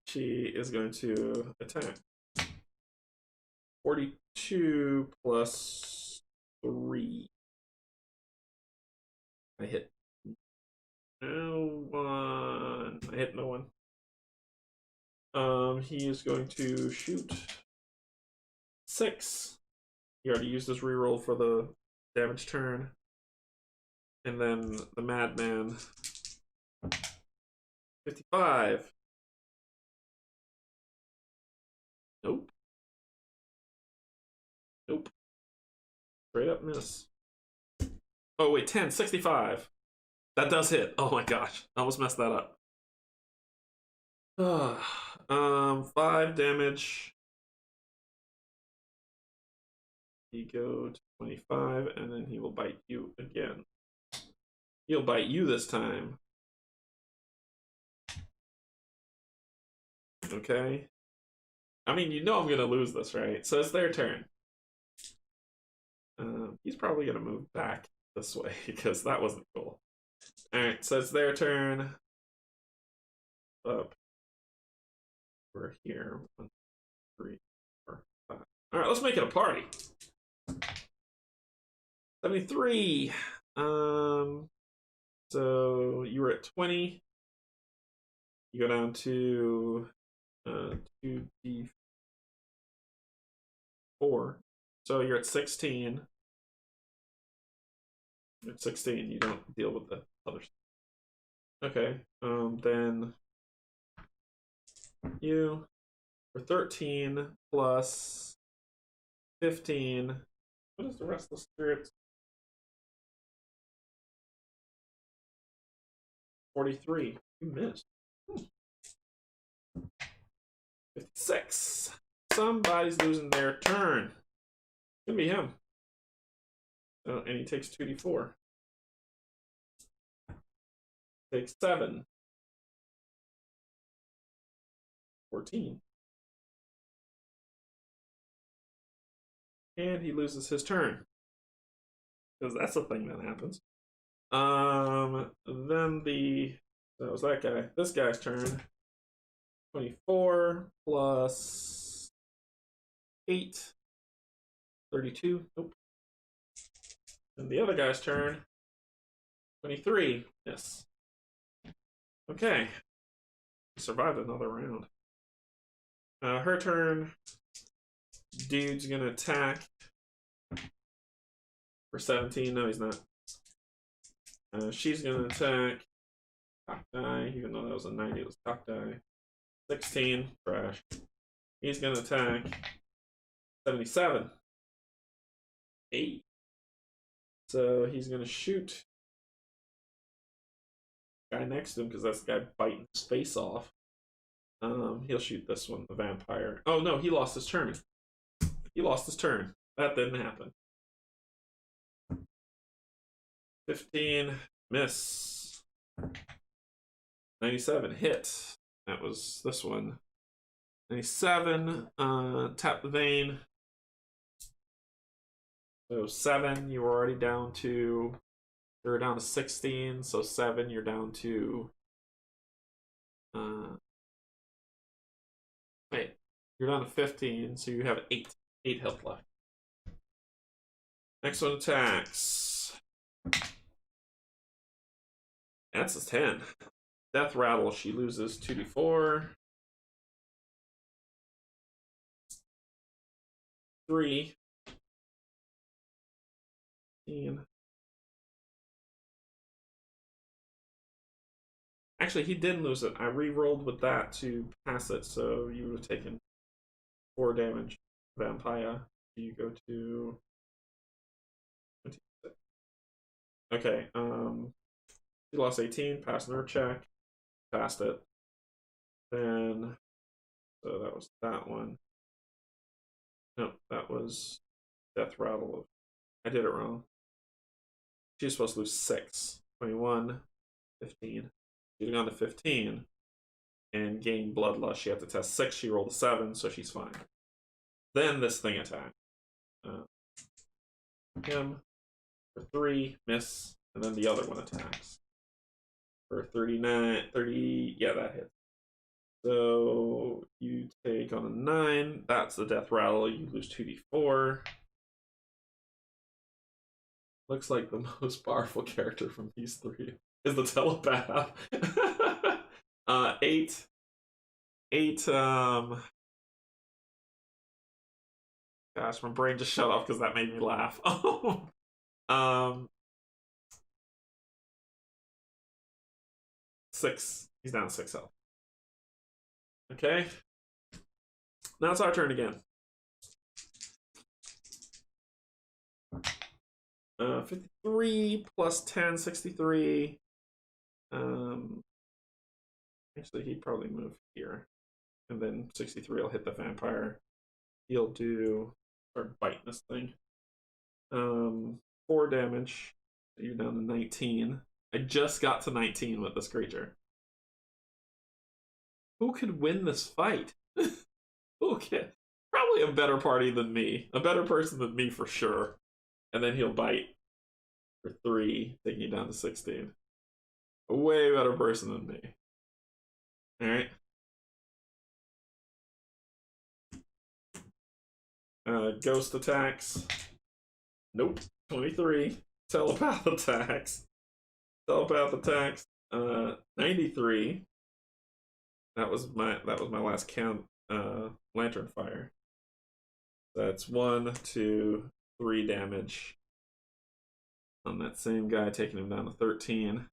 she is going to attack. 42 plus 3. I hit no one. I hit no one. He is going to shoot 6. He already used his reroll for the damage turn. And then the madman 55. Nope. Nope. Straight up miss. Oh wait, 10, 65. That does hit. Oh my gosh. I almost messed that up. 5 damage. He go to 25, and then he will bite you again. He'll bite you this time. Okay. I mean, you know I'm gonna lose this, right? So it's their turn. He's probably gonna move back this way because that wasn't cool. Alright, so it's their turn. Up. We're here. 1, 3, 4, 5. Alright, let's make it a party. 73. So you were at 20. You go down to 2d4. So you're at 16. At 16, you don't deal with the other stuff. Okay, then you for 13 plus 15. What is the rest of the spirits? 43. You missed. 56. Somebody's losing their turn. It's gonna be him. Oh, and he takes 2d4. Takes 7. 14. And he loses his turn. Because that's a thing that happens. Then that was that guy. This guy's turn. 24 plus 8. 32. Nope. And the other guy's turn. 23. Yes. Okay. Survived another round. Her turn. Dude's gonna attack for 17. No, he's not. She's gonna attack. Cock die, even though that was a 90, it was cock die. 16. Trash. He's gonna attack 77. 8. So he's gonna shoot the guy next to him because that's the guy biting his face off. He'll shoot this one, the vampire. Oh no, he lost his turn. He lost his turn. That didn't happen. 15, miss. 97, hit. That was this one. 97, tap the vein. So 7, you were already down to, you're down to 16, so 7, you're down to, wait, you're down to 15, so you have 8 health left. Next one attacks. That's a 10. Death rattle, she loses 2d4. 3. 15. Actually, he didn't lose it. I re-rolled with that to pass it, so you would have taken 4 damage. Vampire, you go to 26. Okay, you lost 18, passed another check, passed it. Then, so that was that one. No, that was Death Rattle. I did it wrong. She's supposed to lose 6. 21, 15. She'd gone to 15 and gained Bloodlust. She had to test 6. She rolled a 7, so she's fine. Then this thing attacked. Him for 3, miss, and then the other one attacks. For 39, 30, yeah, that hits. So you take on a 9. That's the Death Rattle. You lose 2d4. Looks like the most powerful character from these 3 is the telepath. 8. 8, gosh, my brain just shut off because that made me laugh. 6. He's down to 6 health. Okay. Now it's our turn again. 53 plus 10, 63. Actually, he'd probably move here. And then 63 will hit the vampire. He'll do, start biting this thing. 4 damage. You're down to 19. I just got to 19 with this creature. Who could win this fight? Who can? Probably a better party than me. A better person than me for sure. And then he'll bite for 3, taking you down to 16. A way better person than me. Alright. Ghost attacks. Nope. 23. Telepath attacks. Telepath attacks. 93. That was my last count. Lantern fire. That's 1, 2, 3 damage on that same guy, taking him down to 13.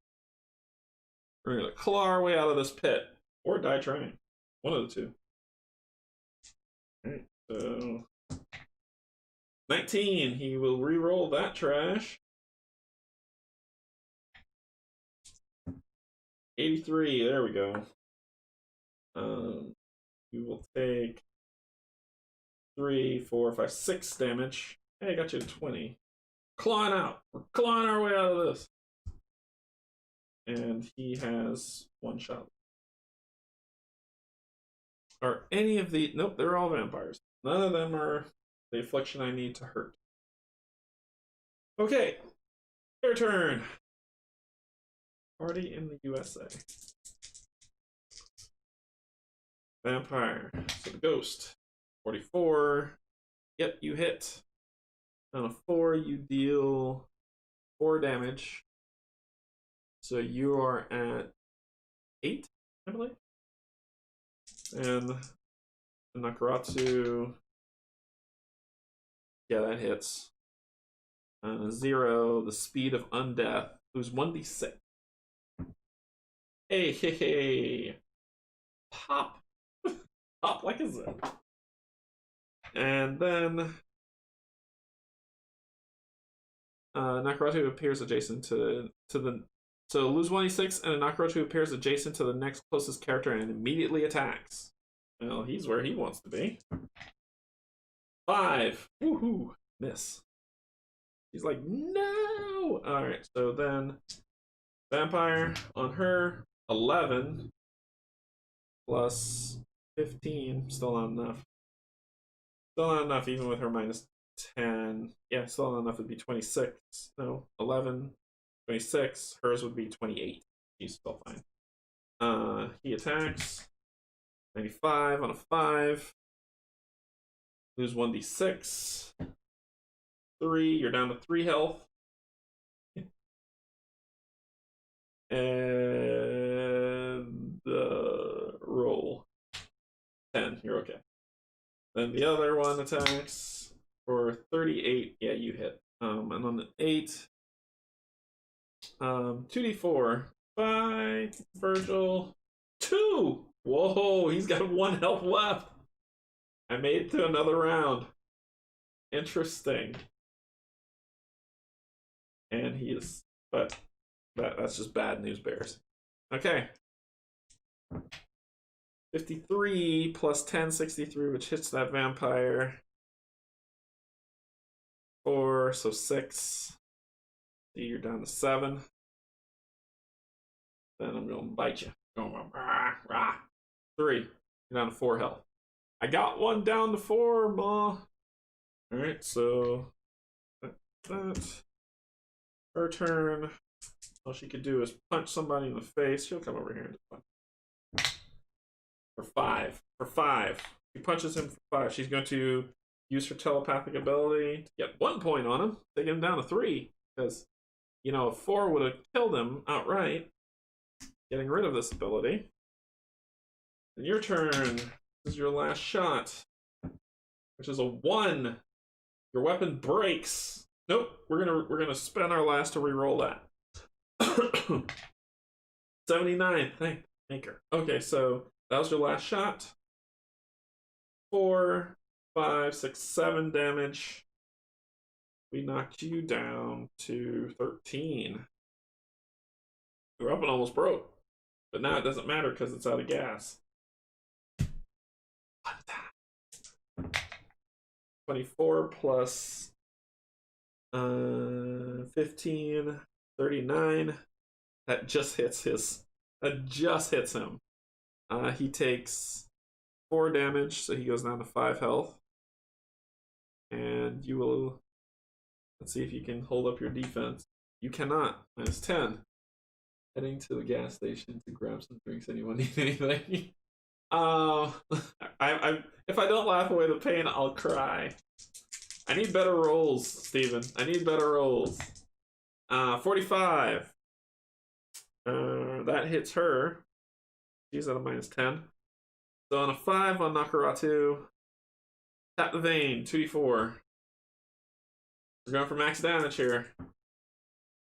We're gonna claw our way out of this pit, or die trying. One of the two. Alright, so 19. He will re-roll that trash. 83. There we go. We will take 3, 4, 5, 6 damage. Hey, I got you to 20. Clawing out. We're clawing our way out of this. And he has 1 shot. Are any of the... Nope, they're all vampires. None of them are the affliction I need to hurt. Okay. Their turn. Party in the USA. Vampire. So the ghost. 44. Yep, you hit. On a 4, you deal 4 damage. So you are at 8, I believe. And the Nakaratsu. Yeah, that hits. 0, the speed of undeath, who's 1d6. Hey, hey, hey. Pop. Pop like a zip. And then Nakaratsu appears adjacent to the... So lose 1d6, and a Nakaratsu appears adjacent to the next closest character and immediately attacks. Well, he's where he wants to be. 5. Woohoo! Miss. She's like, no! Alright, so then vampire on her, 11 plus 15, still not enough. Still not enough, even with her minus 10. Yeah, still not enough. It'd be 26. No, 11, 26. Hers would be 28. She's still fine. He attacks. 95 on a 5. Lose 1d6. 3. You're down to 3 health. And roll 10. You're okay. Then the other one attacks for 38. Yeah, you hit. And on the 8, 2d4. 5. Virgil. 2. Whoa, he's got 1 health left. I made it to another round. Interesting. And he is, but that's just bad news bears. Okay. 53 plus 10, 63, which hits that vampire. 4, so 6. You're down to 7. Then I'm going to bite you. Going rah, rah. 3. You're down to 4 health. I got one down to 4, ma. Alright, so that. Her turn. All she could do is punch somebody in the face. She'll come over here and punch. For 5. For 5. She punches him for 5. She's going to use her telepathic ability to get 1 point on him, taking him down to 3. Because, you know, a 4 would have killed him outright. Getting rid of this ability. And your turn. This is your last shot. Which is a 1. Your weapon breaks. Nope. We're gonna spend our last to re-roll that. 79. Thank Maker. Okay, so that was your last shot. 4, 5, 6, 7 damage. We knocked you down to 13. You were up and almost broke. But now it doesn't matter because it's out of gas. 24 plus 15, 39. That just hits his. That just hits him. He takes 4 damage, so he goes down to 5 health. And you will. Let's see if you can hold up your defense. You cannot. Minus 10. Heading to the gas station to grab some drinks. Anyone need anything? If I don't laugh away the pain, I'll cry. I need better rolls, Steven. I need better rolls. 45. That hits her. She's at a minus 10. So on a 5 on Nakaratu, tap the vein, 2d4. We're going for max damage here.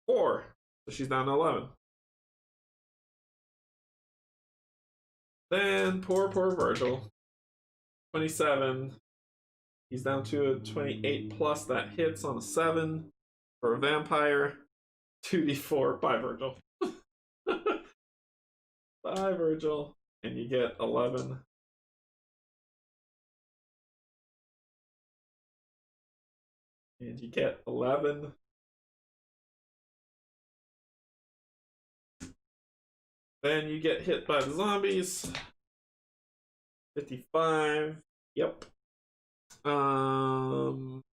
4. So she's down to 11. Then poor Virgil. 27. He's down to a 28 plus. That hits on a 7 for a vampire. 2d4. Bye, Virgil. Bye, Virgil. And you get 11. And you get 11. Then you get hit by the zombies. 55. Yep. 4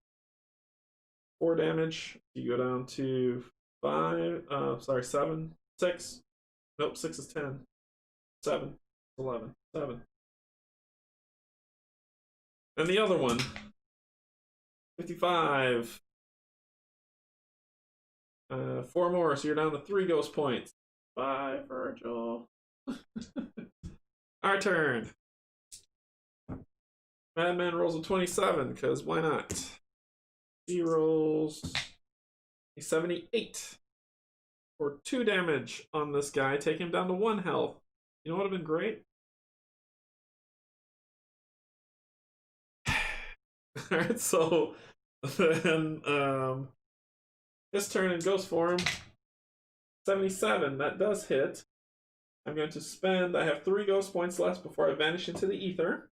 damage. You go down to 5. Sorry, 7. 6. Nope, 6 is 10. 7. 11. 7. And the other one. 55. 4 more, so you're down to 3 ghost points. Bye, Virgil. Our turn. Madman rolls a 27, because why not? He rolls a 78 for 2 damage on this guy, take him down to 1 health. You know what would have been great? Alright, so then this turn it goes for him. 77, that does hit. I'm going to spend, I have 3 ghost points left before I vanish into the ether.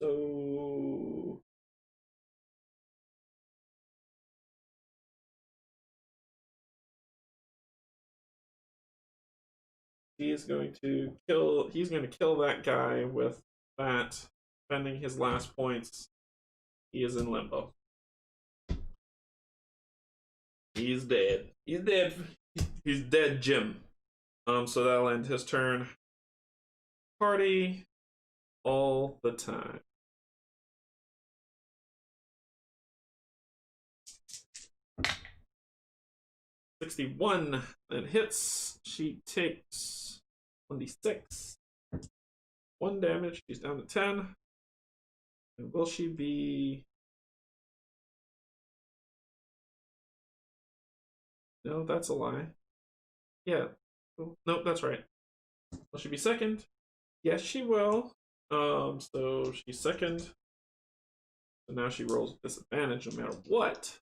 So He's going to kill that guy with that, spending his last points. He is in limbo. He's dead. He's dead. He's dead, Jim. So that'll end his turn. Party all the time. $61 that hits. She takes 1d6. 1 damage. She's down to 10. And will she be? No, that's a lie. Yeah. Oh, nope, that's right. Will she be second? Yes, she will. So she's second. So now she rolls with disadvantage no matter what.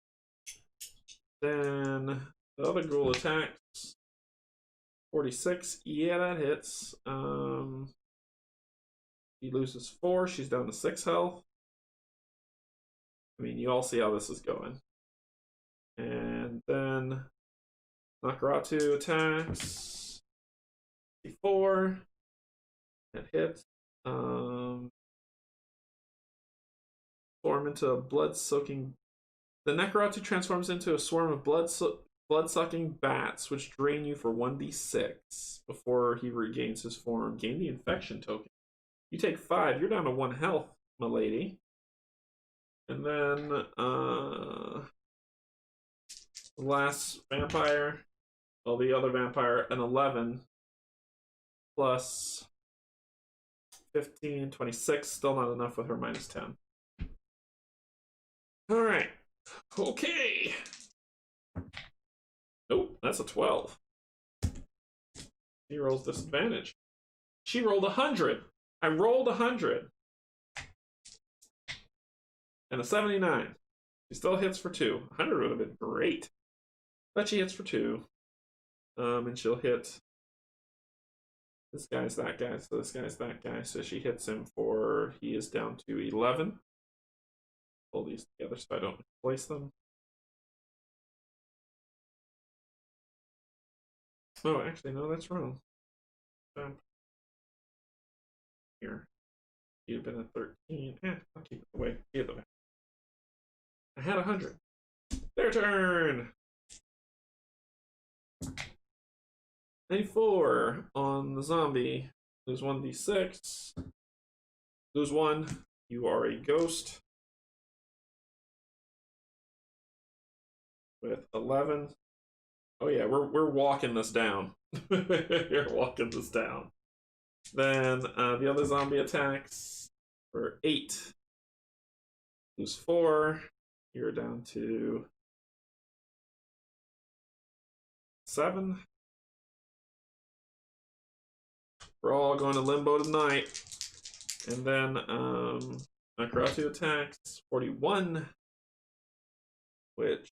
Then the other ghoul attacks. 46. Yeah, that hits. She loses 4. She's down to 6 health. I mean, you all see how this is going. And then Nakaratu attacks. 4. That hits. Form into a blood-soaking. The Nakaratu transforms into a swarm of blood-sucking bats, which drain you for 1d6 before he regains his form. Gain the infection token. You take 5. You're down to 1 health, milady. And then the last vampire, well, the other vampire, an 11 plus 15, 26. Still not enough with her minus 10. All right. Okay. Nope, that's a 12. He rolls disadvantage. She rolled 100. I rolled 100. And a 79. She still hits for 2. 100 would have been great. But she hits for 2. And she'll hit. This guy's that guy, so this guy's that guy. So she hits him for. He is down to 11. Pull these together so I don't misplace them. Oh, actually, no, that's wrong. Here. You've been at 13. I'll keep it away. Either way. I had 100. Their turn! 94 on the zombie. Lose 1d6. Lose 1. You are a ghost. With 11. Oh yeah, we're walking this down. You're walking this down. Then the other zombie attacks for 8. Lose 4. You're down to 7. We're all going to limbo tonight. And then Nakaratu attacks 41, which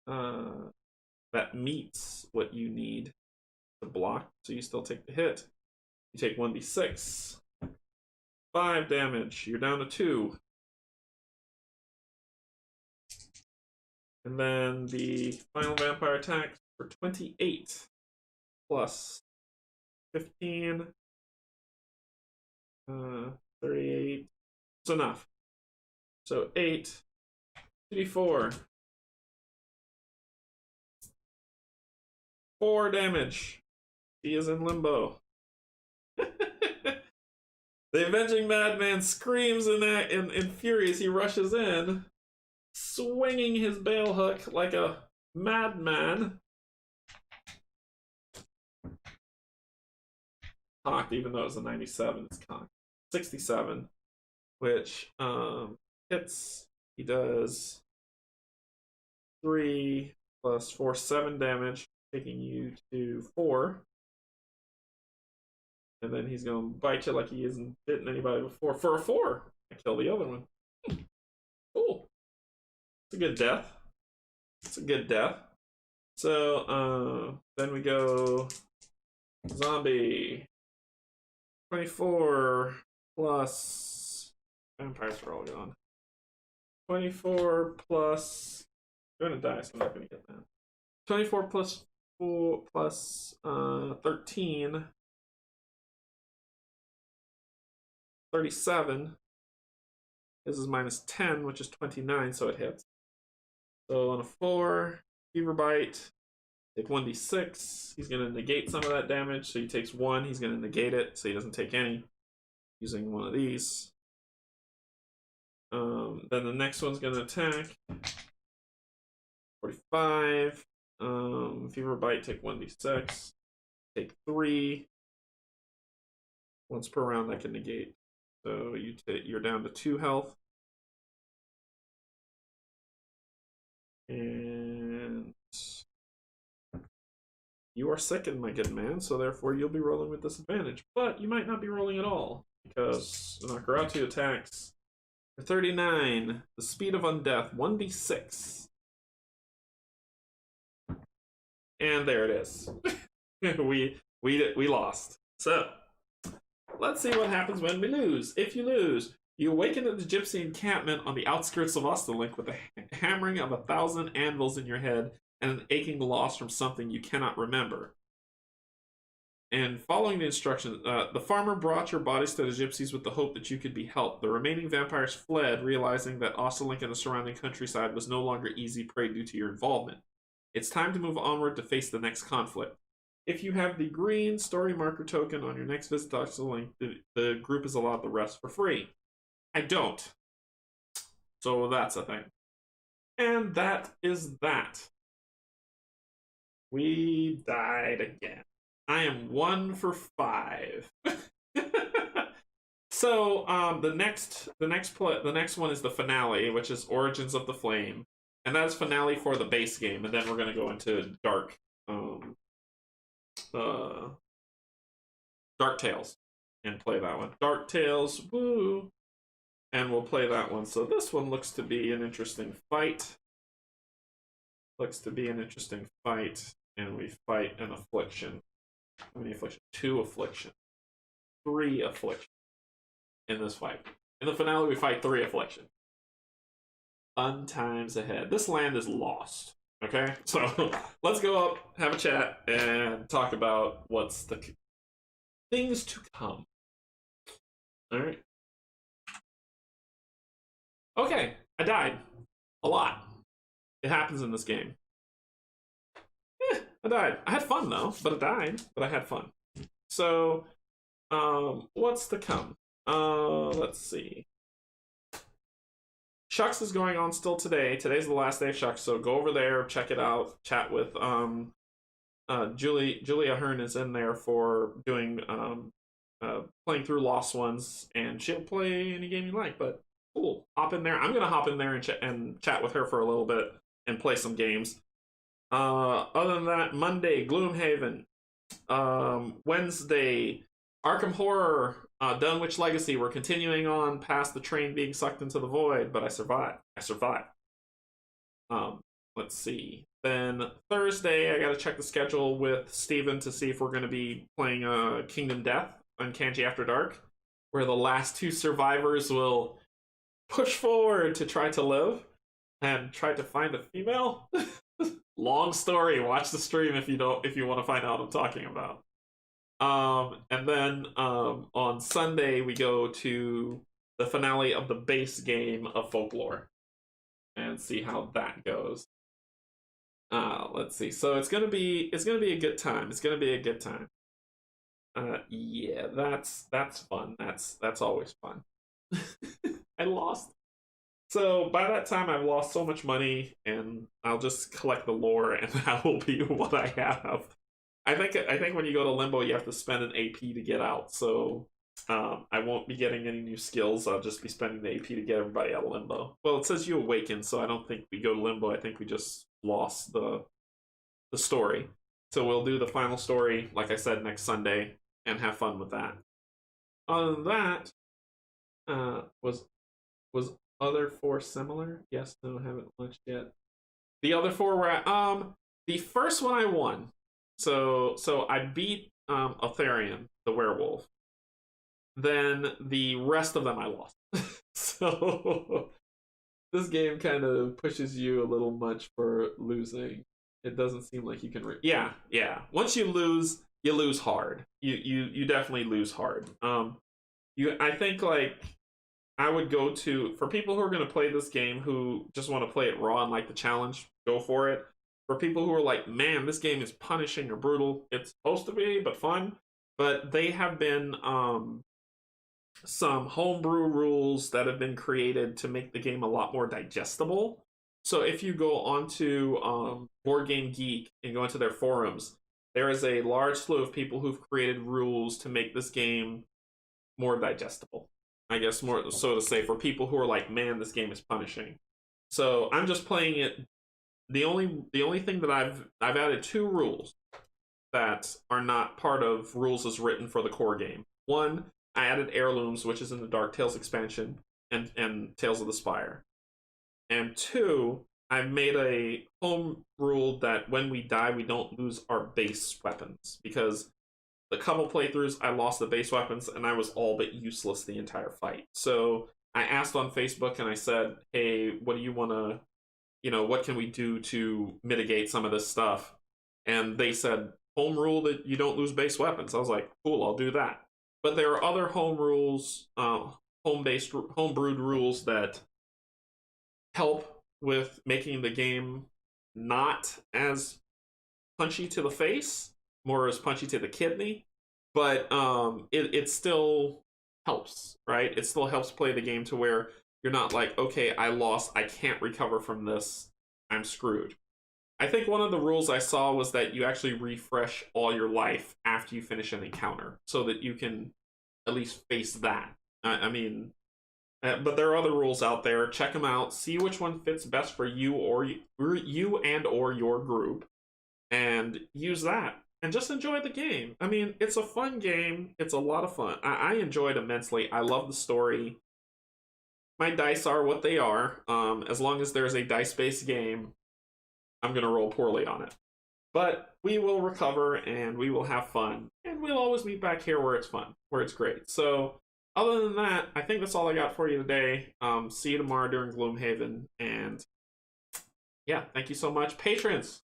that meets what you need to block, so you still take the hit. You take 1d6. 5 damage. You're down to 2. And then the final vampire attack for 28 plus 15. 38. It's enough. So 8. 2d4. 4 damage. He is in limbo. The Avenging Madman screams in fury as he rushes in, swinging his bale hook like a madman. Cocked, even though it was a 97, it's cocked. 67, which hits. He does 3 plus 4, 7 damage, taking you to 4. And then he's going to bite you like he hasn't bitten anybody before for a 4. I kill the other one. Cool. It's a good death. It's a good death. So then we go zombie. 24 plus vampires are all gone. 24 plus. I'm gonna die, so I'm not gonna get that. 24 plus 4 plus 13 37. His is minus 10, which is 29, so it hits. So on a 4, Fever Bite, take 1d6. He's going to negate some of that damage, so he takes 1. He's going to negate it, so he doesn't take any, using one of these. Then the next one's going to attack. 45. Fever Bite, take 1d6. Take 3. Once per round, that can negate. So you're down to 2 health. And you are sickened, my good man, so therefore you'll be rolling with disadvantage. But you might not be rolling at all, because Nakaratu attacks for 39. The speed of undeath, 1d6. And there it is. we lost. So let's see what happens when we lose. If you lose, you awaken at the gypsy encampment on the outskirts of Osterlink with the hammering of 1,000 anvils in your head and an aching loss from something you cannot remember. And following the instructions, the farmer brought your bodies to the gypsies with the hope that you could be helped. The remaining vampires fled, realizing that Osterlink and the surrounding countryside was no longer easy prey due to your involvement. It's time to move onward to face the next conflict. If you have the green story marker token on your next visit to Osterlink, the group is allowed the rest for free. I don't. So that's a thing. And that is that. We died again. I am 1 for 5. So the next one is the finale, which is Origins of the Flame, and that's finale for the base game, and then we're gonna go into Dark Tales and play that one. Dark Tales, woo! And we'll play that one. So this one looks to be an interesting fight. And we fight an affliction. How many affliction? 2 affliction. 3 affliction in this fight. In the finale, we fight 3 affliction. Fun times ahead. This land is lost. Okay? So let's go up, have a chat, and talk about what's the things to come. Alright. Okay, I died. A lot. It happens in this game. I died. I had fun though, but I died. But I had fun. So, what's to come? Let's see. Shucks is going on still today. Today's the last day of Shucks, so go over there, check it out, chat with Julia Hearn is in there for doing playing through Lost Ones, and she'll play any game you like. But cool, hop in there. I'm gonna hop in there and chat with her for a little bit and play some games. Other than that, Monday, Gloomhaven. Wednesday, Arkham Horror, Dunwich Legacy. We're continuing on past the train being sucked into the void, but I survived. Let's see. Then Thursday, I gotta check the schedule with Steven to see if we're gonna be playing Kingdom Death on Canje After Dark, where the last 2 survivors will push forward to try to live and try to find a female. Long story. Watch the stream if you want to find out what I'm talking about. And then on Sunday we go to the finale of the base game of Folklore and see how that goes. Let's see. So it's gonna be a good time. Yeah, that's fun. That's always fun. I lost. So by that time, I've lost so much money, and I'll just collect the lore, and that will be what I have. I think when you go to Limbo, you have to spend an AP to get out. So I won't be getting any new skills. I'll just be spending the AP to get everybody out of Limbo. Well, it says you awaken, so I don't think we go to Limbo. I think we just lost the story. So we'll do the final story, like I said, next Sunday, and have fun with that. Other than that, was other 4 similar? Yes, no, haven't launched yet. The other 4 were at, the first one I won. So I beat Aetherian, the werewolf. Then the rest of them I lost. So this game kind of pushes you a little much for losing. It doesn't seem like you can yeah. Once you lose hard. You definitely lose hard. I think like I would go to for people who are going to play this game who just want to play it raw and like the challenge, go for it. For people who are like, man, this game is punishing or brutal, it's supposed to be, but fun. But they have been some homebrew rules that have been created to make the game a lot more digestible. So if you go onto Board Game Geek and go into their forums, there is a large slew of people who've created rules to make this game more digestible. I guess more so to say for people who are like, man, this game is punishing. So I'm just playing it. The only thing that I've added two rules that are not part of rules as written for the core game. One, I added heirlooms, which is in the Dark Tales expansion and Tales of the Spire. And two, I've made a home rule that when we die, we don't lose our base weapons because the couple playthroughs I lost the base weapons and I was all but useless the entire fight. So I asked on Facebook and I said, "Hey, what do you want to, what can we do to mitigate some of this stuff?" And they said, "Home rule that you don't lose base weapons." I was like, "Cool, I'll do that." But there are other home rules, homebrewed rules that help with making the game not as punchy to the face, more as punchy to the kidney, but it still helps, right? It still helps play the game to where you're not like, okay, I lost, I can't recover from this, I'm screwed. I think one of the rules I saw was that you actually refresh all your life after you finish an encounter so that you can at least face that. I mean, but there are other rules out there. Check them out. See which one fits best for you or you and or your group, and use that. And just enjoy the game. I mean, it's a fun game. It's a lot of fun. I enjoyed immensely. I love the story. My dice are what they are. As long as there's a dice-based game, I'm going to roll poorly on it. But we will recover and we will have fun. And we'll always meet back here where it's fun, where it's great. So, other than that, I think that's all I got for you today. See you tomorrow during Gloomhaven. And yeah, thank you so much. Patrons!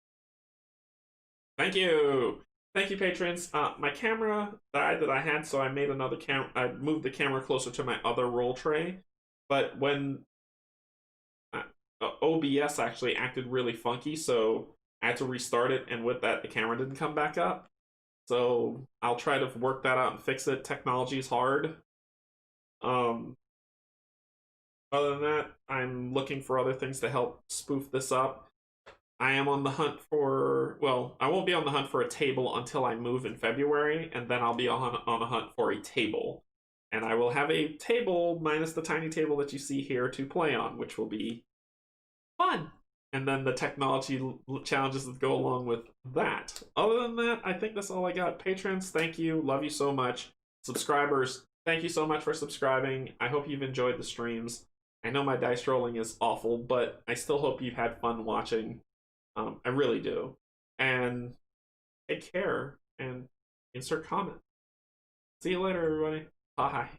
Thank you! Thank you, patrons. My camera died that I had, so I made another I moved the camera closer to my other roll tray. But when OBS actually acted really funky, so I had to restart it, and with that, the camera didn't come back up. So I'll try to work that out and fix it. Technology is hard. Other than that, I'm looking for other things to help spoof this up. I am on the hunt for, well, I won't be on the hunt for a table until I move in February, and then I'll be on a hunt for a table. And I will have a table minus the tiny table that you see here to play on, which will be fun. And then the technology challenges that go along with that. Other than that, I think that's all I got. Patrons, thank you. Love you so much. Subscribers, thank you so much for subscribing. I hope you've enjoyed the streams. I know my dice rolling is awful, but I still hope you've had fun watching. I really do. And take care and insert comment. See you later, everybody. Bye.